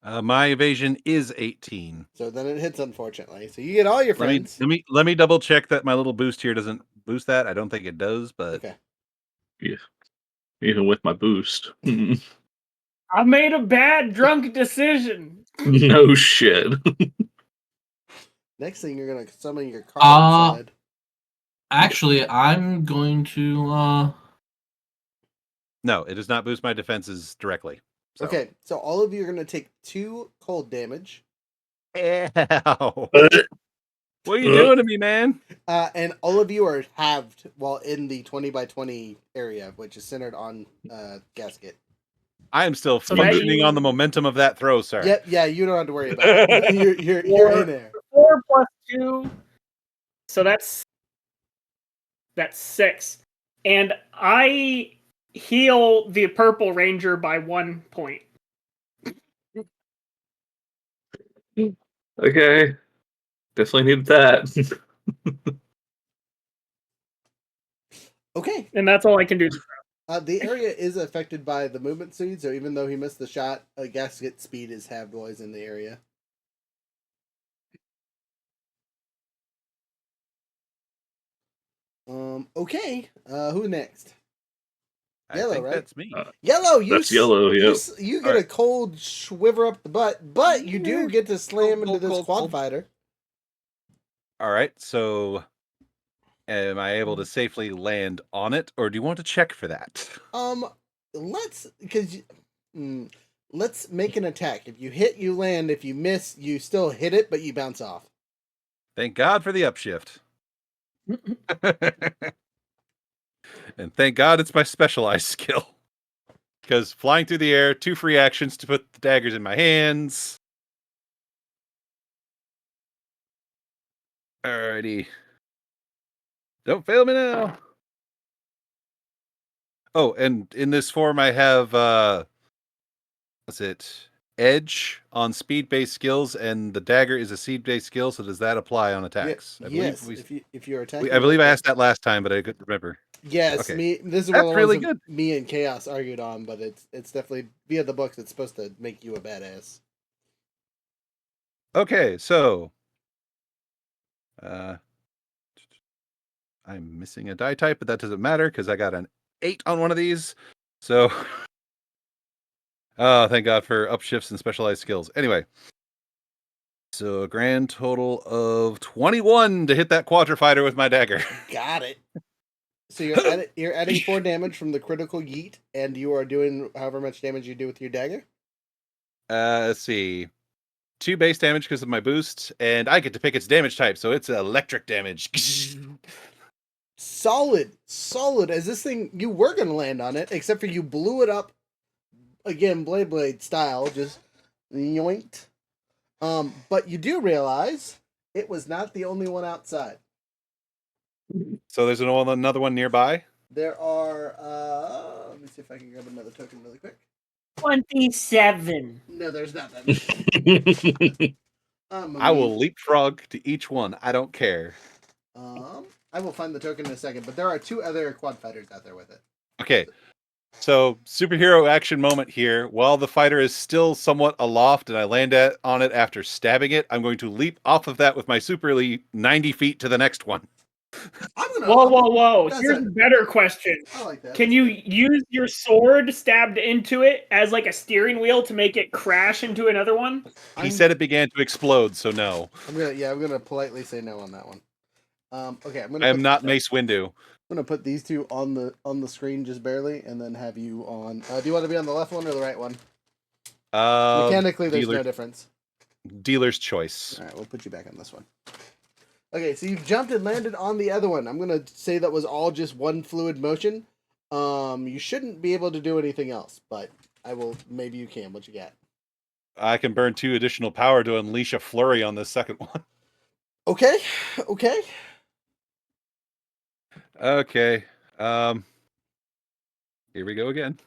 My evasion is 18. So then it hits, unfortunately. So you get all your Let me friends. let me double check that my little boost here doesn't boost that. I don't think it does, but Okay. Yeah. Even with my boost. I made a bad drunk decision. No shit. Next thing you're gonna summon your Carla inside. Actually, I'm going to. no, it does not boost my defenses directly. So. Okay, so all of you are gonna take 2 cold damage. Ow. What are you doing to me, man? And all of you are halved while in the 20 by 20 area, which is centered on Gasket. I am still So that functioning you- on the momentum of that throw, sir. Yep, yeah, you don't have to worry about it. You're in there. 4 plus 2. So that's 6. And I heal the purple ranger by 1 point. Okay. Definitely needed that. Okay. And that's all I can do. The area is affected by the movement speed, so even though he missed the shot, Gasket speed is halved while he's in the area. Okay. Who next? Yellow, I think right? that's me. Yellow, That's yellow, yep. You get All a right. cold shiver up the butt, but you do get to slam into Cold, this cold, quad cold. fighter. All right, so am I able to safely land on it, or do you want to check for that? Let's make an attack. If you hit, you land. If you miss, you still hit it, but you bounce off. Thank God for the upshift. And thank God it's my specialized skill. Because flying through the air, 2 free actions to put the daggers in my hands. Alrighty. Don't fail me now. Oh, and in this form I have what's it? Edge on speed-based skills, and the dagger is a speed-based skill, so does that apply on attacks? Yes, if you're attacking. I believe I asked that last time, but I couldn't remember. Yes, Okay. this is That's one of the really ones good. that me and Chaos argued on, but it's definitely via the books. It's supposed to make you a badass. Okay, so I'm missing a die type, but that doesn't matter because I got an 8 on one of these. So, oh, thank God for upshifts and specialized skills. Anyway, so a grand total of 21 to hit that quadrifighter with my dagger. Got it. So you're adding 4 damage from the critical yeet, and you are doing however much damage you do with your dagger. Let's see. 2 base damage because of my boost, and I get to pick its damage type, so it's electric damage. Solid. As this thing, you were gonna land on it, except for you blew it up again, blade style, just yoinked. But you do realize it was not the only one outside. So there's another one nearby. There are. Let me see if I can grab another token really quick. 27. No, there's not that many. I will leapfrog to each one. I don't care. I will find the token in a second, but there are 2 other quad fighters out there with it. Okay. So, superhero action moment here. While the fighter is still somewhat aloft and I land on it after stabbing it, I'm going to leap off of that with my super leap 90 feet to the next one. Whoa. Here's a better question. I like that. Can you use your sword stabbed into it as like a steering wheel to make it crash into another one? He said it began to explode, so no. I'm gonna politely say no on that one. Okay, I am not Mace Windu. I'm gonna put these 2 on the screen just barely, and then have you on. Do you want to be on the left one or the right one? Mechanically, there's no difference. Dealer's choice. All right, we'll put you back on this one. Okay, so you've jumped and landed on the other one. I'm gonna say that was all just one fluid motion. You shouldn't be able to do anything else, but I will. Maybe you can. What you got? I can burn 2 additional power to unleash a flurry on this second one. Okay. Okay. Here we go again.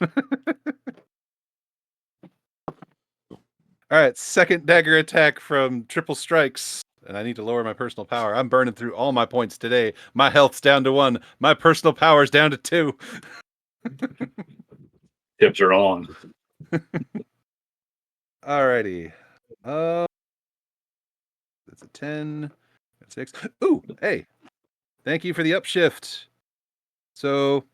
All right, second dagger attack from triple strikes. and I need to lower my personal power. I'm burning through all my points today. My health's down to 1. My personal power's down to 2. Tips are on. Alrighty. That's a 10. 6. Ooh, hey. Thank you for the upshift. So,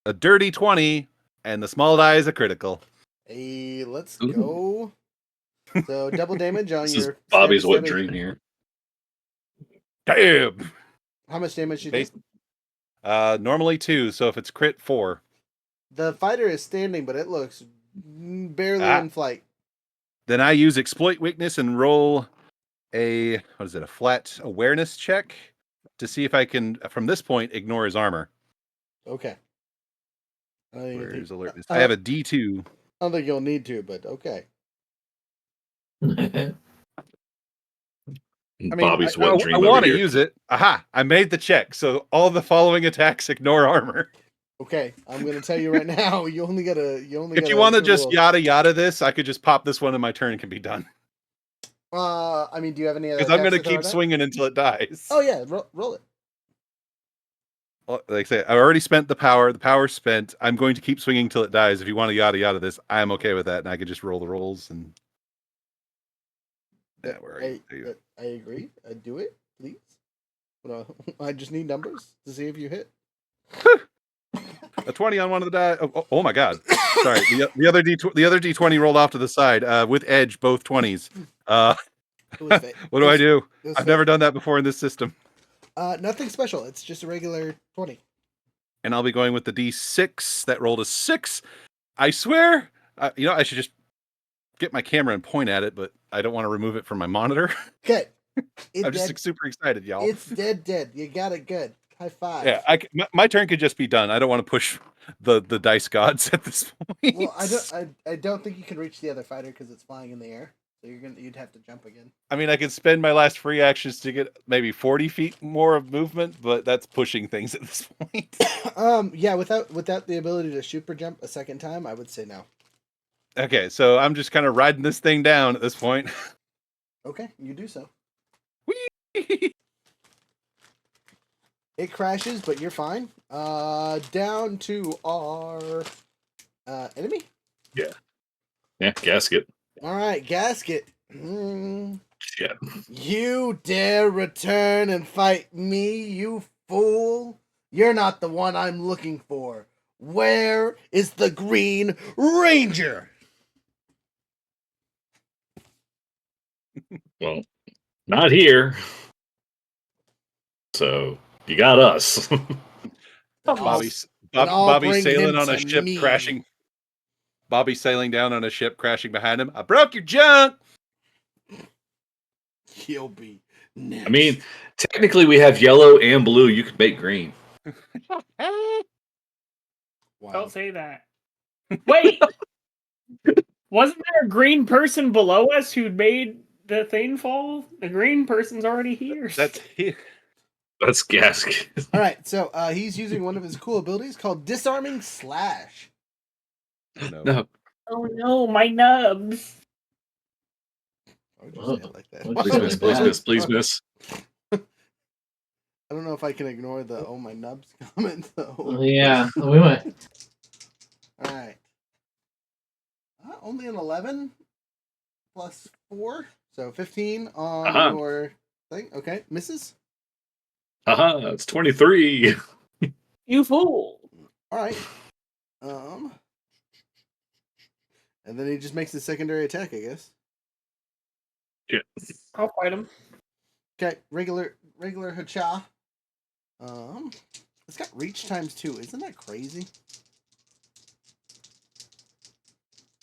a dirty 20, and the small die is a critical. Hey, let's go. So double damage on This your is Bobby's stabby, wet stabby. dream here. Damn! How much damage you take? Normally 2, so if it's crit, 4. The fighter is standing, but it looks barely in flight. Then I use exploit weakness and roll a flat awareness check to see if I can, from this point, ignore his armor. Okay. Where's alertness? I have a D2. I don't think you'll need to, but okay. Bobby's wet dream. I want to use it. Aha! I made the check, so all the following attacks ignore armor. Okay, I'm gonna tell you right now. You only gotta. If you want to just yada yada this, I could just pop this one, and my turn can be done. I mean, do you have any other? Because I'm gonna keep swinging until it dies. Oh yeah, roll it. Well, like I say, I already spent the power. The power's spent. I'm going to keep swinging till it dies. If you want to yada yada this, I'm okay with that, and I can just roll the rolls and. Yeah, where are you? I agree. Do it, please. Well, I just need numbers to see if you hit. A 20 on one of the die. Oh my god! Sorry, the other D20 rolled off to the side with edge, both 20s. What do I do? I've never done that before in this system. Nothing special. It's just a regular 20. And I'll be going with the D6 that rolled a 6. I swear, I should just get my camera and point at it, but I don't want to remove it from my monitor. Okay. I'm just super excited, y'all. It's dead. You got it good. High five. Yeah, my turn could just be done. I don't want to push the dice gods at this point. Well, I don't think you can reach the other fighter because it's flying in the air. So you'd have to jump again. I mean, I could spend my last free actions to get maybe 40 feet more of movement, but that's pushing things at this point. Yeah, without the ability to super jump a second time, I would say no. Okay, so I'm just kind of riding this thing down at this point. Okay, you do so. Whee! It crashes, but you're fine. Down to our enemy. Yeah, Gasket. All right, Gasket. Mm. Shit. You dare return and fight me, you fool? You're not the one I'm looking for. Where is the Green Ranger? Well, not here. So you got us. Bobby sailing on a ship crashing. Bobby sailing down on a ship crashing behind him. I broke your junk. He'll be next. I mean, technically we have yellow and blue. You could make green. Wow. Don't say that. Wait! Wasn't there a green person below us who'd made the thing fall? The green person's already here. That's Gasket. All right, so he's using one of his cool abilities called Disarming Slash. No. Oh no, my nubs. Why would you say it like that? Please miss. I don't know if I can ignore the "oh my nubs" comment though. Yeah, we might. All right. Only an 11 plus 4, so 15 on your thing. Okay, misses. It's 23. You fool! All right. And then he just makes a secondary attack, I guess. Yeah. I'll fight him. Okay, regular hacha. It's got reach times 2. Isn't that crazy?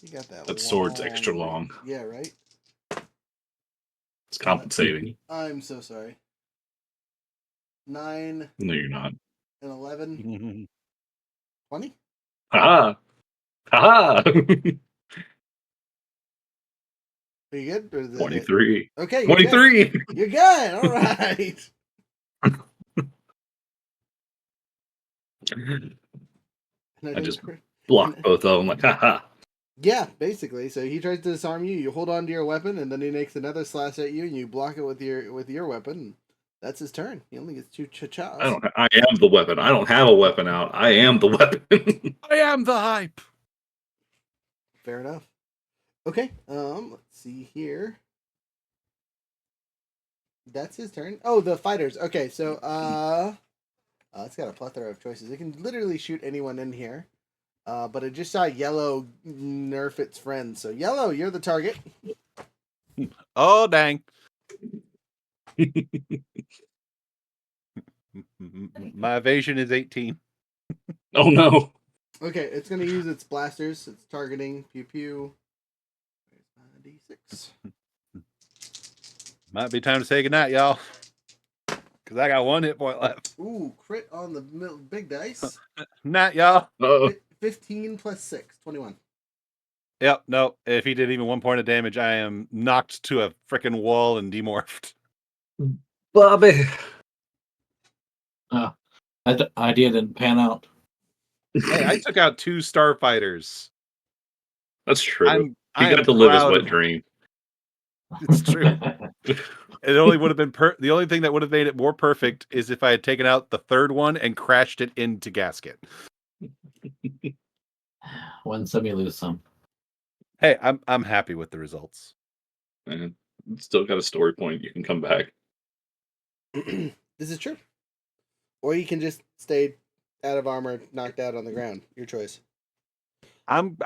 You got that. That sword's extra long. Yeah, right. It's compensating. I'm so sorry. 9. No, you're not. And 11. 20. Ha! Are you good? Or 23. Okay. 23. Good. You're good. All right. I just blocked both of them like, haha. Yeah, basically. So he tries to disarm you. You hold on to your weapon, and then he makes another slash at you, and you block it with your weapon. That's his turn. He only gets 2 cha-chas. I am the weapon. I don't have a weapon out. I am the weapon. I am the hype. Fair enough. Okay. Let's see here. That's his turn. Oh, the fighters. Okay, so it's got a plethora of choices. It can literally shoot anyone in here. But I just saw Yellow nerf its friend. So Yellow, you're the target. Oh dang. My evasion is 18. Oh no. Okay, it's gonna use its blasters. It's targeting. Pew pew. Where's my D6? Might be time to say goodnight, y'all. Because I got 1 hit point left. Ooh, crit on the big dice. Night, y'all. 15 plus 6, 21. Yep, no. If he did even 1 point of damage, I am knocked to a freaking wall and demorphed. Bobby. That idea didn't pan out. Hey, I took out 2 starfighters. That's true. I He got am to live his proud wet of- dream. It's true. It only would have been the only thing that would have made it more perfect is if I had taken out the 3rd one and crashed it into Gasket. Win some, you lose some. Hey, I'm happy with the results. And still got a story point. You can come back. This is true. Or you can just stay out of armor, knocked out on the ground. Your choice. I'm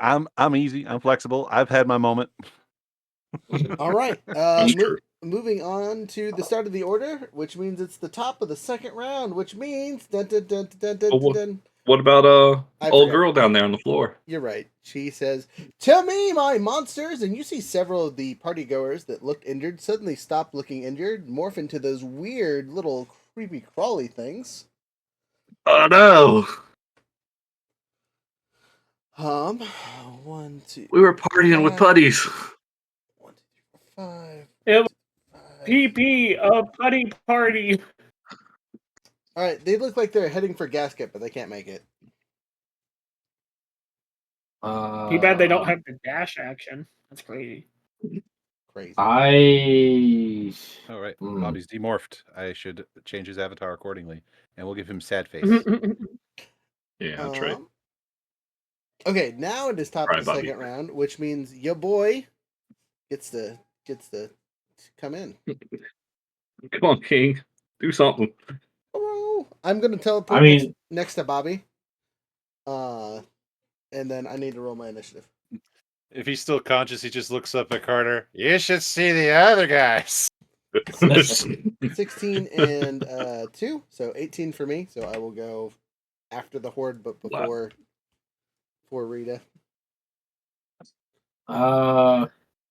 easy. I'm flexible. I've had my moment. All right. That's true. Moving on to the start of the order, which means it's the top of the second round, which means dun, dun, dun, dun, dun, Oh, dun. What about I old forgot. girl down there on the floor? You're right. She says, "Tell me, my monsters," and you see several of the partygoers that looked injured suddenly stop looking injured, morph into those weird little creepy crawly things. Oh no! 1, 2. We were partying with 5. putties. 1, 2, 3, 4, 5. It was 5. PP, a putty party. All right, they look like they're heading for Gasket, but they can't make it. Too bad they don't have the dash action. That's crazy. Crazy. All right, Bobby's demorphed. I should change his avatar accordingly, and we'll give him sad face. Yeah, that's right. Okay, now it is top Right, of the Bobby. second round, which means your boy gets to come in. Come on, King. Do something. Oh, I'm gonna teleport next to Bobby. And then I need to roll my initiative. If he's still conscious, he just looks up at Carter. You should see the other guys. 16 and 2, so 18 for me. So I will go after the horde, but before Rita.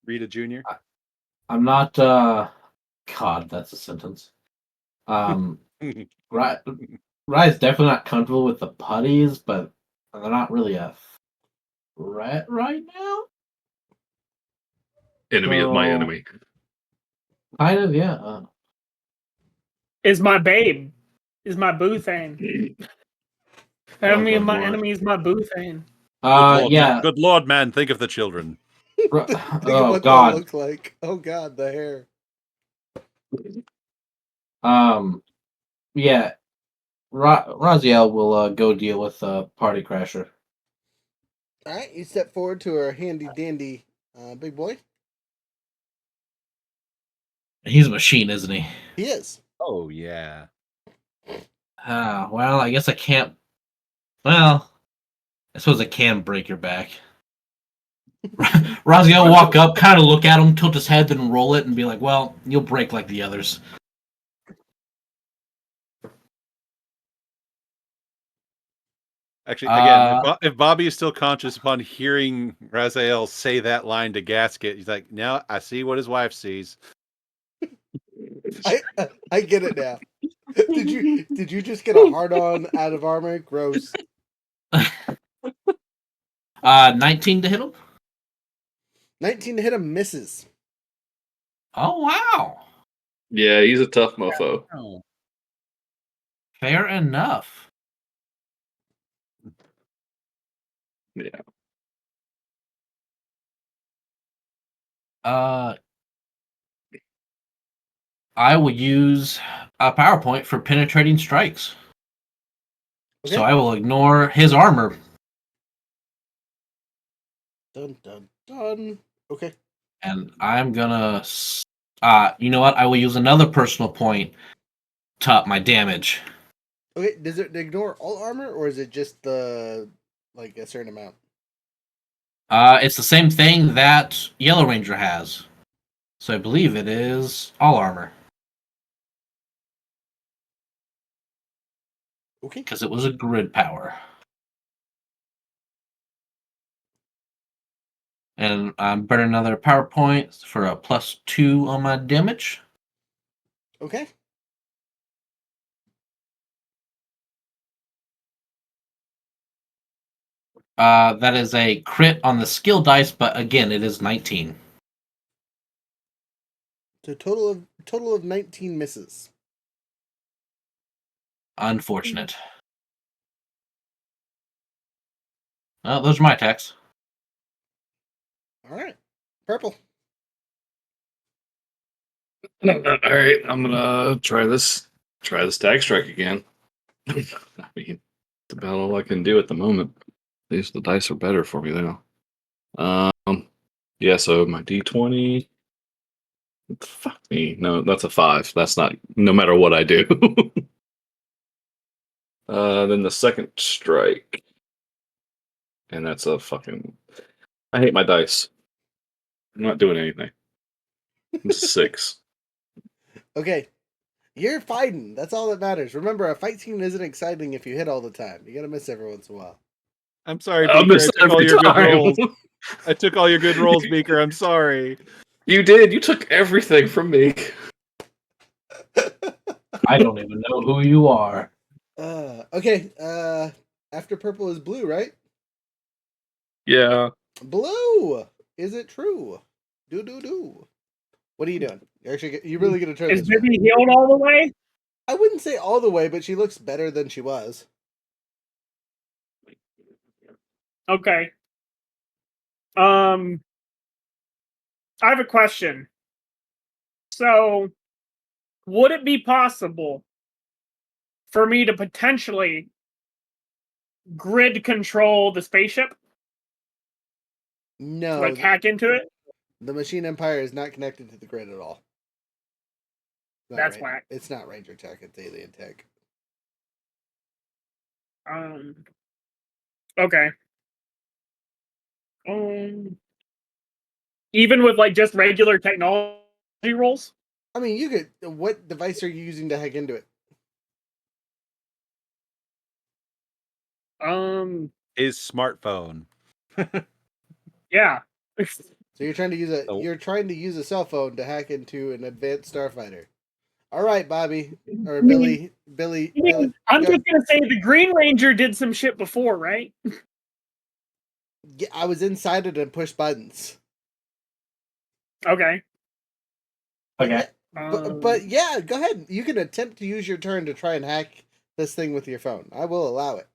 Rita Jr. I'm not. God, that's a sentence. Right. Rye's definitely not comfortable with the putties, but they're not really a threat right now. Enemy is my enemy. Kind of, yeah. Is my babe. Is my boo thing. Enemy of my enemy is my boo thing. Yeah. Good Lord, man, think of the children. Think of what God. that looks like. Oh God, the hair. Yeah. Raziel will go deal with Party Crasher. All right, you step forward to our handy dandy big boy. He's a machine, isn't he? He is. Oh yeah. Well, I guess I can't. Well, I suppose I can break your back. Raziel will walk up, kind of look at him, tilt his head, then roll it, and be like, "Well, you'll break like the others." Actually, again, if Bobby is still conscious upon hearing Raziel say that line to Gasket, he's like, "Now I see what his wife sees." I get it now. Did you just get a hard on out of armor? Gross. 19 to hit him. 19 to hit him, misses. Oh wow! Yeah, he's a tough mofo. Oh. Fair enough. Yeah. I will use a PowerPoint for penetrating strikes. Okay. So I will ignore his armor. Dun dun dun. Okay. And I'm gonna, you know what? I will use another personal point to up my damage. Okay. Does it ignore all armor, or is it just the like a certain amount? It's the same thing that Yellow Ranger has. So I believe it is all armor. Okay. Because it was a grid power. And I'm burning another PowerPoint for a +2 on my damage. Okay. That is a crit on the skill dice, but again, it is 19. So total of 19 misses. Unfortunate. Those are my attacks. All right. Purple. All right, I'm gonna try this tag strike again. I mean, it's about all I can do at the moment. At least the dice are better for me now. Yeah. So my D20. Fuck me. No, that's a 5. That's not. No matter what I do. Then the second strike, and that's a fucking. I hate my dice. I'm not doing anything. It's a 6. Okay. You're fighting. That's all that matters. Remember, a fight scene isn't exciting if you hit all the time. You gotta miss every once in a while. I'm sorry, I Beaker. I miss took all every your good time. rolls. I took all your good rolls, Beaker. I'm sorry. You did. You took everything from me. I don't even know who you are. Okay. After purple is blue, right? Yeah. Blue. Is it true? Do. What are you doing? You really gonna turn Is this? Vivi healed all the way? I wouldn't say all the way, but she looks better than she was. Okay. I have a question. So, would it be possible for me to potentially grid control the spaceship? No, Like hack into it? the Machine Empire is not connected to the grid at all. That's whack. It's not Ranger tech. It's alien tech. Okay. Even with like just regular technology rolls? I mean, you could. What device are you using to hack into it? His smartphone. Yeah. So you're trying to use Oh. you're trying to use a cell phone to hack into an advanced starfighter. All right, Bobby or Billy. I'm just gonna say the Green Ranger did some shit before, right? Yeah, I was inside it and pushed buttons. Okay. Okay. But yeah, go ahead. You can attempt to use your turn to try and hack this thing with your phone. I will allow it.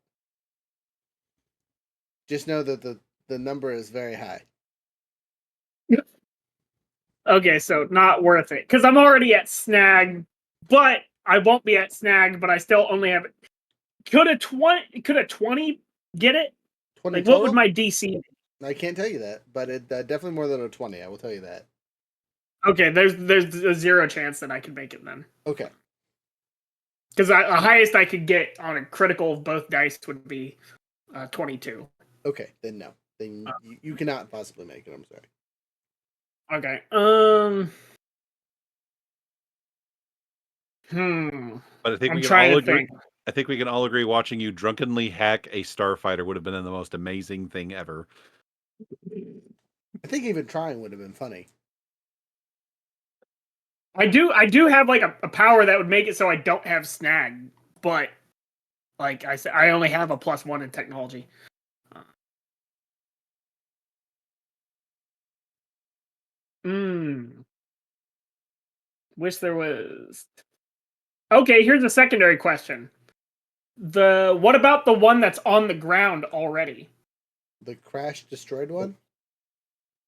Just know that the number is very high. Okay, so not worth it. Because I'm already at snag, but I won't be at snag, but I still only have it. Could a 20 get it? 20 Like, total? what would my DC be? I can't tell you that, but it definitely more than a 20. I will tell you that. Okay, there's a 0 chance that I can make it then. Okay. Because the highest I could get on a critical of both dice would be 22. Okay, then no. Then you cannot possibly make it. I'm sorry. Okay. But I think I'm we can trying all to agree. think. I think we can all agree watching you drunkenly hack a starfighter would have been the most amazing thing ever. I think even trying would have been funny. I do have like a power that would make it so I don't have snag, but like I said, I only have a +1 in technology. Wish there was. Okay, here's a secondary question. What about the one that's on the ground already? The crash destroyed one?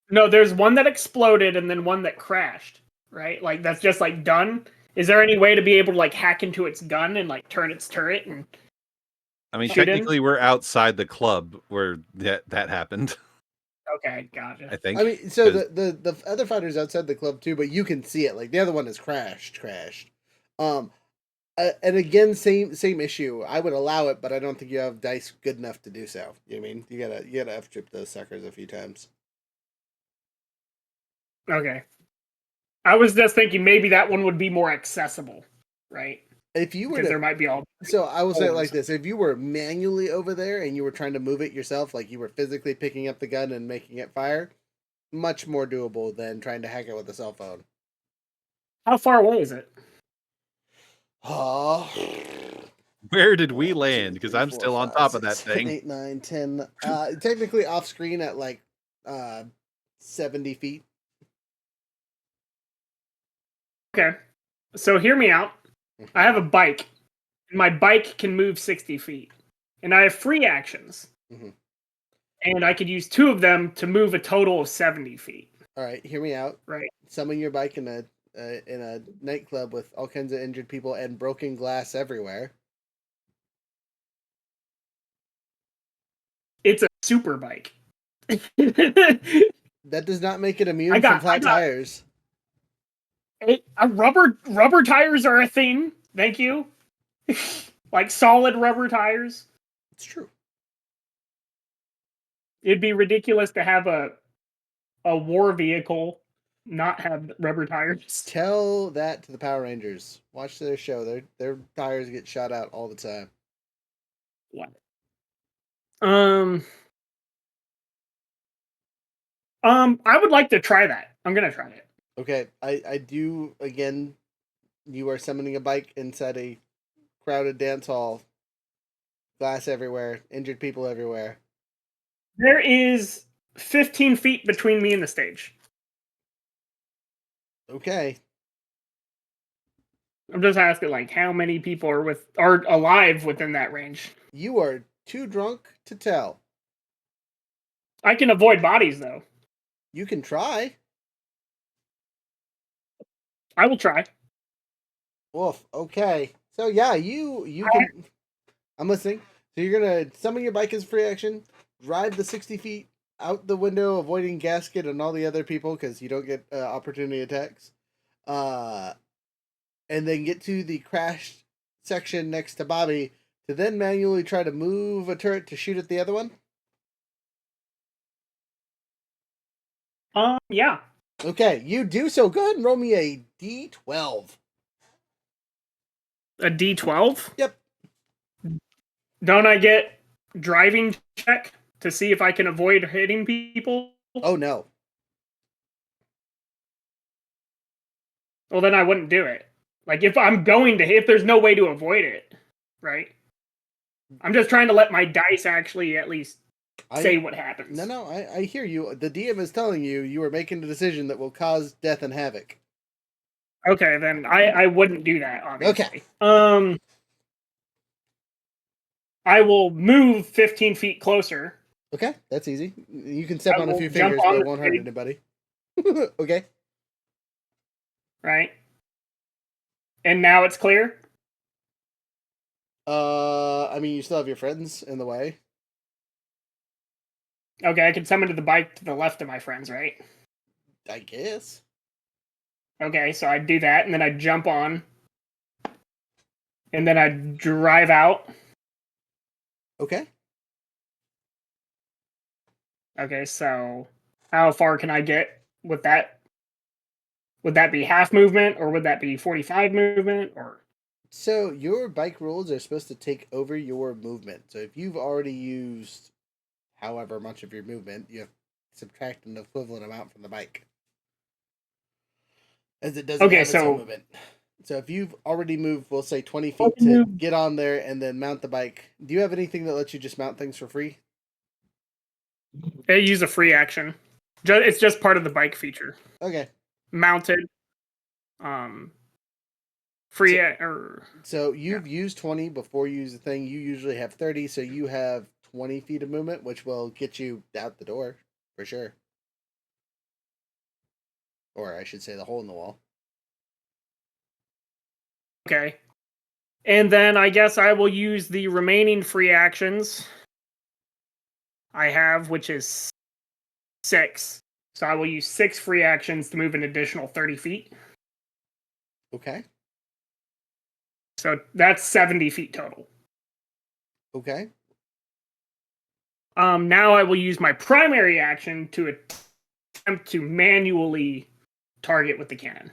No, there's one that exploded and then one that crashed, right? Like that's just like done. Is there any way to be able to like hack into its gun and like turn its turret and I mean, shoot technically, we're outside the club where that happened. Okay, gotcha. I think. I mean, so 'cause- the other fighter's outside the club too, but you can see it. Like the other one is crashed. Um, and again, same issue. I would allow it, but I don't think you have dice good enough to do so. You know what I mean? You gotta F trip those suckers a few times. Okay. I was just thinking maybe that one would be more accessible, right? If you were Because there to, might be all. so I will say it like holes. this: if you were manually over there and you were trying to move it yourself, like you were physically picking up the gun and making it fire, much more doable than trying to hack it with a cell phone. How far away is it? Oh. Where did we 1, 2, land? Because 3, I'm 4, still on 5, top of 6, that 7, thing. 8, 9, 10. Technically off screen at like 70 feet. Okay. So hear me out. I have a bike. And my bike can move 60 feet. And I have free actions. Mhm. And I could use 2 of them to move a total of 70 feet. All right, hear me out. Right. Summon your bike in a nightclub with all kinds of injured people and broken glass everywhere. It's a super bike. That does not make it immune from flat tires. Rubber tires are a thing. Thank you. Like solid rubber tires. It's true. It'd be ridiculous to have a war vehicle not have rubber tires. Tell that to the Power Rangers. Watch their show. Their tires get shot out all the time. What? I would like to try that. I'm gonna try it. Okay, I do again. You are summoning a bike inside a crowded dance hall. Glass everywhere, injured people everywhere. There is 15 feet between me and the stage. Okay. I'm just asking, like, how many people are alive within that range? You are too drunk to tell. I can avoid bodies, though. You can try. I will try. Wolf. Okay. So yeah, you can. I'm listening. So you're gonna summon your bike as free action, drive the 60 feet out the window, avoiding Gasket and all the other people because you don't get opportunity attacks. And then get to the crashed section next to Bobby to then manually try to move a turret to shoot at the other one. Yeah. Okay, you do so. Go ahead and roll me a D12. A D12? Yep. Don't I get driving check to see if I can avoid hitting people? Oh no. Well, then I wouldn't do it. Like, if there's no way to avoid it, right? I'm just trying to let my dice actually at least say what happens. No, I hear you. The DM is telling you are making a decision that will cause death and havoc. Okay, then I wouldn't do that, obviously. Okay. I will move 15 feet closer. Okay, that's easy. You can step I on a will few jump fingers, on but it the won't hurt stage. anybody. Okay. Right? And now it's clear? I mean, you still have your friends in the way. Okay, I can summon to the bike to the left of my friends, right? I guess. Okay, so I do that, and then I jump on. And then I drive out. Okay. Okay, so how far can I get with that? Would that be half movement, or would that be 45 movement, or? So your bike rules are supposed to take over your movement. So if you've already used however much of your movement, you have to subtract an equivalent amount from the bike. As it doesn't have its own movement. So if you've already moved, we'll say 20 feet to get on there and then mount the bike. Do you have anything that lets you just mount things for free? I use a free action. It's just part of the bike feature. Okay. Mounted. Free So you've used 20 before you use the thing. You usually have 30, so you have 20 feet of movement, which will get you out the door for sure. Or I should say the hole in the wall. Okay. And then I guess I will use the remaining free actions I have, which is 6. So I will use 6 free actions to move an additional 30 feet. Okay. So that's 70 feet total. Okay. Now I will use my primary action to attempt to manually target with the cannon.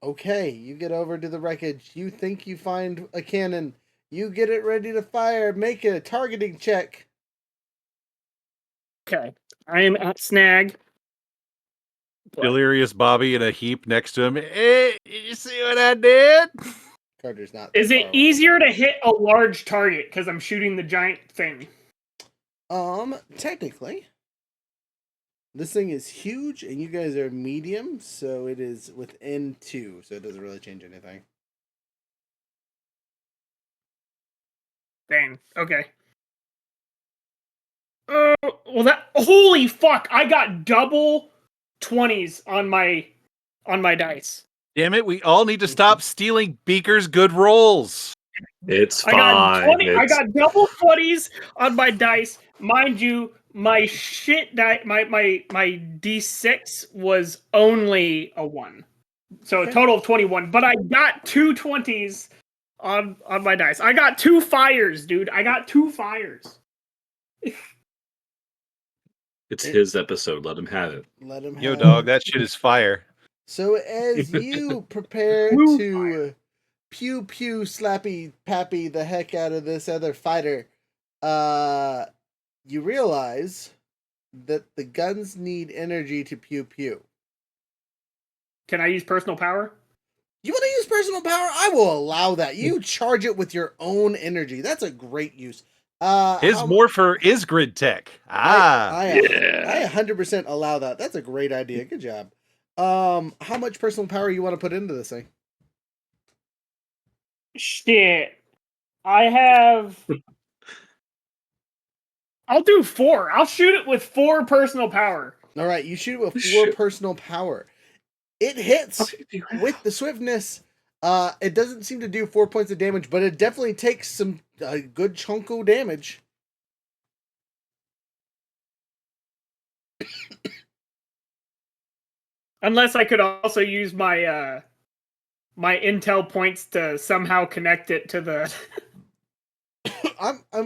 Okay, you get over to the wreckage. You think you find a cannon. You get it ready to fire. Make a targeting check. Okay. I am at snag. Delirious Bobby in a heap next to him. Hey, you see what I did? Carter's not. Is that it far away. easier to hit a large target because I'm shooting the giant thing? Technically. This thing is huge, and you guys are medium, so it is within 2, so it doesn't really change anything. Dang. Okay. Well, that holy fuck! I got double 20s on my dice. Damn it, we all need to stop stealing Beaker's good rolls. It's I got fine. 20. I got double 20s on my dice, mind you. My shit die. My D6 was only a 1, so a total of 21. But I got 2 20s on my dice. I got 2 fires, dude. I got 2 fires. It's his episode. Let him have it. Let him Yo, have dog, it. that shit is fire. So as you prepare Woo to pew pew slappy pappy the heck out of this other fighter, you realize that the guns need energy to pew pew. Can I use personal power? You want to use personal power? I will allow that. You charge it with your own energy. That's a great use. His morpher is grid tech. I Yeah. 100% allow that. That's a great idea. Good job. How much personal power you want to put into this thing? Shit. I have. I'll do 4. I'll shoot it with 4 personal power. All right, you shoot it with 4 Shoot. personal power. It hits with the swiftness. It doesn't seem to do 4 points of damage, but it definitely takes some good chunk of damage. Unless I could also use my my intel points to somehow connect it to the.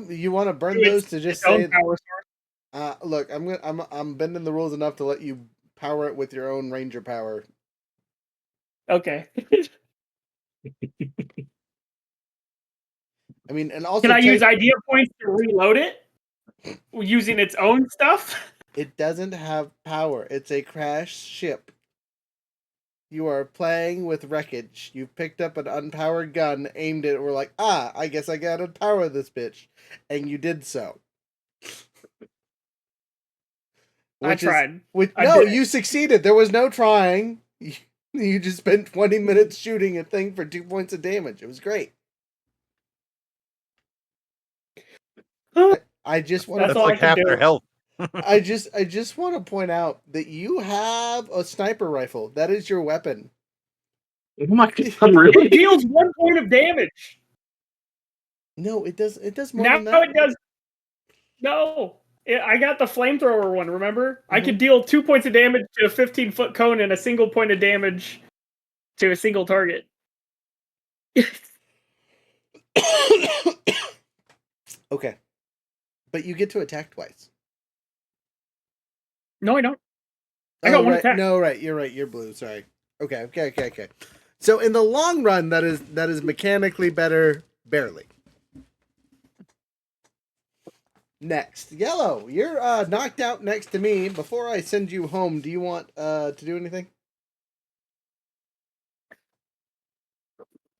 You want to burn to those its- to just its own say? power source. Look, I'm bending the rules enough to let you power it with your own ranger power. Okay. I mean, and also Can I use idea points to reload it using its own stuff? It doesn't have power. It's a crashed ship. You are playing with wreckage. You picked up an unpowered gun, aimed it, and were like, I guess I gotta power this bitch. And you did so. I tried. You succeeded. There was no trying. You just spent 20 minutes shooting a thing for 2 points of damage. It was great. I just want That's like half their health. I just want to point out that you have a sniper rifle. That is your weapon. Oh my god, really? It deals 1 point of damage. No, it does more Now than that. it does. No. I got the flamethrower one, remember? I could deal 2 points of damage to a 15-foot cone and a single point of damage to a single target. Okay. But you get to attack twice. No, I don't. I got one attack. No, right. You're right. You're blue. Sorry. Okay. So in the long run, that is mechanically better, barely. Next, Yellow. You're knocked out next to me. Before I send you home, do you want to do anything?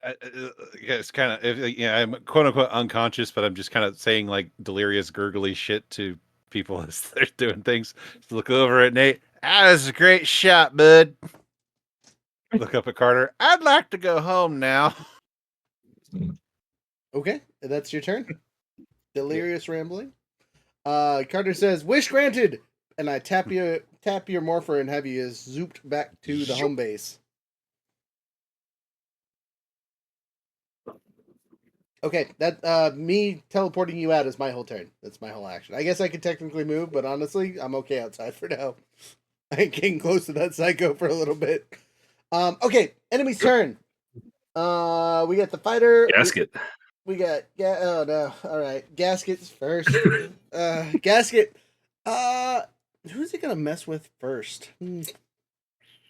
It's kind of, I'm quote unquote unconscious, but I'm just kind of saying like delirious, gurgly shit to people as they're doing things. Just look over at Nate. That was a great shot, bud. Look up at Carter. I'd like to go home now. Okay, that's your turn. Delirious rambling. Carter says, "Wish granted," and I tap you tap your morpher and have you zooped back to the home base. Okay, that me teleporting you out is my whole turn. That's my whole action. I guess I could technically move, but honestly, I'm okay outside for now. I ain't getting close to that psycho for a little bit. Okay, enemy's turn. We got the fighter. Gasket. We got oh no. All right. Gasket's first. Gasket. Who's he gonna mess with first?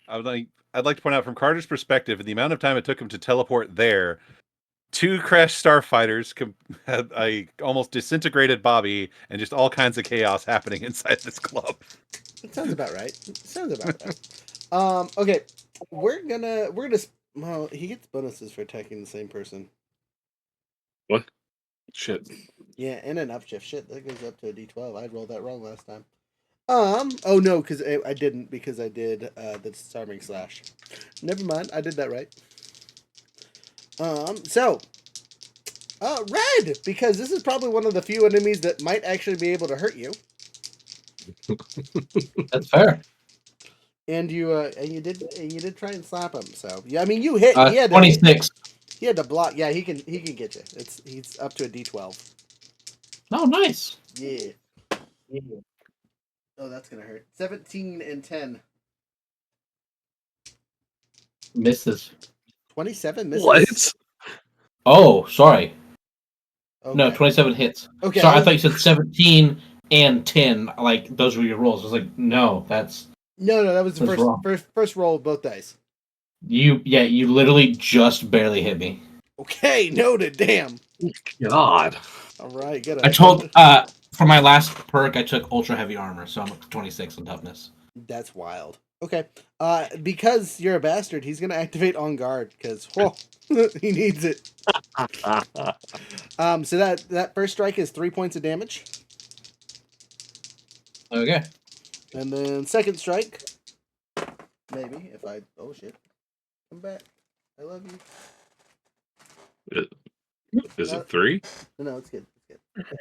I'd like to point out from Carter's perspective, the amount of time it took him to teleport there, 2 crash starfighters had a almost disintegrated Bobby and just all kinds of chaos happening inside this club. It sounds about right. Okay. We're gonna well, he gets bonuses for attacking the same person. What? Shit. Yeah, and an upshift. Shit, that goes up to a D12. I rolled that wrong last time. Oh no, because I didn't, because I did the disarming slash. Never mind, I did that right. Red, because this is probably one of the few enemies that might actually be able to hurt you. That's fair. And you did try and slap him. So yeah, I mean you hit. He had 26. He had to block. Yeah, he can get you. He's up to a D12. Oh, nice. Yeah. Oh, that's gonna hurt. 17 and 10. Misses. 27 misses. What? Oh, sorry. Okay. No, 27 hits. Okay. Sorry, I thought you said 17 and 10. Like, those were your rolls. I was like, no, that's... No, that was the first roll of both dice. You literally just barely hit me. Okay, noted. Damn. God. All right, good. I told, for my last perk, I took ultra heavy armor, so I'm up to 26 on toughness. That's wild. Okay. Because you're a bastard, he's gonna activate on guard because he needs it. So that first strike is 3 points of damage. Okay. And then second strike. Maybe if I oh shit. Come back. I love you. Is it 3? No, it's good. It's good.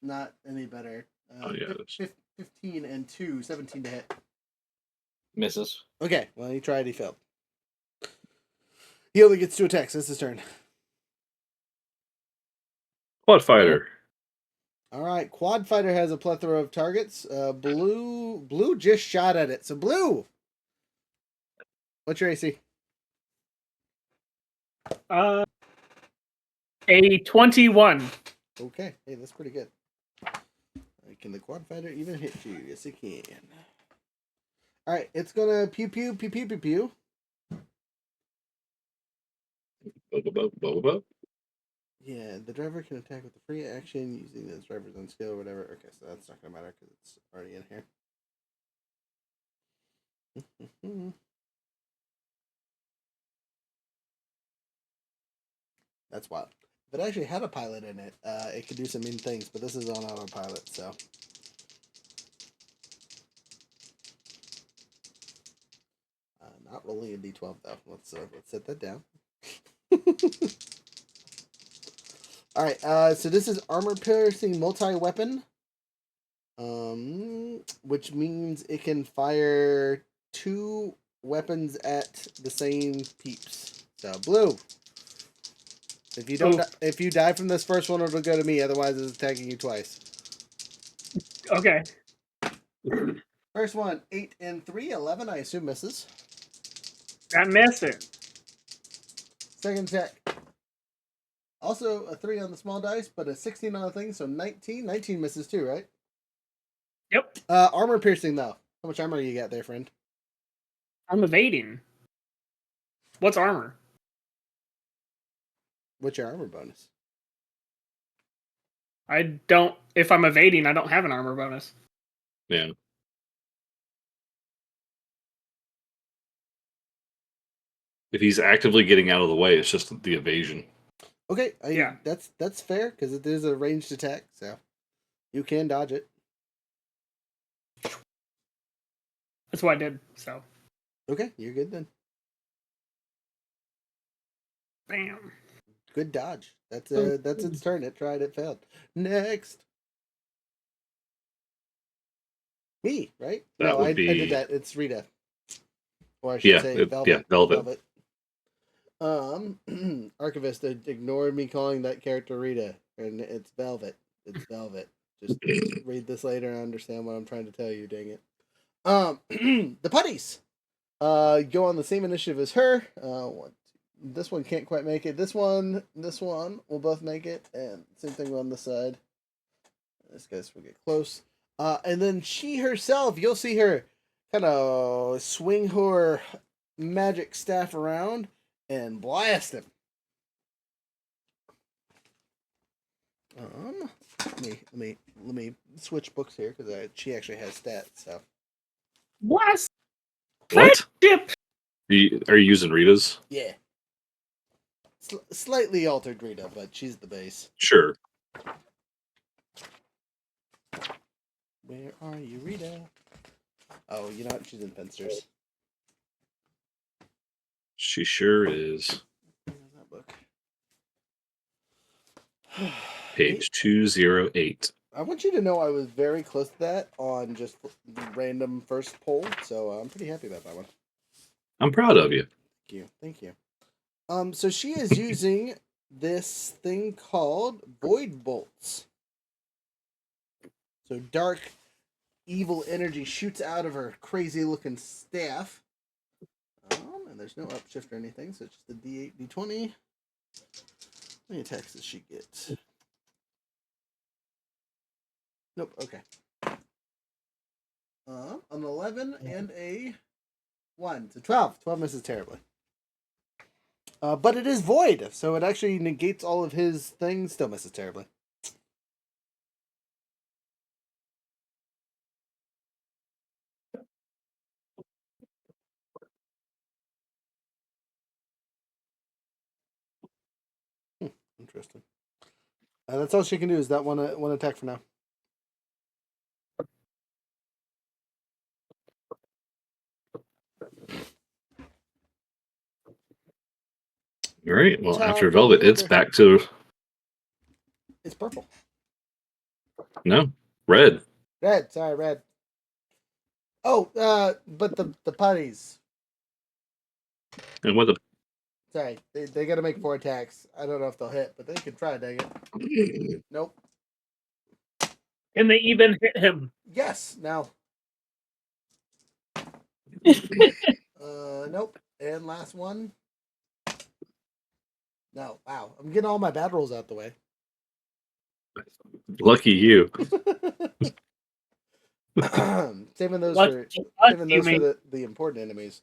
Not any better. Oh yeah. 15 and 2, 17 to hit. Misses. Okay, well he tried, he failed. He only gets 2 attacks. That's his turn. Quad fighter. All right, quad fighter has a plethora of targets. Blue just shot at it. So blue, what's your AC? A 21. Okay, hey, that's pretty good. Can the quad fighter even hit you? Yes, it can. All right, it's gonna pew pew pew pew pew pew. Yeah, the driver can attack with the free action using the driver's own skill or whatever. Okay, so that's not gonna matter because it's already in here. That's wild. If it actually had a pilot in it, it could do some mean things, but this is on autopilot, so. Not rolling a d12 though. Let's set that down. All right. So this is armor piercing multi-weapon, which means it can fire 2 weapons at the same peeps. So blue. If you die from this first one, it'll go to me. Otherwise, it's attacking you twice. Okay. First one, 8 and 3, 11. I assume misses. That misses. Second check. Also a 3 on the small dice, but a 16 on the thing, so 19. 19 misses too, right? Yep. Armor piercing though. How much armor you got there, friend? I'm evading. What's armor? What's your armor bonus? If I'm evading, I don't have an armor bonus. Yeah. If he's actively getting out of the way, it's just the evasion. Okay, yeah, that's fair because it is a ranged attack, so you can dodge it. That's what I did. So. Okay, you're good then. Bam. Good dodge. That's its turn. It tried. It failed. Next. Me, right? That No, would I be did that. It's Rita. Or I should say Velvet. Velvet. Archivist ignored me calling that character Rita, and it's Velvet. It's Velvet. Just read this later and understand what I'm trying to tell you, dang it. The putties go on the same initiative as her. This one can't quite make it. This one will both make it, and same thing on this side. This guys will get close. And then she herself, you'll see her kind of swing her magic staff around and blast him. Let me switch books here because she actually has stats. So Blast. What? Friendship. Are you using Rita's? yeah, slightly altered Rita, but she's the base. Sure. Where are you, Rita? Oh, you know what? She's in Fensters. She sure is. Where's that book? Page 208. I want you to know I was very close to that on just the random first poll, so I'm pretty happy about that one. I'm proud of you. Thank you. So she is using this thing called Void Bolts. So dark, evil energy shoots out of her crazy-looking staff. And there's no upshift or anything, so it's just a D8, D20. How many attacks does she get? Nope, okay. An 11 and a 1. So 12. 12 misses terribly. But it is void, so it actually negates all of his things. Still misses terribly. Interesting. That's all she can do is that one attack for now. All right. Well, Top after of Velvet, the it's order. back to It's purple. no red. Red. Sorry, red. Oh, but the putties. And what the? Sorry, they got to make 4 attacks. I don't know if they'll hit, but they can try. Dang it. Nope. Can they even hit him? Yes. Now. Nope. And last one. No. Wow. I'm getting all my bad rolls out the way. Lucky you. Saving those Lucky for us, saving you those for mean. the important enemies.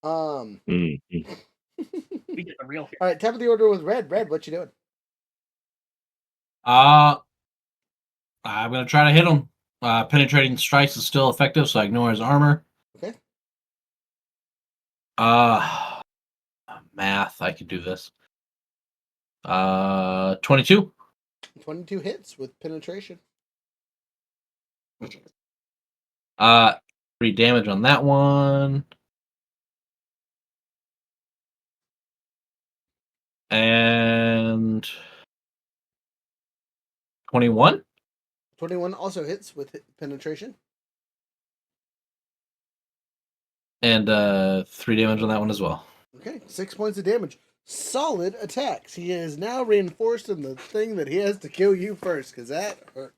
Mhm. We get the real here. All right, top of the order with red. Red, what you doing? I'm gonna try to hit him. Penetrating strikes is still effective, so I ignore his armor. Okay. Math. I could do this. 22. 22 hits with penetration. 3 damage on that one. And 21. 21 also hits with penetration. And 3 damage on that one as well. Okay, 6 points of damage. Solid attacks. He is now reinforced in the thing that he has to kill you first, because that hurt.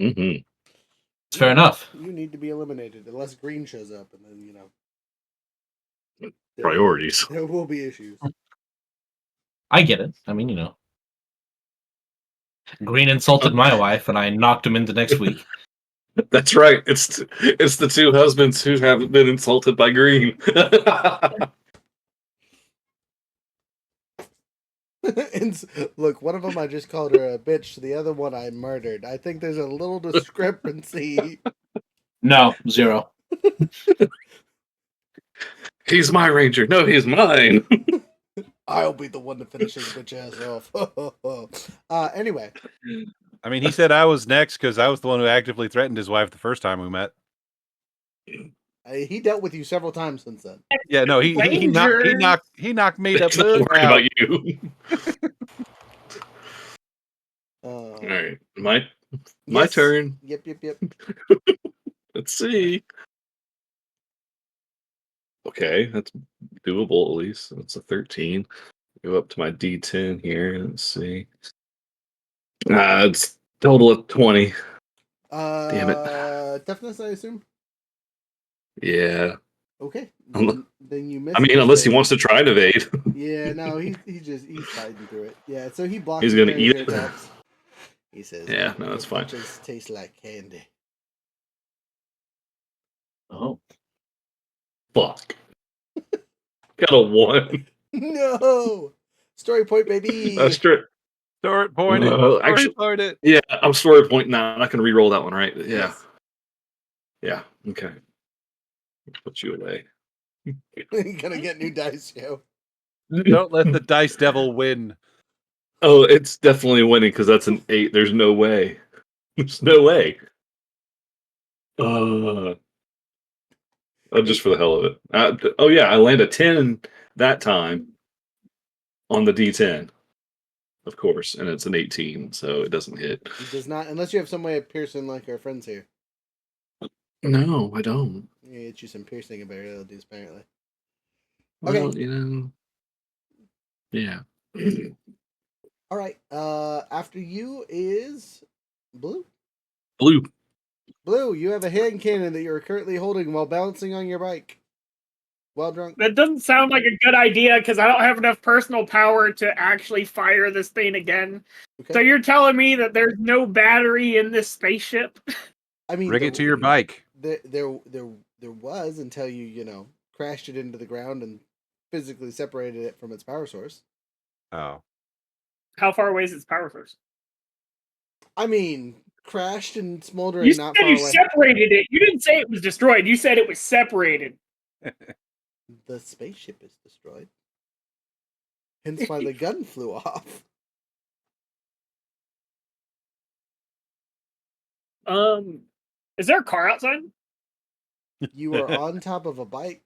Mm-hmm. It's fair enough. You need to be eliminated unless green shows up, and then, you know. Priorities. There will be issues. I get it. I mean, you know. Green insulted my wife, and I knocked him into next week. That's right. It's the 2 husbands who haven't been insulted by Green. And look, one of them I just called her a bitch. The other one I murdered. I think there's a little discrepancy. No, 0. He's my ranger. No, he's mine. I'll be the one to finish his bitch ass off. Anyway. I mean, he said I was next because I was the one who actively threatened his wife the first time we met. He dealt with you several times since then. Yeah, no, he knocked me to He's not worried out. about you. All right, my Yes. turn. Yep. Let's see. Okay, that's doable at least. That's a 13. Go up to my D10 here. Let's see. It's total of 20. Damn it. Toughness, I assume. Yeah. Okay. Um, Then you miss. I mean, the unless he save. wants to try and evade. Yeah, no, he's fighting through it. Yeah, so he blocks. He's your gonna eat parry it. attacks. He says, Yeah, no, that's fine. Just taste like candy. Oh. Fuck. Got a 1. No. Story point, baby. Story point it. Actually, Story point it. yeah, I'm story point now. I'm not going to re-roll that one, right? Yeah. Yes. Yeah. Okay. Put you away. You're gonna get new dice, Joe. Don't let the dice devil win. Oh, it's definitely winning because that's an 8. There's no way. There's no way. Just for the hell of it. Oh yeah, I land a 10 that time on the D10, of course, and it's an 18, so it doesn't hit. It does not, unless you have some way of piercing like our friends here. No, I don't. You get you some piercing abilities, apparently. Well, Okay. Yeah. All right. After you is Blue. Blue, you have a hand cannon that you're currently holding while balancing on your bike. While drunk. That doesn't sound like a good idea because I don't have enough personal power to actually fire this thing again. Okay. So you're telling me that there's no battery in this spaceship? I mean, Rig it to your bike. There was until you crashed it into the ground and physically separated it from its power source. Oh. How far away is its power source? I mean, crashed and smoldering You not said far you away. separated it. You didn't say it was destroyed. You said it was separated. The spaceship is destroyed. Hence why the gun flew off. Is there a car outside? You are on top of a bike.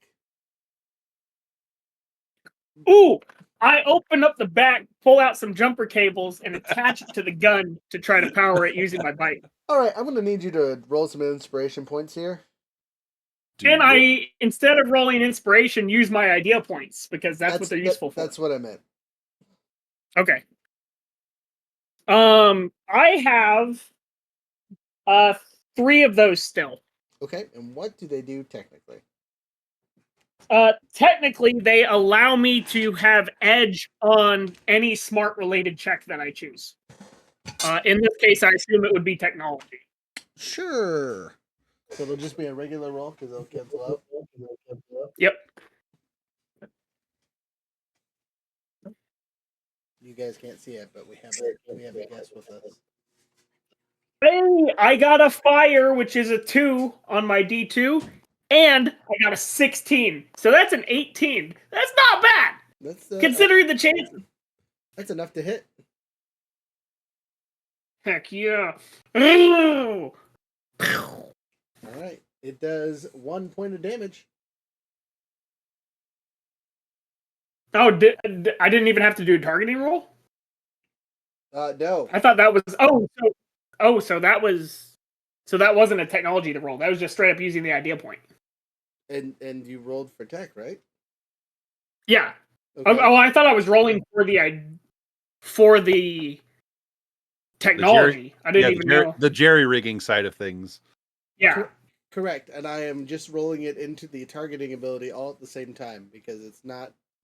Ooh! I open up the back, pull out some jumper cables, and attach it to the gun to try to power it using my bike. All right, I'm going to need you to roll some inspiration points here. And I, instead of rolling inspiration, use my idea points, because that's what they're useful for. That's what I meant. Okay. I have 3 of those still. Okay, and what do they do technically? Technically, they allow me to have edge on any smart-related check that I choose. In this case, I assume it would be technology. Sure. So it'll just be a regular roll because it'll cancel out. Yep. You guys can't see it, but we have a guest with us. Hey, I got a fire, which is a 2 on my D2, and I got a 16. So that's an 18. That's not bad. That's considering the chances. That's enough to hit. Heck yeah. All right. It does 1 point of damage. Oh, I didn't even have to do a targeting roll? No. I thought that was so that wasn't a technology to roll. That was just straight up using the idea point. And you rolled for tech, right? Yeah. Okay. Oh, I thought I was rolling for the technology. I didn't even know the jerry rigging side of things. Yeah. Correct. And I am just rolling it into the targeting ability all at the same time because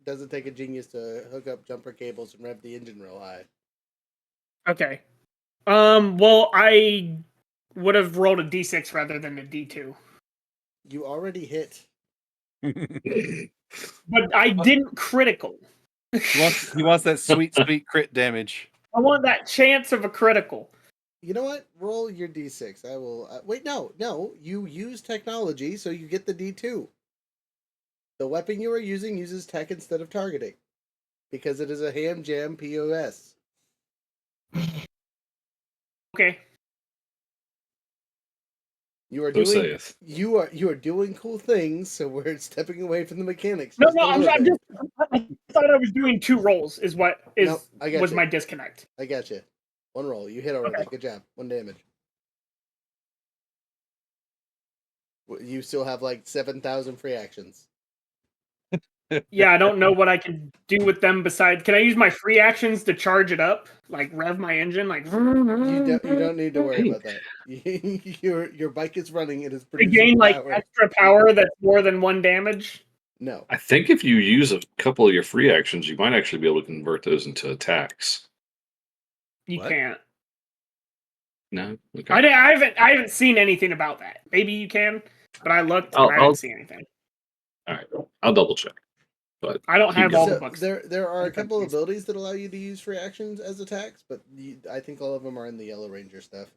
doesn't take a genius to hook up jumper cables and rev the engine real high. Okay. Well, I would have rolled a D6 rather than a D2. You already hit. But I didn't critical. He wants that sweet crit damage. I want that chance of a critical. You know what? Roll your D6. I will... wait, no. You use technology, so you get the D2. The weapon you are using uses tech instead of targeting. Because it is a ham jam POS. Okay. You are doing cool things, so we're stepping away from the mechanics. No, I thought I was doing 2 rolls was I got was you. my disconnect. I got you. One roll. You hit already. Okay. Good job. 1 damage. You still have like 7,000 free actions. Yeah, I don't know what I can do with them besides. Can I use my free actions to charge it up, like rev my engine, like? You don't need to worry about that. Your bike is running. It is To producing gain like power. extra power that's more than 1 damage. No. I think if you use a couple of your free actions, you might actually be able to convert those into attacks. You What? can't. No, okay. I haven't seen anything about that. Maybe you can, but I looked and I I'll didn't see anything. All right, I'll double check. But I don't keep have all going. the So books. there are a in front couple of of me. abilities that allow you to use free actions as attacks, but I think all of them are in the Yellow Ranger stuff.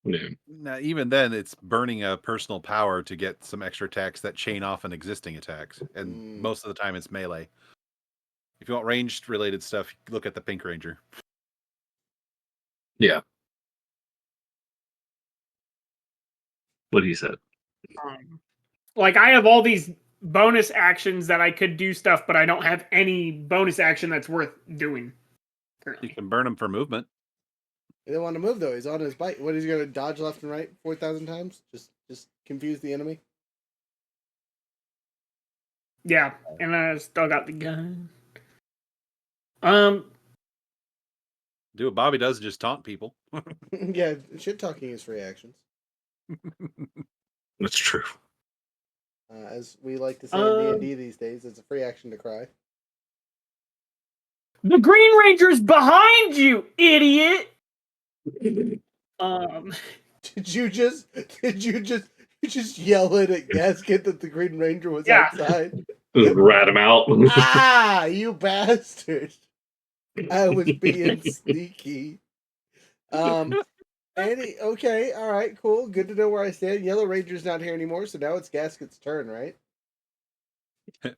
Yeah. Now, even then, it's burning a personal power to get some extra attacks that chain off an existing attacks, and most of the time it's melee. If you want ranged related stuff, look at the Pink Ranger. Yeah. What he said. Like I have all these bonus actions that I could do stuff, but I don't have any bonus action that's worth doing. You can burn them for movement. He didn't want to move though. He's on his bike. What is he going to dodge left and right 4,000 times? Just confuse the enemy. Yeah, and I still got the gun. Do what Bobby does, and just taunt people. Yeah, shit talking is free actions. That's true. As we like to say in D&D these days, it's a free action to cry. The Green Ranger's behind you, idiot. Did you just yell at Gasket that the Green Ranger was outside? Just rat him out. Ah, you bastard! I was being sneaky. Okay, all right, cool. Good to know where I stand. Yellow Ranger's not here anymore, so now it's Gasket's turn, right?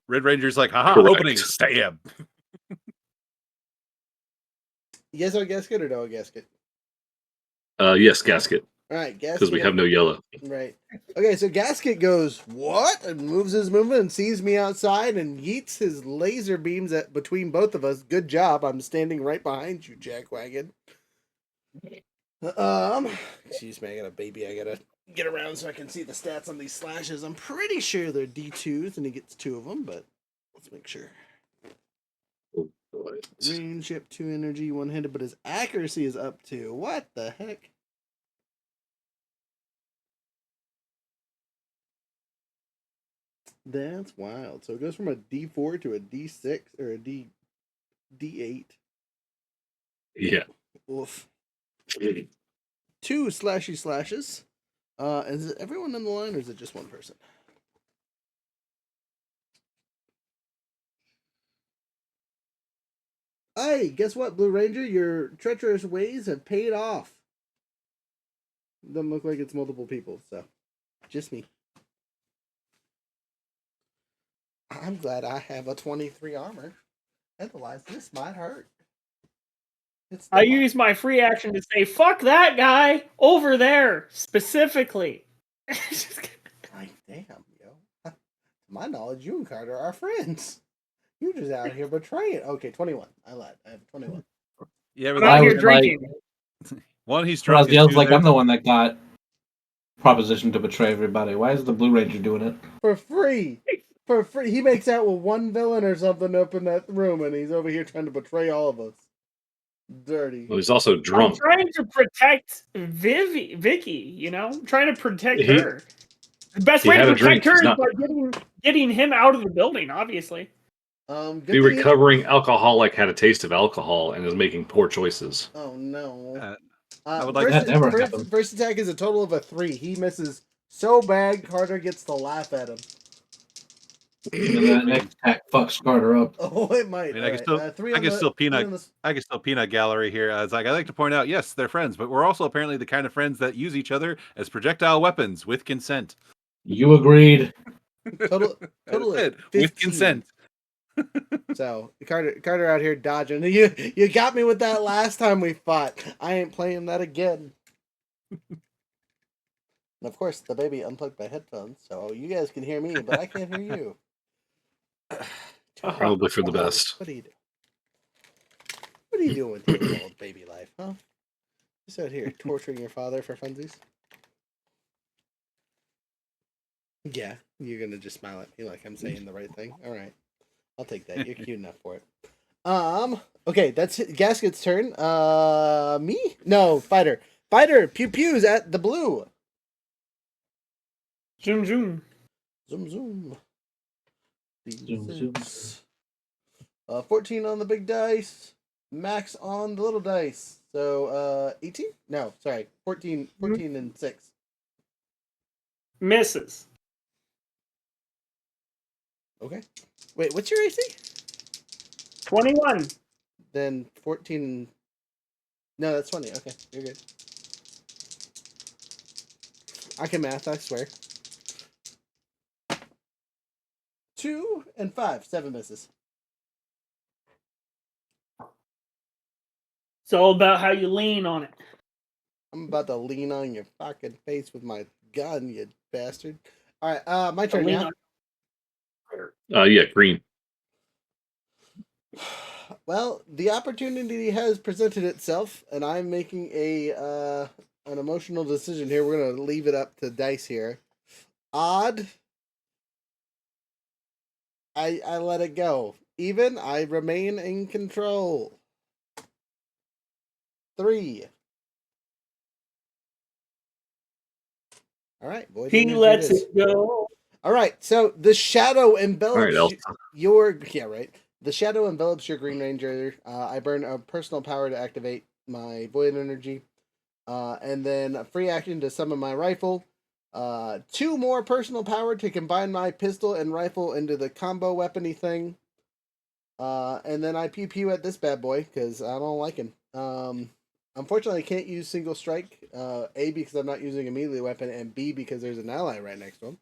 Red Ranger's like, haha, Correct. opening, stab. Yes, on Gasket or no on Gasket? Yes, Gasket. All right, Gasket. Because we have no yellow. Right. Okay, so Gasket goes, what? And moves his movement and sees me outside and yeets his laser beams at between both of us. Good job. I'm standing right behind you, Jackwagon. Excuse me, I got a baby. I gotta get around so I can see the stats on these slashes. I'm pretty sure they're D2s and he gets 2 of them, but let's make sure. Range, ship 2 energy, 1-handed, but his accuracy is up to. What the heck? That's wild. So it goes from a D4 to a D6 or a D8. Yeah. Oof. 2 slashy slashes. Is it everyone on the line or is it just one person? Hey, guess what, Blue Ranger? Your treacherous ways have paid off. Doesn't look like it's multiple people, so just me. I'm glad I have a 23 armor. Otherwise, this might hurt. I use my free action to say, fuck that guy over there, specifically. Like, damn, yo. To my knowledge, you and Carter are friends. You just out here betraying. Okay, 21. I lied. I have 21. Yeah, I'm out here drinking. One, he's drunk. Raziel's like, I'm the one that got propositioned to betray everybody. Why is the Blue Ranger doing it? For free. For free. He makes out with one villain or something up in that room, and he's over here trying to betray all of us. Dirty. Well, he's also drunk. I'm trying to protect Vicky, you know? I'm trying to protect her. The best way to protect her is by getting him out of the building, obviously. The recovering alcoholic had a taste of alcohol and is making poor choices. Oh, no. I would like that never happen. First attack is a total of a 3. He misses so bad, Carter gets to laugh at him. And that next attack fucks Carter up. Oh, it might. I mean, I can still peanut gallery here. It's like I like to point out, yes, they're friends, but we're also apparently the kind of friends that use each other as projectile weapons with consent. You agreed. Totally. With consent. So Carter out here dodging. You got me with that last time we fought. I ain't playing that again. And of course, the baby unplugged my headphones, so you guys can hear me, but I can't hear you. Probably for the best. What do you do? What are you doing with your old baby life, huh? Just out here torturing your father for funsies? Yeah, you're gonna just smile at me like I'm saying the right thing. All right, I'll take that. You're cute enough for it. Okay, that's Gasket's turn. Me? No, Fighter. Fighter, pew pews at the blue. Zoom zoom. Zoom zoom. Zoom, zoom. 14 on the big dice. Max on the little dice. So 18? No, sorry. 14 and 6. Misses. Okay. Wait, what's your AC? 21. Then 14. No, that's 20. Okay, you're good. I can math, I swear. 2 and 5. 7 misses. It's all about how you lean on it. I'm about to lean on your fucking face with my gun, you bastard. Alright, my turn Lean now. Yeah, green. Well, the opportunity has presented itself, and I'm making an emotional decision here. We're gonna leave it up to dice here. Odd. I let it go. Even, I remain in control. 3. All right, void He energy lets it is. it go. All right, so the shadow All right, envelops Elsa. your The shadow envelops your Green Ranger. I burn a personal power to activate my void energy, and then a free action to summon my rifle. 2 more personal power to combine my pistol and rifle into the combo weapony thing. And then I pew pew at this bad boy because I don't like him. Unfortunately, I can't use single strike. A, because I'm not using a melee weapon, and B, because there's an ally right next to him.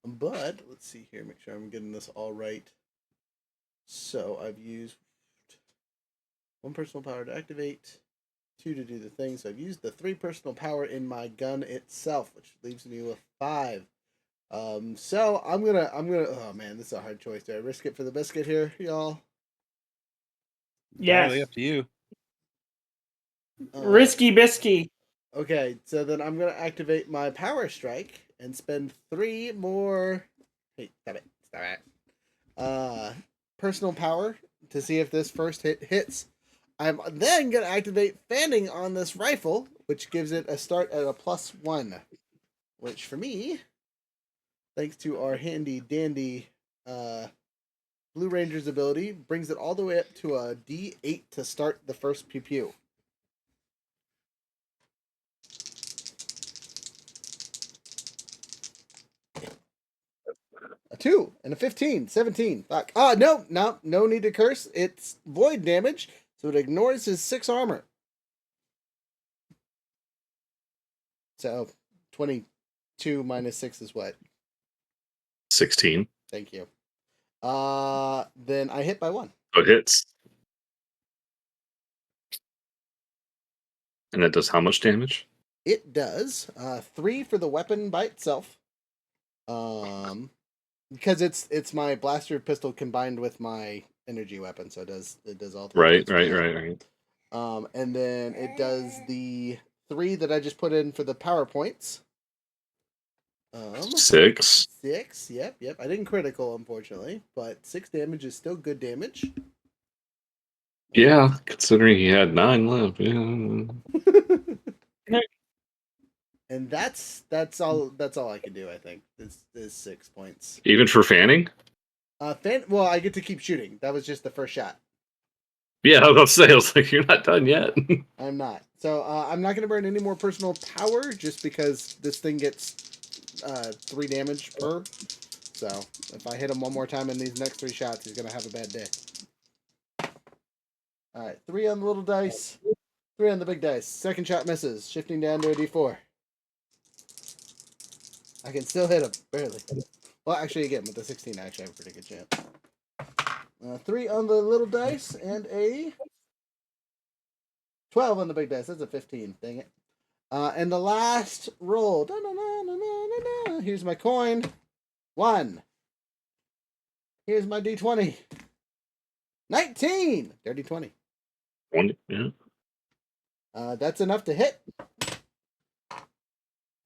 But let's see here, make sure I'm getting this all right. So I've used 1 personal power to activate, 2 to do the thing. So I've used the 3 personal power in my gun itself, which leaves me with 5. So I'm gonna. Oh man, this is a hard choice. Do I risk it for the biscuit here, y'all? Yes. Entirely up to you. Risky bisky. Okay, so then I'm gonna activate my power strike and spend 3 more. Hey, stop it! Personal power to see if this first hit hits. I'm then gonna activate fanning on this rifle, which gives it a start at a +1, which for me, thanks to our handy dandy Blue Ranger's ability, brings it all the way up to a D8 to start the first pew pew. A 2 and a 15, 17. Fuck. No need to curse. It's void damage, so it ignores his 6 armor. So 22 minus 6 is what? 16. Thank you. Then I hit by 1. So it hits. And that does how much damage? It does 3 for the weapon by itself. Because it's my blaster pistol combined with my energy weapon, so it does all 3. Right. And then it does the 3 that I just put in for the power points. 6. 6. Yep. I didn't critical, unfortunately, but 6 damage is still good damage. Yeah, considering he had 9 left. Yeah. And that's all I can do. I think is 6 points. Even for fanning? Well, I get to keep shooting. That was just the first shot. Yeah, I was about to say, I was like, you're not done yet. I'm not. So I'm not going to burn any more personal power just because this thing gets 3 damage per. So if I hit him one more time in these next 3 shots, he's going to have a bad day. All right, 3 on the little dice, 3 on the big dice. Second shot misses, shifting down to a D4. I can still hit him, barely. Well, actually, again, with the 16, I actually have a pretty good chance. 3 on the little dice and a 12 on the big dice. That's a 15. Dang it. And the last roll. Here's my coin. 1. Here's my D20. 19! Dirty 20. Yeah. That's enough to hit.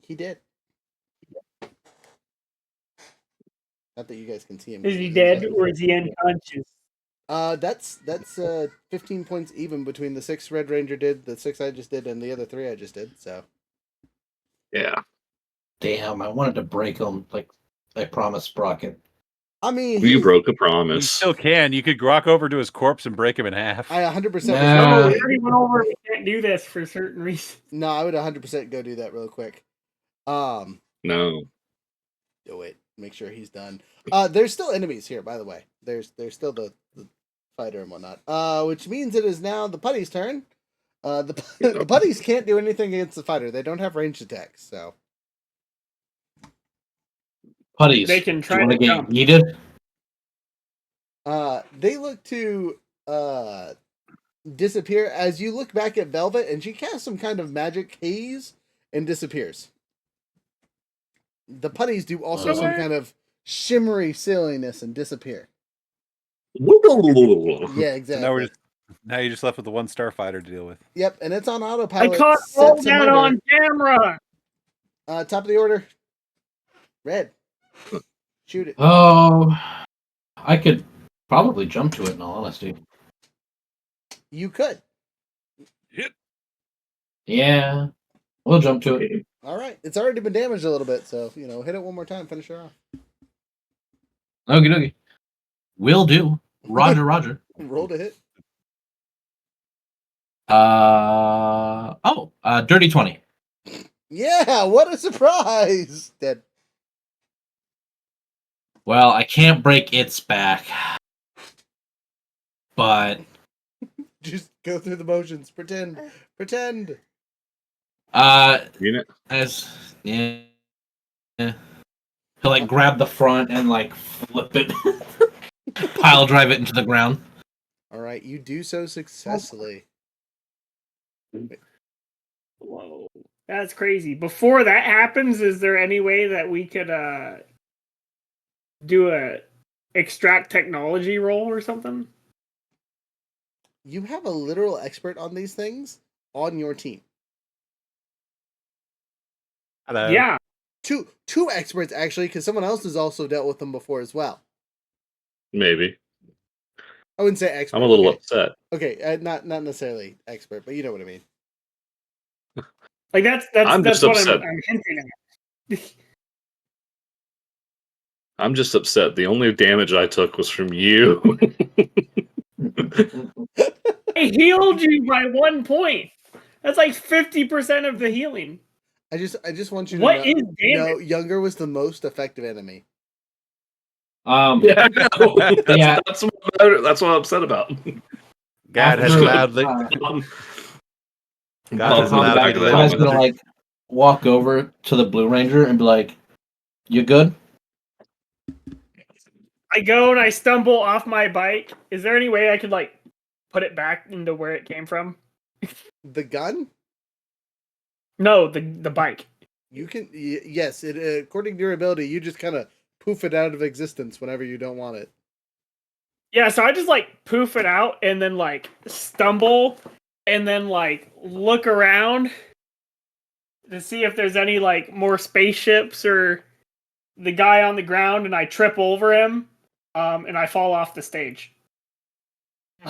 He did. Not that you guys can see him. Is he dead or is he unconscious? That's 15 points even between the 6 Red Ranger did, the 6 I just did, and the other 3 I just did. So Yeah. Damn, I wanted to break him like I promised Sprocket. I mean, You broke a You promise. still can. You could walk over to his corpse and break him in half. I 100%. Nah. No, we already went over. We can't do this for certain reasons. No, I would 100% go do that real quick. No. Oh wait, make sure he's done. There's still enemies here, by the way. There's still the fighter and whatnot. Which means it is now the putty's turn. The putties can't do anything against the fighter. They don't have ranged attacks, so Putties. They can try Do you want to to get jump. yeeted? they look to disappear as you look back at Velvet, and she casts some kind of magic haze and disappears. The putties do also some kind of shimmery silliness and disappear. Yeah, exactly. Now you're just left with the 1 starfighter to deal with. Yep, and it's on I autopilot. caught all set to that murder. on camera. Top of the order. Red. Shoot it. Oh, I could probably jump to it in all honesty. You could. Yeah, we'll jump to it. All right. It's already been damaged a little bit, so, hit it one more time. Finish her off. Okie dokie. Will do. Roger, Roger. Roll to hit. Dirty 20. Yeah, what a surprise. Dead. Well, I can't break its back. But Just go through the motions. Pretend. Unit. He'll like grab the front and like flip it. Pile drive it into the ground. All right, you do so successfully. Whoa, that's crazy. Before that happens, is there any way that we could do a extract technology roll or something? You have a literal expert on these things on your team. Hello. Yeah. Two experts, actually, because someone else has also dealt with them before as well. Maybe. I wouldn't say expert. I'm a little okay. upset. Okay, not necessarily expert, but you know what I mean. Like that's I'm that's just what upset. I'm hinting at. I'm just upset. The only damage I took was from you. I healed you by 1 point. That's like 50% of the healing. I just want you to What know, is damage? Younger was the most effective enemy. Yeah, I know. Yeah. That's what I'm upset about. God has After, allowed the God has allowed me to I was live. gonna like walk over to the Blue Ranger and be like, "You good?" I go and I stumble off my bike. Is there any way I could like put it back into where it came from? The gun? No, the bike. You can yes. It according to your ability, you just kind of poof it out of existence whenever you don't want it. Yeah, so I just like poof it out and then like stumble and then like look around to see if there's any like more spaceships or the guy on the ground, and I trip over him and I fall off the stage.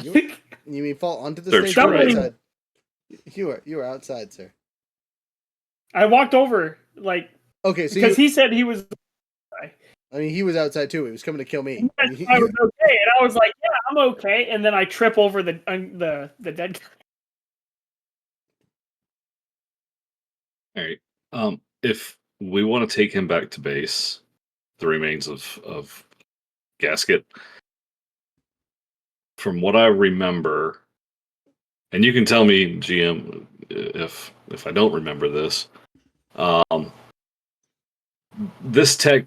You mean fall onto the They're stage? stumbling. Or outside? You were outside, sir. I walked over like Okay, so because he said he was. I mean, he was outside too. He was coming to kill me. I was okay, and I was like, "Yeah, I'm okay." And then I trip over the dead guy. All right. If we want to take him back to base, the remains of Gasket, from what I remember, and you can tell me, GM, if I don't remember this, this tech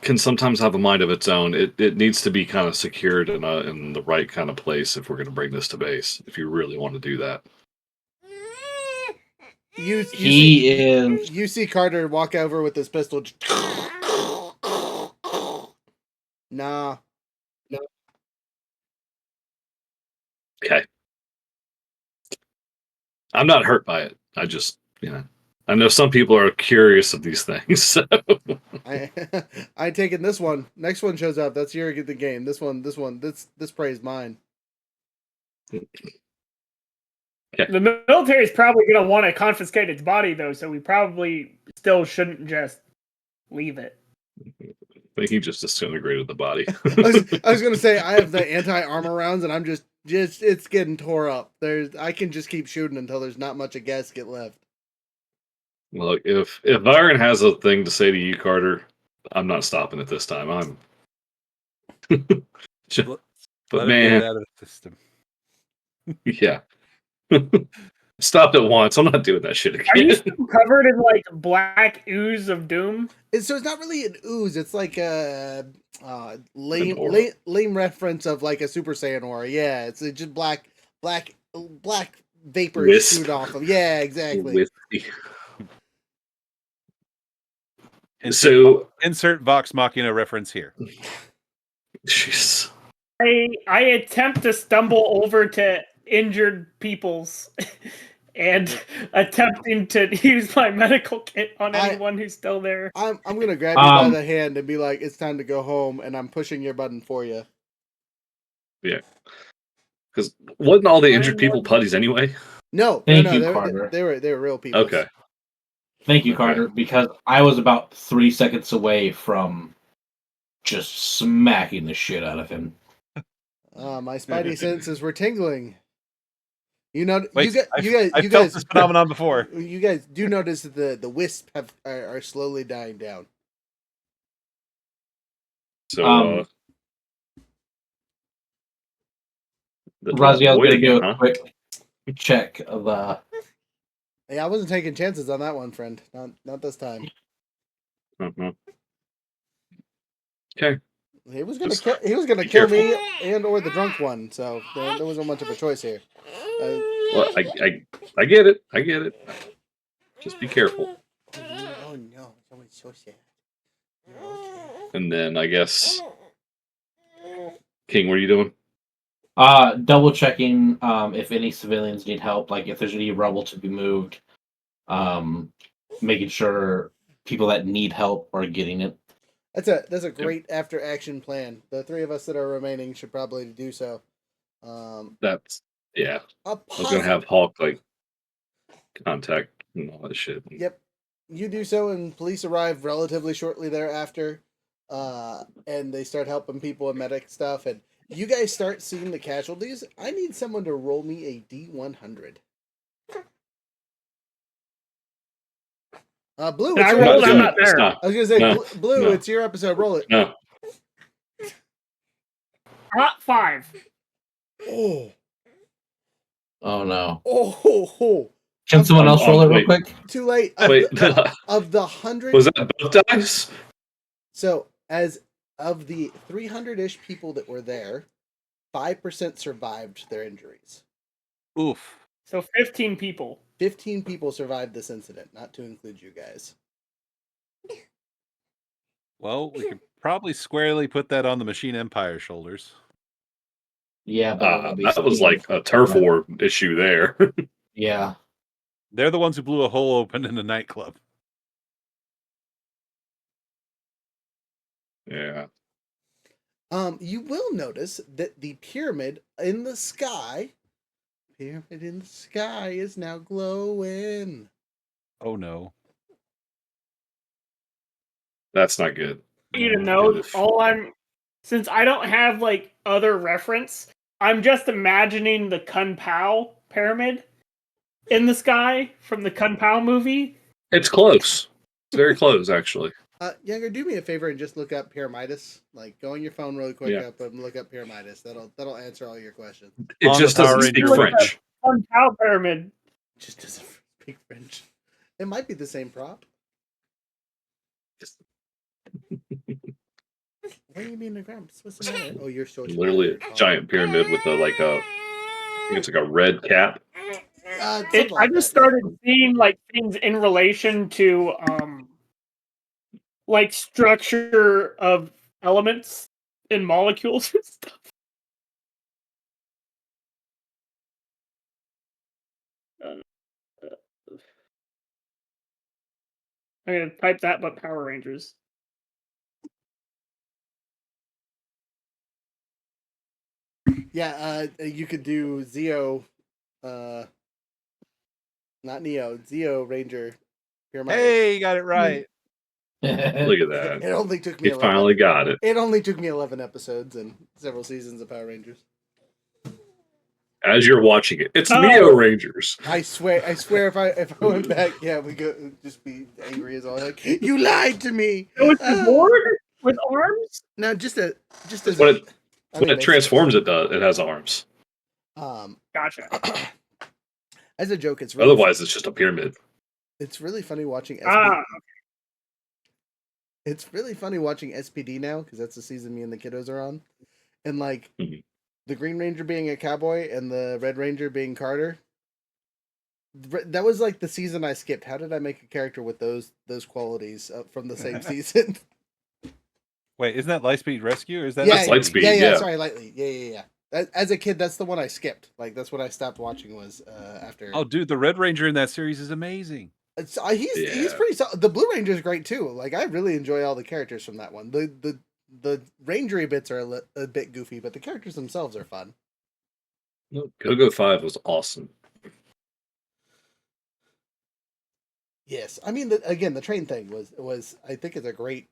can sometimes have a mind of its own. It needs to be kind of secured in the right kind of place if we're going to bring this to base. If you really want to do that. You see Carter walk over with his pistol. Nah. Okay. I'm not hurt by it. I just, I know some people are curious of these things. So. I taking this one. Next one shows up. That's your the game. This prey is mine. The military is probably going to want to confiscate its body, though, so we probably still shouldn't just leave it. But he just disintegrated the body. I was gonna say I have the anti-armor rounds, and I'm just it's getting tore up. I can just keep shooting until there's not much of gasket left. Look, if Byron has a thing to say to you, Carter, I'm not stopping it this time. I'm. But man, out of the system. Yeah. Stopped at once. I'm not doing that shit again. Are you still covered in like black ooze of doom? So it's not really an ooze. It's like a lame reference of like a Super Saiyan aura. Yeah, it's just black vapors Wisp. shoot off of. Yeah, exactly. Wispy. Insert Vox Machina reference here. Jeez. I attempt to stumble over to injured peoples and attempting to use my medical kit on anyone who's still there. I'm gonna grab you by the hand and be like, "It's time to go home," and I'm pushing your button for you. Yeah. Because wasn't all the injured people putties anyway? No, Thank no, you, they Carter. were real people. Okay. Thank you, Carter, because I was about 3 seconds away from just smacking the shit out of him. My spidey senses were tingling. You know, Wait, you I've felt guys, this phenomenon before. You guys do notice that the wisp are slowly dying down. So, Raziel's gonna do a quick check of Yeah, I wasn't taking chances on that one, friend. Not this time. Okay. He was gonna kill me and or the drunk one, so there wasn't much of a choice here. Well, I get it. I get it. Just be careful. Oh no, someone's so sad. And then I guess, King, what are you doing? double checking if any civilians need help, like if there's any rubble to be moved, making sure people that need help are getting it. That's a great after action plan. The three of us that are remaining should probably do so. That's yeah. I was gonna have Hulk like contact and all that shit. Yep, you do so, and police arrive relatively shortly thereafter, and they start helping people and medic stuff. And you guys start seeing the casualties. I need someone to roll me a D100. Blue, I rolled. I'm not there. I was gonna say, Blue, it's your episode. Roll it. No. Hot 5. Oh. Oh no. Oh. Can someone else roll it real quick? Too late. Wait. Of the 100. Was that both dice? So, as of the 300-ish people that were there, 5% survived their injuries. Oof. So 15 people. 15 people survived this incident, not to include you guys. Well, we could probably squarely put that on the Machine Empire's shoulders. Yeah, but that was like a turf war issue there. Yeah. They're the ones who blew a hole open in the nightclub. Yeah. You will notice that the pyramid in the sky is now glowing. Oh no. That's not good. You to know, since I don't have like other reference, I'm just imagining the Kung Pao pyramid in the sky from the Kung Pao movie. It's close. It's very close, actually. Younger, do me a favor and just look up Pyramidas. Like, go on your phone really quick up and look up Pyramidas. That'll answer all your questions. It just doesn't speak French. Kung Pao pyramid. It just doesn't speak French. It might be the same prop. What do you mean the Grumps? What's the matter? Oh, you're so literally a giant pyramid with I think it's like a red cap. I just started seeing like things in relation to like structure of elements in molecules and stuff. I'm gonna type that, but Power Rangers. Yeah, you could do Zeo, not Neo, Zeo Ranger. Hey, you got it right. Look at that. It only took me He finally got it. It only took me 11 episodes and several seasons of Power Rangers. As you're watching it, it's Oh. Neo Rangers. I swear, if I went back, yeah, we go just be angry as all. Like, you lied to me. Oh, it's the board with arms. No, just as When a, when it transforms, it has arms. Gotcha. As a joke, it's really Otherwise, it's just a pyramid. It's really funny watching It's really funny watching SPD now because that's the season me and the kiddos are on, and like the Green Ranger being a cowboy and the Red Ranger being Carter. That was like the season I skipped. How did I make a character with those qualities from the same season? Wait, isn't that Lightspeed Rescue? Or is that yeah, Lightspeed? Yeah. Sorry, Lightly. Yeah. As a kid, that's the one I skipped. Like that's what I stopped watching was after. Oh, dude, the Red Ranger in that series is amazing. He's pretty solid. The Blue Ranger is great too. Like I really enjoy all the characters from that one. The Rangery bits are a bit goofy, but the characters themselves are fun. Go-Go 5 was awesome. Yes, I mean the train thing was I think it's a great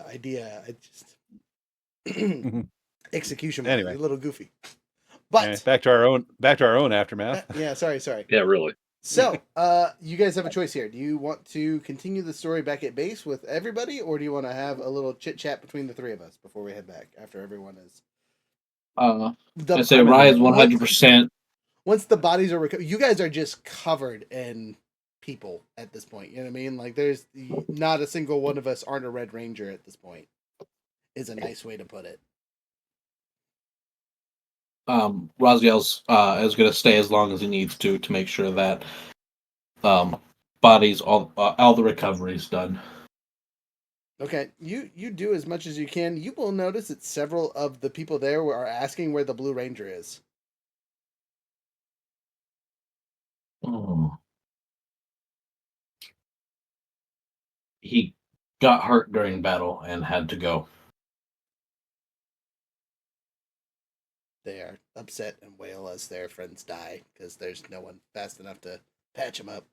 idea. I just execution anyway a little goofy, but back to our own aftermath. Yeah, sorry. Yeah, really. So, you guys have a choice here. Do you want to continue the story back at base with everybody, or do you want to have a little chit chat between the three of us before we head back after everyone is? I say Rise 100%. Once the bodies are recovered, you guys are just covered in people at this point. You know what I mean? Like, there's not a single one of us aren't a Red Ranger at this point. Is a nice way to put it. Raziel's is going to stay as long as he needs to make sure that bodies all the recovery's done. Okay, you do as much as you can. You will notice that several of the people there are asking where the Blue Ranger is. Oh. He got hurt during battle and had to go. They are upset and wail as their friends die because there's no one fast enough to patch them up.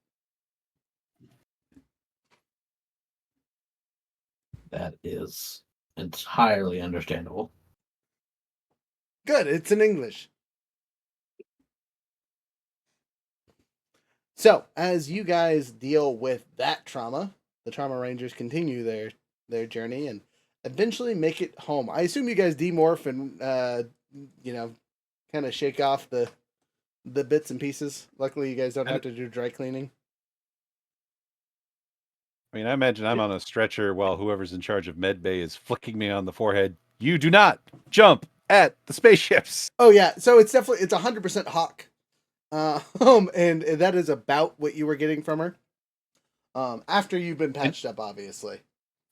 That is entirely understandable. Good, it's in English. So, as you guys deal with that trauma, the Trauma Rangers continue their journey and eventually make it home. I assume you guys demorph and kind of shake off the bits and pieces. Luckily, you guys don't have to do dry cleaning. I mean, I imagine I'm on a stretcher while whoever's in charge of medbay is flicking me on the forehead. You do not jump at the spaceships. Oh yeah, so it's 100% Hawk, and that is about what you were getting from her. After you've been patched up, obviously.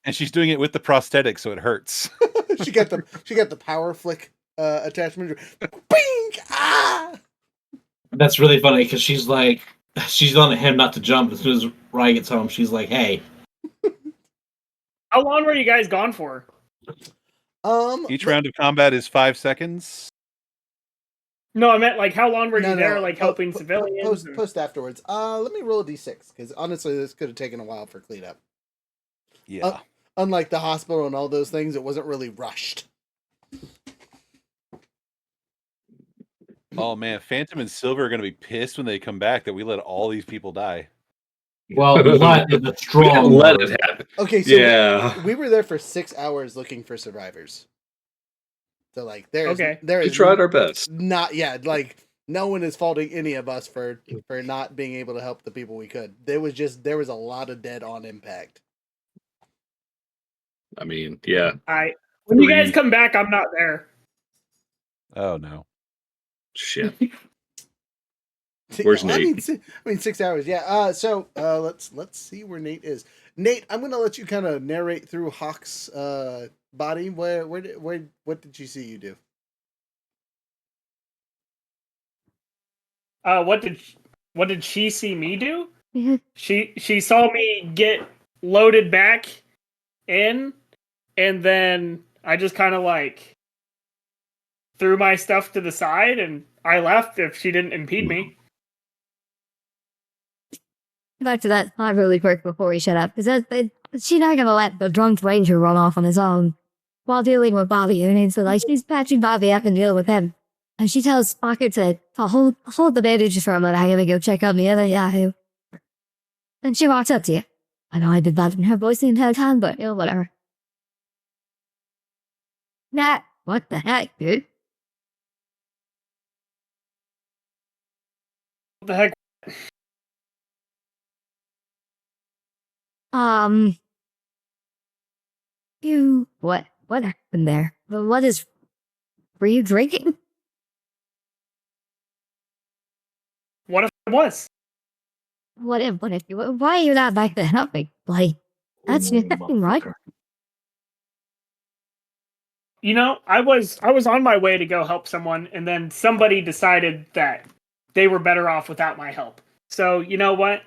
And she's doing it with the prosthetic, so it hurts. she got the power flick attachment. Bing! Ah! That's really funny because she's on him not to jump. As soon as Rye gets home, she's like, "Hey." How long were you guys gone for? Each round of combat is 5 seconds. No, I meant like how long were you there, like helping civilians? Post afterwards. Let me roll a d6 because honestly, this could have taken a while for cleanup. Yeah. Unlike the hospital and all those things, it wasn't really rushed. Oh man, Phantom and Silver are going to be pissed when they come back that we let all these people die. Well, let is a strong let it happen. Okay, so we were there for 6 hours looking for survivors. So like there we tried our best. No one is faulting any of us for not being able to help the people we could. There was a lot of dead on impact. I mean, yeah. When you guys come back, I'm not there. Oh no. Shit. Where's Nate? I mean 6 hours. Yeah. So let's see where Nate is. Nate, I'm gonna let you kind of narrate through Hawk's body. What did you see you do? What did What did she see me do? Yeah. She saw me get loaded back in, and then I just kind of like threw my stuff to the side and I left if she didn't impede me. Back to that thought really quick before we shut up, because she's not gonna let the drunk ranger run off on his own while dealing with Bobby. And so, like, she's patching Bobby up and dealing with him. And she tells Pocket to hold the bandages for a minute. I gotta go check on the other Yahoo. Then she walks up to you. I know I've been bothering her voice the entire time, but whatever. Nat, what the heck, dude? What the heck? What happened there? Were you drinking? What if I was? Why are you not back there helping? Like, that's nothing, right? You know, I was on my way to go help someone, and then somebody decided that they were better off without my help. So you know what?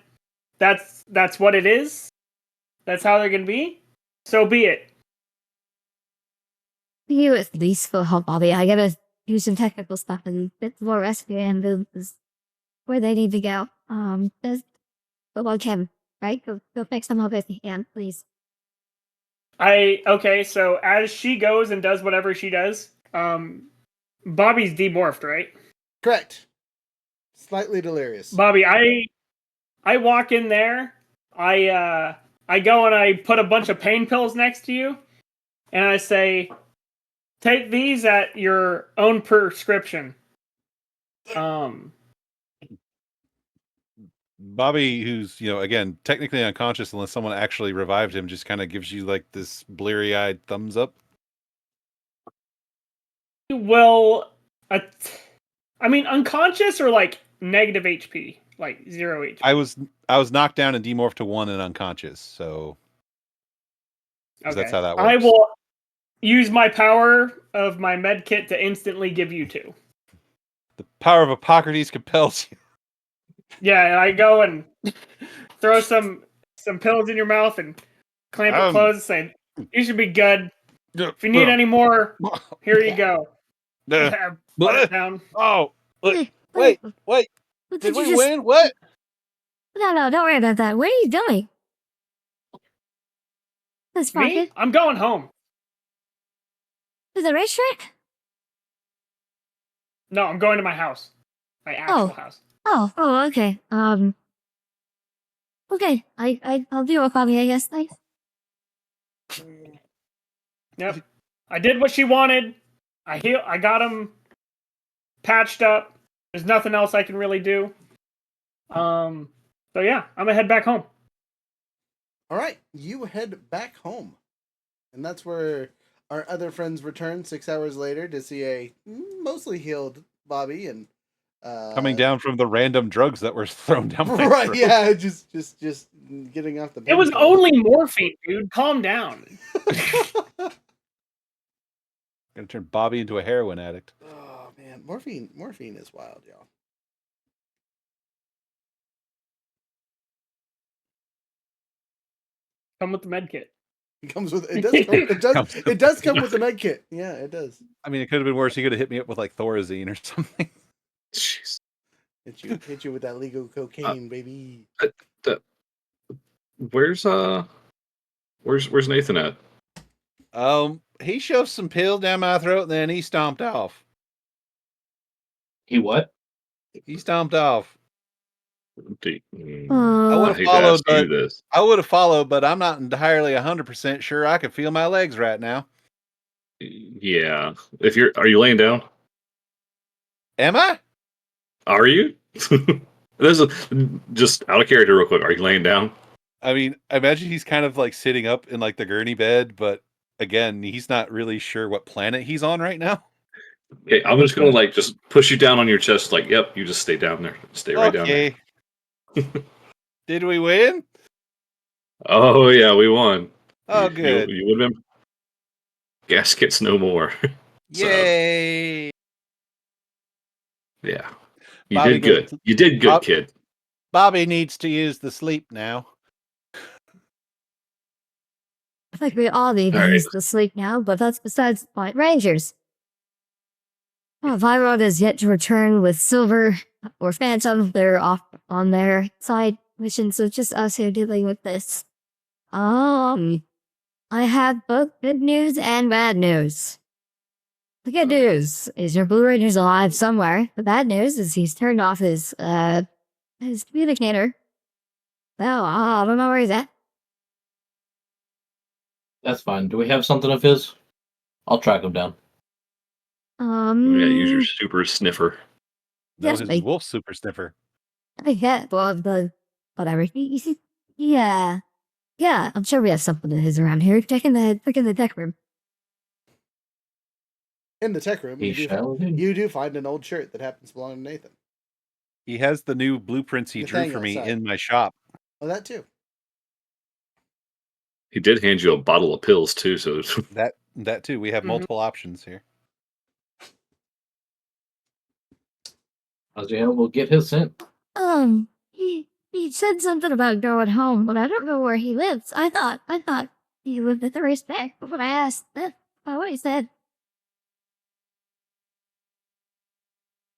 That's what it is. That's how they're gonna be. So be it. You at least go help Bobby. I gotta do some technical stuff and bit more rescue ambulances where they need to go. Just go log him, right? Go fix them up if you can, please. Okay, so as she goes and does whatever she does, Bobby's demorphed, right? Correct. Slightly delirious. Bobby, I walk in there, I go and I put a bunch of pain pills next to you, and I say, take these at your own prescription. Bobby, who's, again, technically unconscious unless someone actually revived him, just kind of gives you like this bleary-eyed thumbs up. Well, I mean, unconscious or like negative HP, like 0 HP. I was knocked down and demorphed to 1 and unconscious, so that's how that works. I will use my power of my med kit to instantly give you 2. The power of Hippocrates compels you. Yeah, and I go and throw some pills in your mouth and clamp it closed and say, you should be good. If you need any more, here you go. Put it down. Oh, wait. Did we win? What? No, don't worry about that. What are you doing? This Me? Pocket? I'm going home. To the racetrack? No, I'm going to my house. My actual house. Oh, okay. Okay, I'll deal with Bobby, I guess. Thanks. Yep. I did what she wanted. I got him patched up. There's nothing else I can really do. So yeah, I'm gonna head back home. All right, you head back home, and that's where our other friends return 6 hours later to see a mostly healed Bobby and Coming down from the random drugs that were thrown down my right. throat. Yeah, just getting off the. It was only morphine, dude. Calm down. Gonna turn Bobby into a heroin addict. Oh man, morphine is wild, y'all. Come with the med kit. It comes with it does come with the med kit. Yeah, it does. I mean, it could have been worse. He could have hit me up with like Thorazine or something. Jeez. Hit you with that legal cocaine, baby. Where's Nathan at? He shoved some pills down my throat and then he stomped off. He what? He stomped off. I I would hate have to ask followed, you this. but I'm not entirely 100% sure I can feel my legs right now. Yeah. Are you laying down? Am I? Are you? This is just out of character real quick. Are you laying down? I mean, I imagine he's kind of like sitting up in like the gurney bed, but again, he's not really sure what planet he's on right now. Okay, I'm just gonna like just push you down on your chest, like, yep, you just stay down there. Stay right down there. Did we win? Oh yeah, we won. Oh, good. You would have been Gaskets no more. Yay! Yeah. Bobby You did good, kid. Bobby needs to use the sleep now. I think we all need to All right. use the sleep now, but that's besides the point. Rangers. Oh, Vyrod is yet to return with Silver or Phantom. They're off on their side mission, so just us here dealing with this. I have both good news and bad news. The good news is your Blue Ranger's alive somewhere. The bad news is he's turned off his communicator. Well, I don't know where he's at. That's fine. Do we have something of his? I'll track him down. We gotta use your super sniffer. No, Yes, his mate. wolf super sniffer. Yeah, well, whatever. Yeah. Yeah, I'm sure we have something of his around here. Check in the tech room. In the tech room, He shall do. you do find an old shirt that happens to belong to Nathan. He has the new blueprints he drew for Nathaniel, me sorry. in my shop. Oh, that too. He did hand you a bottle of pills too, so That too. We have Mhm. multiple options here. Raziel will get his scent. He said something about going home, but I don't know where he lives. I thought he lived at the racetrack. But when I asked, that's not what he said.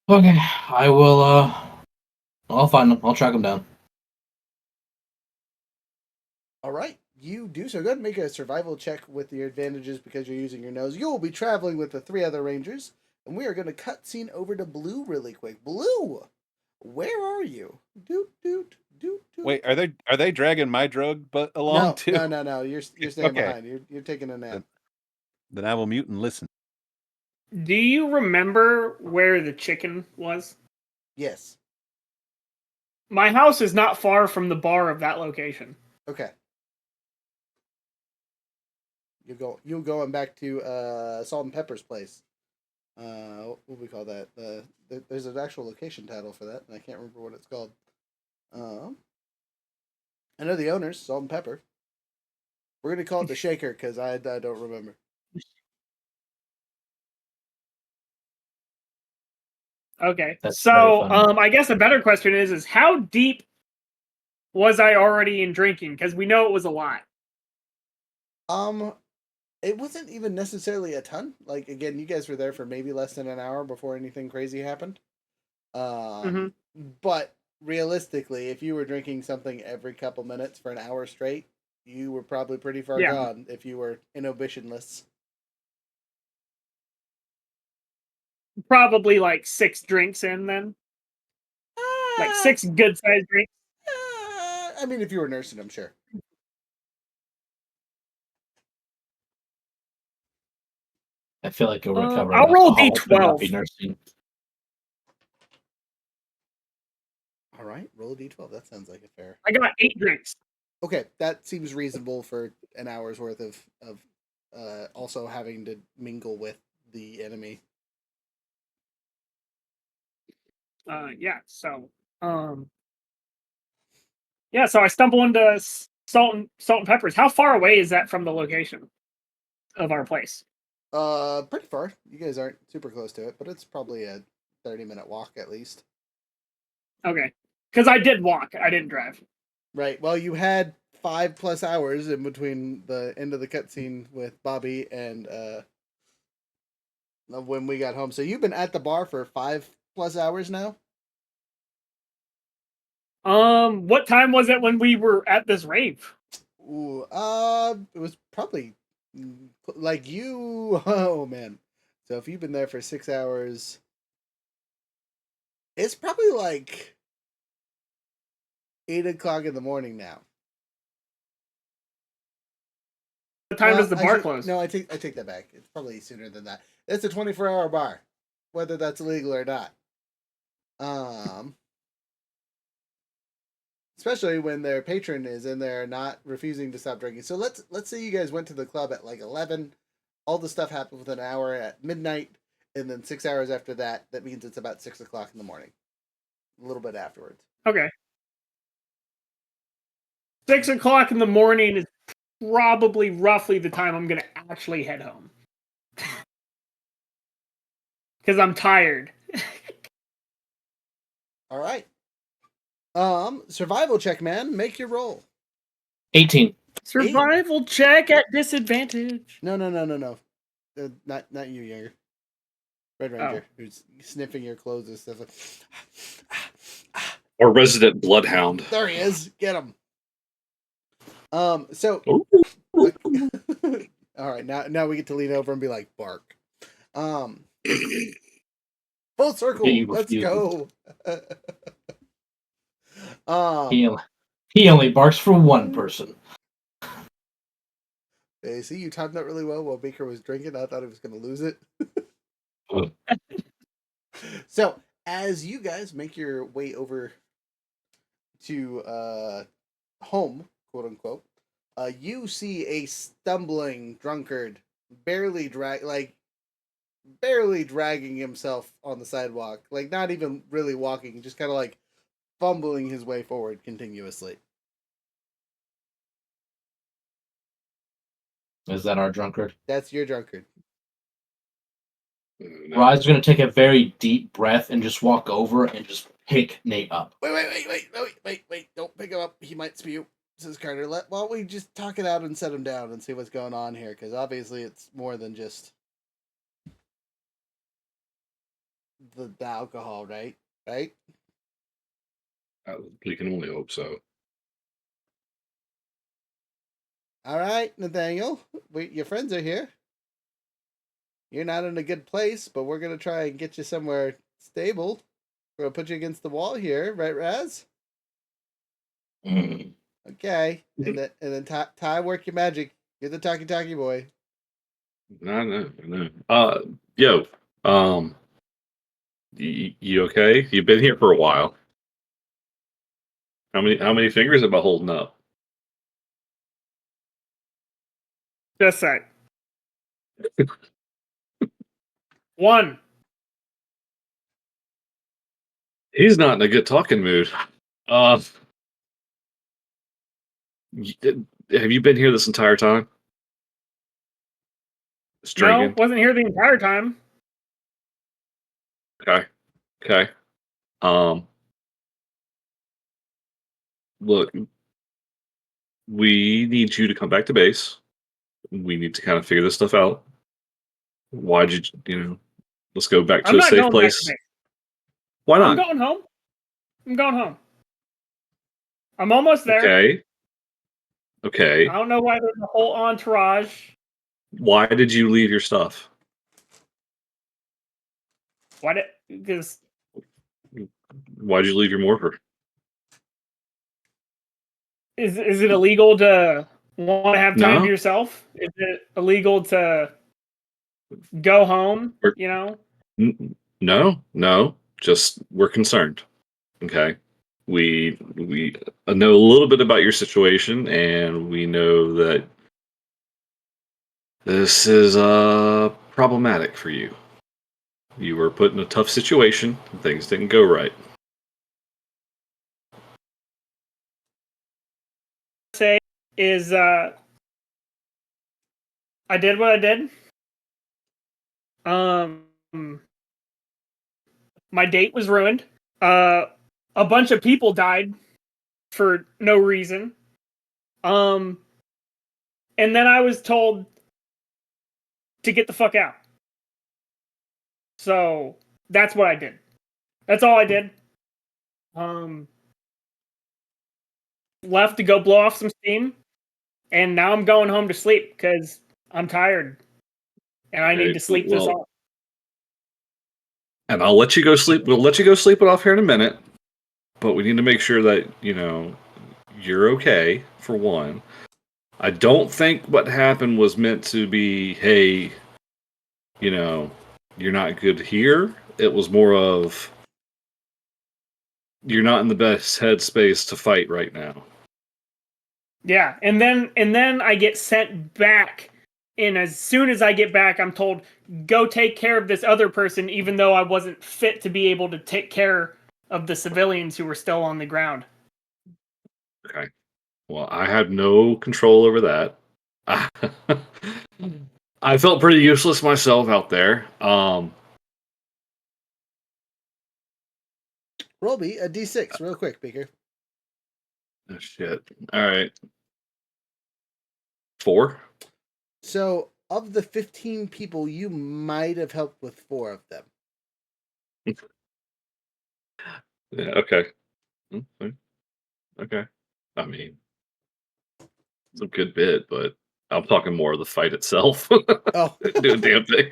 Okay, I will. I'll find him. I'll track him down. All right, you do so. Go ahead and make a survival check with your advantages because you're using your nose. You will be traveling with the 3 other rangers, and we are going to cut scene over to Blue really quick. Blue, where are you? Doot doot doot doot. Wait, are they dragging my drug but along No, too? no. You're staying Okay. behind. You're taking a nap. Then I will mute and listen. Do you remember where the chicken was? Yes. My house is not far from the bar of that location. Okay. You're going back to Salt and Pepper's place. What do we call that? There's an actual location title for that, and I can't remember what it's called. I know the owners, Salt and Pepper. We're gonna call it the Shaker because I don't remember. Okay. That's So, very funny. I guess a better question is how deep was I already in drinking? Because we know it was a lot. It wasn't even necessarily a ton. Like again, you guys were there for maybe less than an hour before anything crazy happened. But realistically, if you were drinking something every couple minutes for an hour straight, you were probably pretty far Yeah. gone if you were inhibitionless. Probably like 6 drinks in then. Like 6 good sized drinks. I mean, if you were nursing them, sure. I feel like a recovery. I'll roll alcoholic should not be D12. nursing. All right, roll a d12. That sounds like a fair. I got 8 drinks. Okay, that seems reasonable for an hour's worth of also having to mingle with the enemy. Yeah, so so I stumble into Salt and Peppers. How far away is that from the location of our place? Pretty far. You guys aren't super close to it, but it's probably a 30-minute walk at least. Okay. Because I did walk. I didn't drive. Right. Well, you had 5+ hours in between the end of the cutscene with Bobby and when we got home. So you've been at the bar for 5+ hours now? What time was it when we were at this rave? Ooh, it was probably like you. Oh man. So if you've been there for 6 hours, it's probably like 8 o'clock in the morning now. What time does the bar actually, close? No, I take that back. It's probably sooner than that. It's a 24-hour bar, whether that's illegal or not. Especially when their patron is in there not refusing to stop drinking. So let's say you guys went to the club at like 11. All the stuff happened within an hour at midnight, and then 6 hours after that. That means it's about 6 o'clock in the morning. A little bit afterwards. Okay. 6 o'clock in the morning is probably roughly the time I'm going to actually head home. Because I'm tired. All right. Survival check, man. Make your roll. 18. Survival check at disadvantage. No. Not you, Younger. Red Ranger, who's sniffing your clothes and stuff. Our resident bloodhound. There he is. Get him. So. Ooh. All right, now we get to lean over and be like, bark. Full circle. Let's go. He only barks for one person. Hey, see, you timed that really well while Baker was drinking. I thought he was going to lose it. So, as you guys make your way over to home, quote unquote, you see a stumbling drunkard barely dragging himself on the sidewalk, like not even really walking, just kind of like fumbling his way forward continuously. Is that our drunkard? That's your drunkard. Rod's going to take a very deep breath and just walk over and just pick Nate up. Wait. Don't pick him up. He might spew, says Carter. Why don't we just talk it out and set him down and see what's going on here? Because obviously it's more than just the alcohol, right? Right? We can only hope so. All right, Nathaniel. Your friends are here. You're not in a good place, but we're going to try and get you somewhere stable. We're going to put you against the wall here, right, Raz? Okay. And then Ty, work your magic. You're the talkie boy. I know. Yo, you okay? You've been here for a while. How many fingers am I holding up? Just a sec. 1. He's not in a good talking mood. Have you been here this entire time? No, wasn't here the entire time. Okay. Look, we need you to come back to base. We need to kind of figure this stuff out. Why'd you let's go back to a safe place. Why not? I'm going home. I'm almost there. Okay. I don't know why there's a whole entourage. Why did you leave your stuff? Because Why'd you leave your morpher? Is it illegal to want to have time No. to yourself? Is it illegal to go home? No. Just we're concerned. Okay. We know a little bit about your situation, and we know that this is problematic for you. You were put in a tough situation. Things didn't go right. Say is I did what I did. My date was ruined. A bunch of people died for no reason. And then I was told to get the fuck out. So that's what I did. That's all I did. Left to go blow off some steam, and now I'm going home to sleep because I'm tired and I need to sleep this off. And I'll let you go sleep. We'll let you go sleep it off here in a minute. But we need to make sure that, you're okay, for one. I don't think what happened was meant to be, hey, you're not good here. It was more of, you're not in the best headspace to fight right now. Yeah, and then I get sent back, and as soon as I get back, I'm told, go take care of this other person, even though I wasn't fit to be able to take care of the civilians who were still on the ground. Okay. Well, I have no control over that. I felt pretty useless myself out there. Roll me a d6 real quick, Baker. Oh shit! All right, 4. So, of the 15 people, you might have helped with 4 of them. Yeah. Okay. Okay. I mean, it's a good bit, but I'm talking more of the fight itself. Oh, Do a damn thing.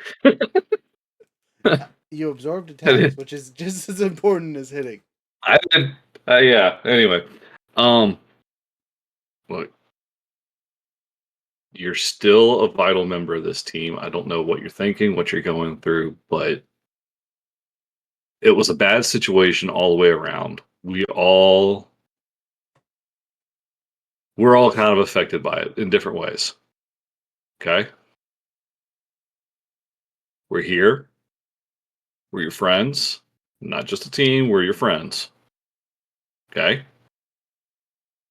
you absorbed attacks, which is just as important as hitting. I did. Yeah. Anyway, look, you're still a vital member of this team. I don't know what you're thinking, what you're going through, but it was a bad situation all the way around. We're all kind of affected by it in different ways. Okay? We're here. We're your friends. Not just a team, we're your friends. Okay?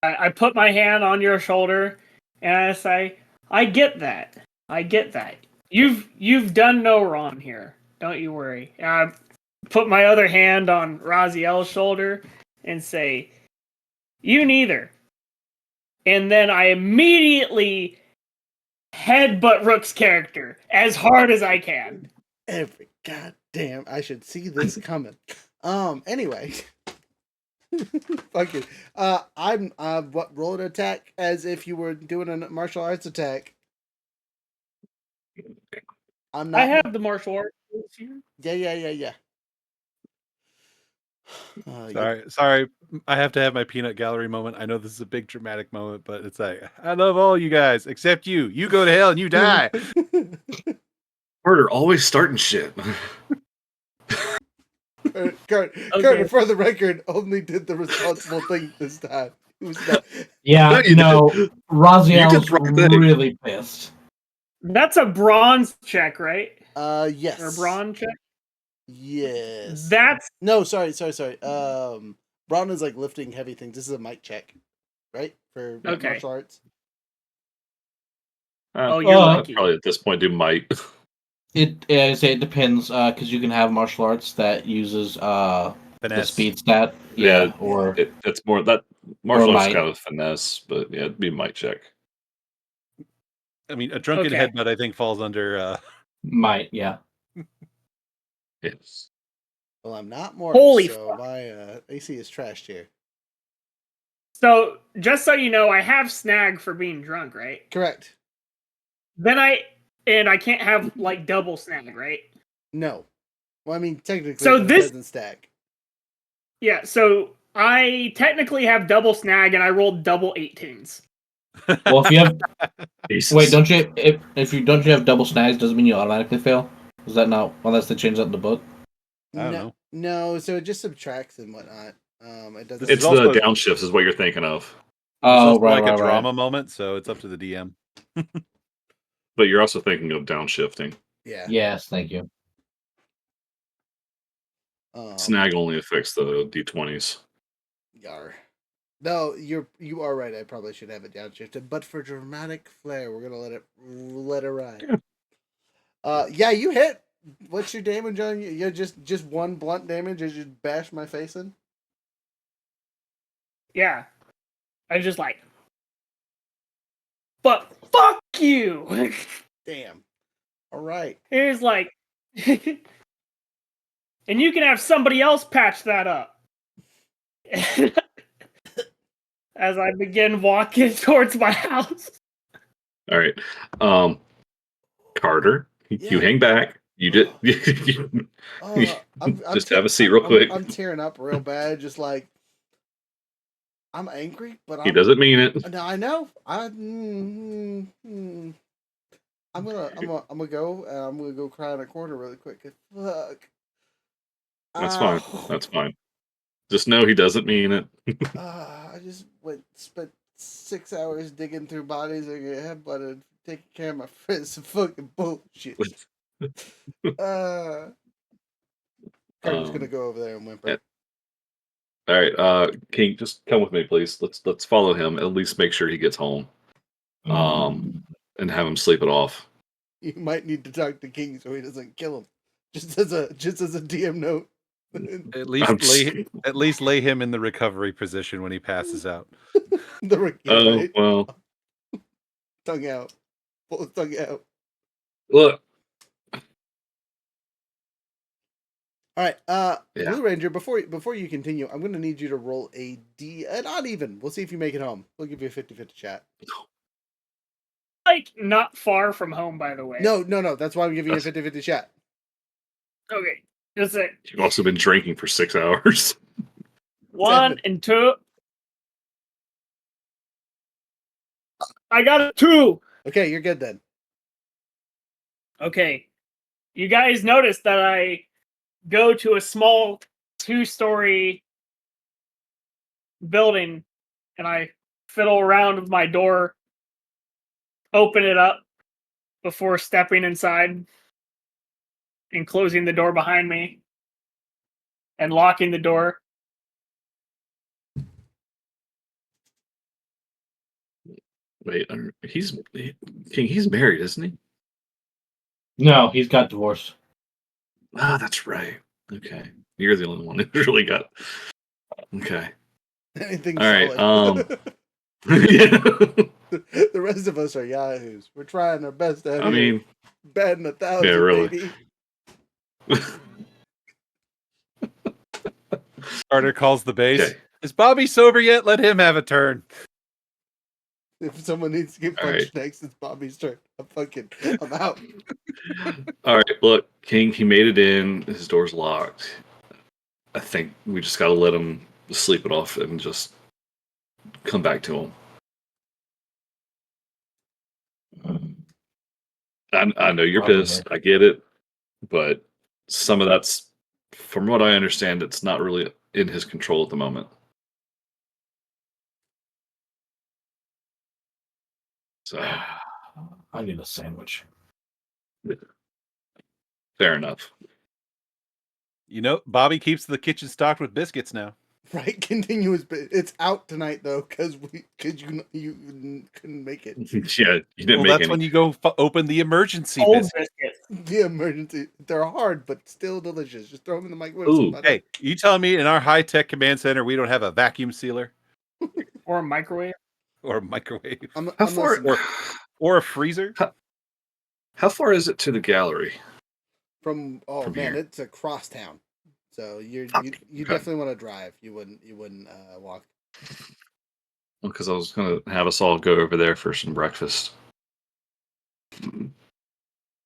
I put my hand on your shoulder and I say, I get that. I get that. You've done no wrong here. Don't you worry. I put my other hand on Raziel's shoulder and say, you neither. And then I immediately headbutt Rook's character as hard as I can. Every goddamn, I should see this coming. Anyway. Fuck it. I'm roll an attack as if you were doing a martial arts attack. I'm not. I have the martial arts here. Yeah. Sorry. I have to have my peanut gallery moment. I know this is a big dramatic moment, but it's like, I love all you guys except you. You go to hell and you die. Carter always starting shit. Carter, for the record, only did the responsible thing this time. It was not... Yeah, No, Raziel's really pissed. That's a bronze check, right? Yes. Or a bronze check? Yes. That's no, sorry. Braun is like lifting heavy things. This is a mic check, right? For martial arts. Oh, you're lucky. Probably at this point do might. It depends because you can have martial arts that uses the speed stat. Or it's more that martial arts kind of finesse, but yeah, it'd be might check. I mean, a drunken headbutt I think falls under might. Yeah. Yes. Well, I'm not more. Holy so my AC is trashed here. So just so you know, I have snag for being drunk, right? Correct. Then I can't have like double snag, right? No. Well, I mean, technically, so this doesn't stack. Yeah, so I technically have double snag, and I rolled double 18s. Well, if you have wait, don't you? If you don't you have double snags, doesn't mean you automatically fail. Is that not unless they change that in the book? I don't know. No, so it just subtracts and whatnot. It doesn't. It's the downshifts is what you're thinking of. Oh, right, like a drama moment, so it's up to the DM. But you're also thinking of downshifting. Yeah. Yes, thank you. Snag only affects the D20s. Yar. No, you are right. I probably should have it downshifted, but for dramatic flair, we're gonna let it ride. Yeah, you hit. What's your damage on you? You just one blunt damage as you bash my face in. Yeah, I was just like, but fuck you. Damn. All right. It was like, and you can have somebody else patch that up. As I begin walking towards my house. All right, Carter, you hang back. You did. Just have a seat real quick. I'm tearing up real bad. Just like I'm angry, but he doesn't mean it. No, I know. I'm gonna go. I'm gonna go cry in a corner really quick. Fuck. That's fine. That's fine. Just know he doesn't mean it. I just spent 6 hours digging through bodies and get headbutted, taking care of my friends. Some fucking bullshit. Carter's gonna go over there and whimper. Yeah. All right, King, just come with me, please. Let's follow him. At least make sure he gets home. And have him sleep it off. You might need to talk to King so he doesn't kill him. Just as a DM note. At I'm least lay him in the recovery position when he passes out. Oh, right? well, Tongue out. Pull his tongue out. look. All right, Yeah. Blue Ranger. Before you continue, I'm gonna need you to roll a D, not even. We'll see if you make it home. We'll give you a 50-50 shot. Like, not far from home, by the way. No. That's why I'm giving you a 50-50 shot. Okay. Just it. You've also been drinking for 6 hours. 1 7. and 2. I got a 2. Okay, you're good then. Okay. You guys noticed that I go to a small 2-story building and I fiddle around with my door, open it up before stepping inside and closing the door behind me and locking the door. Wait, he's married, isn't he? No, he's got divorced. Ah, that's right. Okay, you're the only one who really got. Okay. Anything All right. solid. Yeah. The rest of us are yahoos. We're trying our best out I here. mean, Batting 1,000, yeah, really. baby. Carter calls the base. Okay. Is Bobby sober yet? Let him have a turn. If someone needs to get All punched right. next, it's Bobby's turn. I'm out. All right, look, King, he made it in. His door's locked. I think we just got to let him sleep it off and just come back to him. I know you're Probably. pissed. I get it. But some of that's, from what I understand, it's not really in his control at the moment. So, I need a sandwich. fair enough. You know, Bobby keeps the kitchen stocked with biscuits now. Right, continuous. It's out tonight though, because you couldn't make it. Yeah, you didn't Well, make that's any. when you go open the emergency Old biscuit. biscuits. The emergency. They're hard, but still delicious. Just throw them in the microwave. Ooh. Some butter. Hey, you telling me in our high-tech command center we don't have a vacuum sealer Or a microwave. or a microwave How far? or a freezer? How far is it to the gallery? From From man, here? it's across town. So you Okay. definitely want to drive. You wouldn't walk. Well, because I was gonna have us all go over there for some breakfast.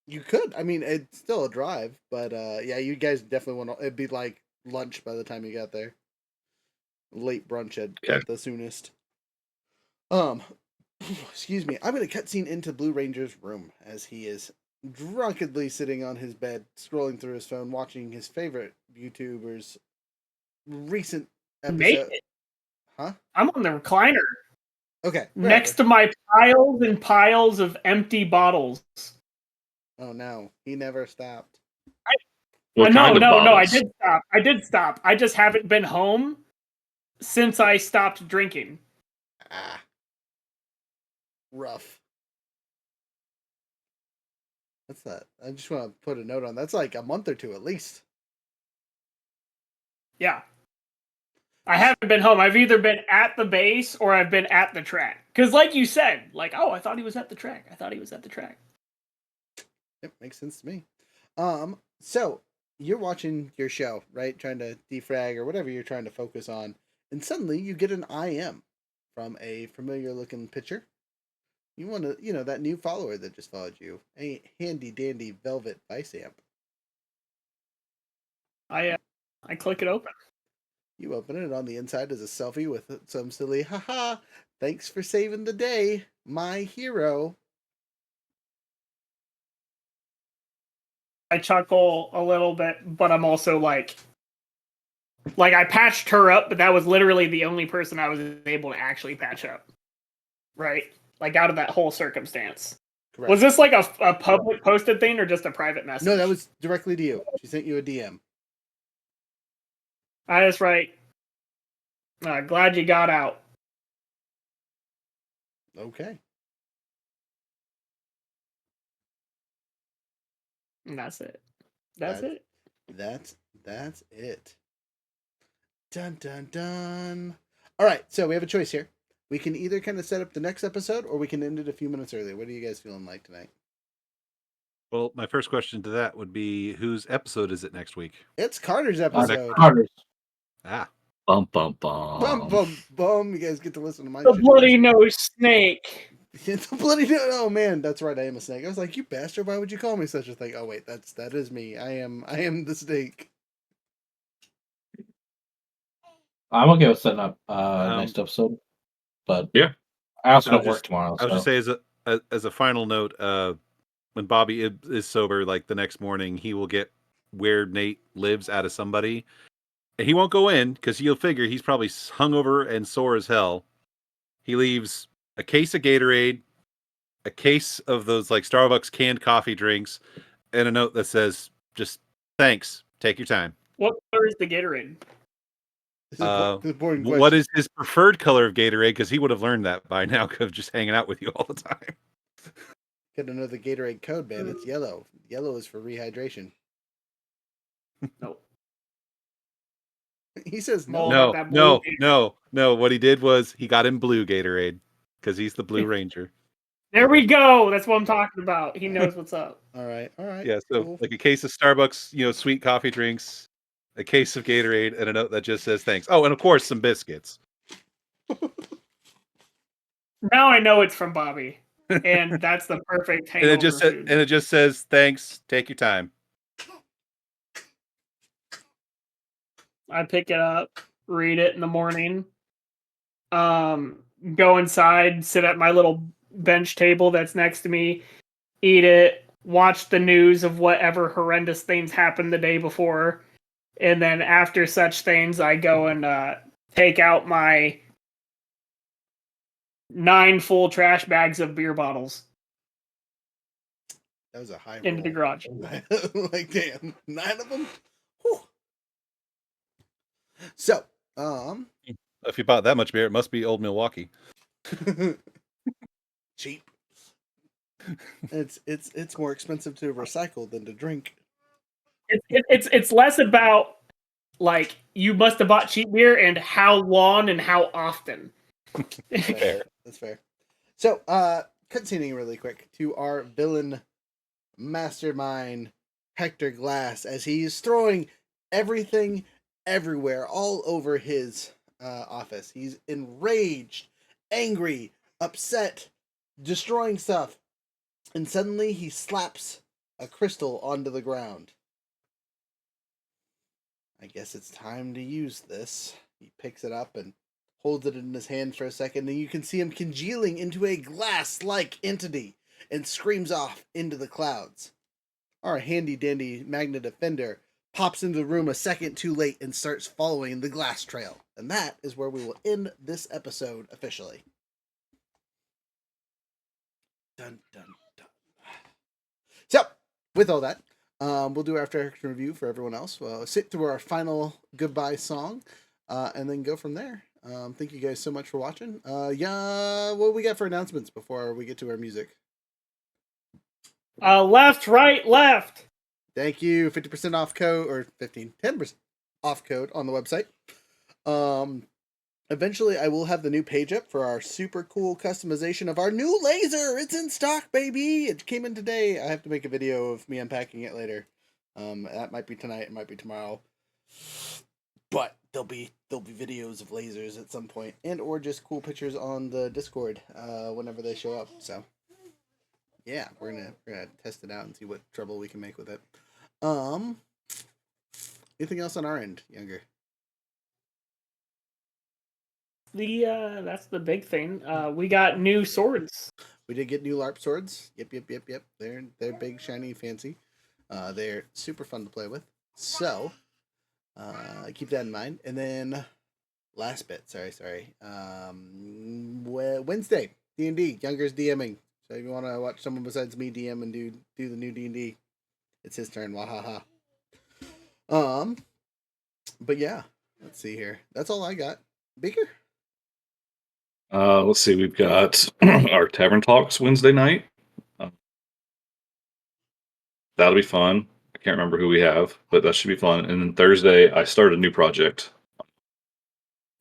You could. I mean, it's still a drive, but yeah, you guys definitely want to. It'd be like lunch by the time you got there. Late brunch at the soonest. Excuse me. I'm gonna cutscene into Blue Ranger's room as he is drunkenly sitting on his bed, scrolling through his phone, watching his favorite YouTuber's recent Make episode. it. Huh? I'm on the recliner. Okay. Next to my piles and piles of empty bottles. Oh no, he never stopped. What No, kind of I bottles? did stop. I did stop. I just haven't been home since I stopped drinking. Ah. Rough. What's that? I just want to put a note on. That's like a month or two at least. Yeah. I haven't been home. I've either been at the base or I've been at the track. Because like you said, like, oh, I thought he was at the track. Yep, makes sense to me. So you're watching your show, right? Trying to defrag or whatever you're trying to focus on, and suddenly you get an IM from a familiar looking pitcher. You want to, that new follower that just followed you, a handy dandy velvet vice amp. I click it open. You open it, on the inside is a selfie with some silly, haha, thanks for saving the day, my hero. I chuckle a little bit, but I'm also like I patched her up, but that was literally the only person I was able to actually patch up. Right? Like out of that whole circumstance. Correct. Was this like a public posted thing or just a private message? No, that was directly to you. She sent you a DM. That's right. Glad you got out. Okay. And that's it. That's it. That's it. Dun dun dun. All right, so we have a choice here. We can either kind of set up the next episode, or we can end it a few minutes early. What are you guys feeling like tonight? Well, my first question to that would be, whose episode is it next week? It's Carter's episode. Carter's. Ah, Bum bum bum. Bum bum bum. You guys get to listen to my The shitty bloody ass- nose snake. the bloody no. Oh man, that's right. I am a snake. I was like, you bastard. Why would you call me such a thing? Oh wait, that is me. I am the snake. I'm okay with setting up next episode, but Yeah. I also I was don't work just- tomorrow. I was just say as a final note, when Bobby is sober, like the next morning, he will get where Nate lives out of somebody, and he won't go in because he'll figure he's probably hungover and sore as hell. He leaves a case of Gatorade, a case of those like Starbucks canned coffee drinks, and a note that says, "Just thanks, take your time." What color is the Gatorade? This is a boring What question. is his preferred color of Gatorade? Because he would have learned that by now, of just hanging out with you all the time. Gotta know the Gatorade code, man. It's yellow. Yellow is for rehydration. Nope. He says All no. about that blue No. What he did was he got him blue Gatorade because he's the Blue Ranger. There we go. That's what I'm talking about. He knows what's up. All right. Yeah, so cool. like a case of Starbucks, sweet coffee drinks, a case of Gatorade, and a note that just says thanks. Oh, and of course some biscuits. Now I know it's from Bobby, and that's the perfect hangover food. And it just says thanks, take your time. I pick it up, read it in the morning, go inside, sit at my little bench table that's next to me, eat it, watch the news of whatever horrendous things happened the day before, and then after such things, I go and take out my 9 full trash bags of beer bottles That was a high into the roll. garage. Like damn, 9 of them. Whew. So, If you bought that much beer, it must be Old Milwaukee. cheap. It's more expensive to recycle than to drink. It's less about like you must have bought cheap beer and how long and how often. Fair. That's fair. So, continuing really quick to our villain mastermind, Hector Glass, as he's throwing everything everywhere, all over his office. He's enraged, angry, upset, destroying stuff, and suddenly he slaps a crystal onto the ground. I guess it's time to use this. He picks it up and holds it in his hand for a second, and you can see him congealing into a glass-like entity and screams off into the clouds. Our handy-dandy Magna Defender pops into the room a second too late and starts following the glass trail. And that is where we will end this episode officially. Dun, dun, dun. So, with all that, we'll do after action review for everyone else. We'll sit through our final goodbye song, and then go from there. Thank you guys so much for watching. Yeah, what we got for announcements before we get to our music? Left, right, left. Thank you. 50% off code, or 10% off code on the website. Eventually I will have the new page up for our super cool customization of our new laser. It's in stock, baby. It came in today. I have to make a video of me unpacking it later. That might be tonight, it might be tomorrow. But there'll be videos of lasers at some point, and or just cool pictures on the Discord whenever they show up. So yeah, we're gonna test it out and see what trouble we can make with it. Anything else on our end, Younger? That's the big thing. We got new swords. We did get new LARP swords. Yep. They're big, shiny, fancy. They're super fun to play with. So keep that in mind. And then last bit, sorry. Wednesday, D&D, Younger's DMing. So if you want to watch someone besides me DM and do the new D&D, it's his turn. Wahaha. But yeah, let's see here. That's all I got. Beaker? Let's see. We've got our Tavern Talks Wednesday night. That'll be fun. I can't remember who we have, but that should be fun. And then Thursday, I started a new project.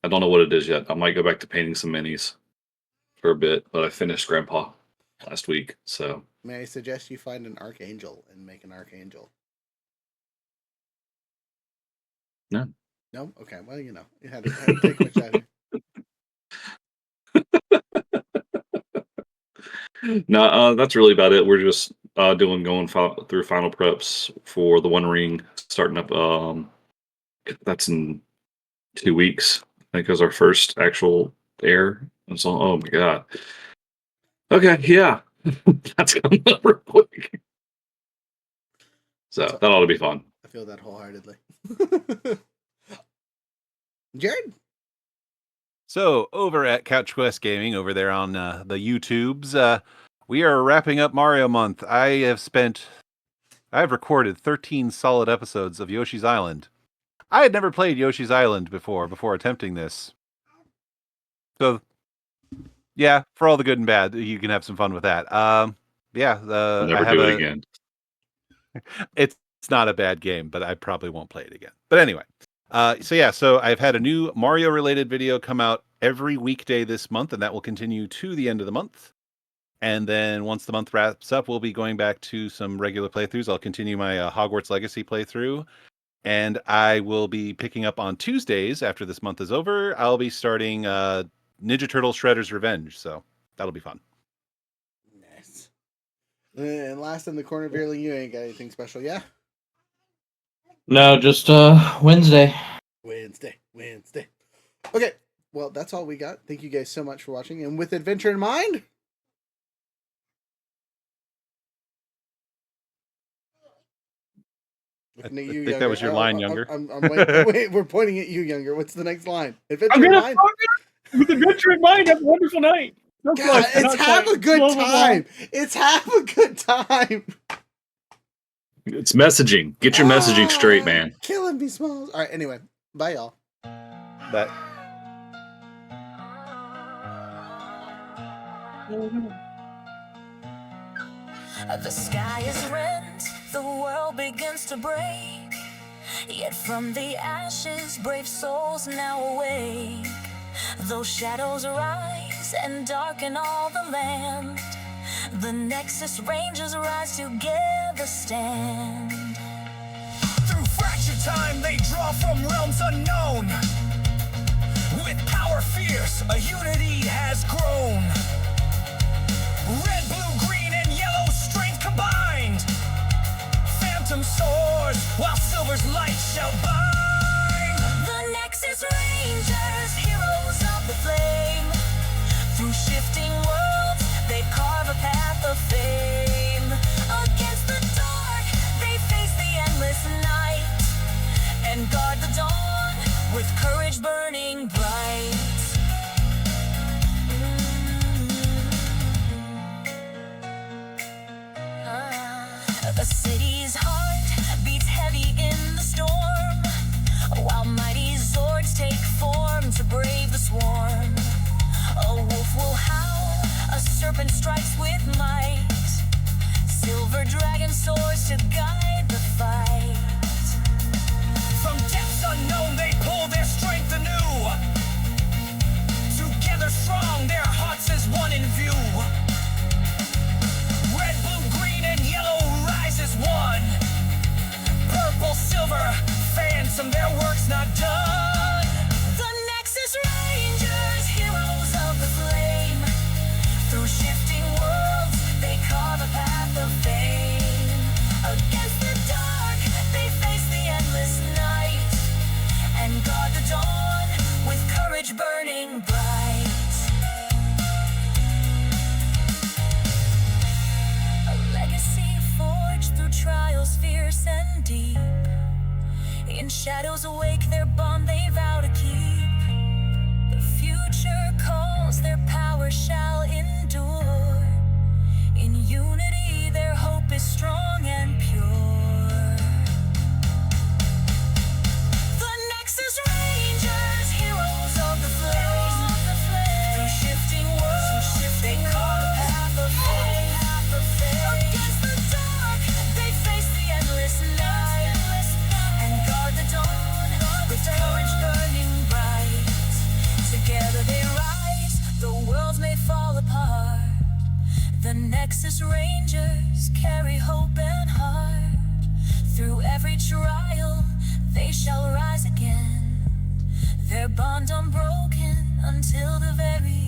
I don't know what it is yet. I might go back to painting some minis for a bit, but I finished Grandpa last week, so. May I suggest you find an archangel and make an archangel? No. No? Okay, well, you had to take my shot. No, that's really about it. We're just going through final preps for the One Ring starting up. That's in 2 weeks. I think is our first actual air. And so, oh my god. Okay, yeah, that's coming up real quick. So that ought to be fun. I feel that wholeheartedly. Jared? So over at Couch Quest Gaming, over there on the YouTubes, we are wrapping up Mario Month. I have recorded 13 solid episodes of Yoshi's Island. I had never played Yoshi's Island before attempting this. So, yeah, for all the good and bad, you can have some fun with that. I'll never do it again. It's not a bad game, but I probably won't play it again. But anyway, so I've had a new Mario-related video come out every weekday this month, and that will continue to the end of the month. And then once the month wraps up, we'll be going back to some regular playthroughs. I'll continue my Hogwarts Legacy playthrough. And I will be picking up on Tuesdays after this month is over. I'll be starting Ninja Turtle Shredder's Revenge. So that'll be fun. Nice. And last in the corner, Veerling, you ain't got anything special, yeah? No, just Wednesday. Wednesday. Okay, well, that's all we got. Thank you guys so much for watching. And with adventure in mind... I think that was your line, Younger. I'm wait, we're pointing at you, Younger. What's the next line? Adventure in mind? With adventure in mind, have a wonderful night. God, have a good time. It's have a good time. It's messaging. Get your messaging straight, man. Killing me, Smalls. All right, anyway. Bye, y'all. Bye. The sky is rent, the world begins to break. Yet from the ashes, brave souls now awake. Those shadows rise and darken all the land. The Nexus Rangers rise together stand. Through fractured time, they draw from realms unknown. With power fierce, a unity has grown. Red, blue, green, and yellow strength combined. Phantom soars while silver's light shall bind. The Nexus Rangers, heroes of the flame. Through shifting worlds, they carve a path of fame. Against the dark, they face the endless night and guard the dawn with courage burning bright. The city's heart beats heavy in the storm, while mighty Zords take form to brave the swarm. A wolf will howl, a serpent strikes with might. Silver dragon soars to guide the fight. From depths unknown, they pull their strength anew. Together strong, their hearts as one in view. Red, blue, green, and yellow rise as one. Purple, silver, phantom, their work's not done. The Nexus Rangers, heroes of the flame. Through shifting worlds, they carve a path of fame. Against the dark, they face the endless night and guard the dawn with courage burning bright. A legacy forged through trials fierce and deep. In shadows awake, their bond they vow to keep. The future calls, their power shall endure. In unity, their hope is strong and pure. The Nexus Rangers, heroes of the flame. Through shifting worlds, they carve a path of fame. Against the dark, they face the endless night and guard the dawn The Nexus Rangers carry hope and heart. Through every trial, they shall rise again. Their bond unbroken until the very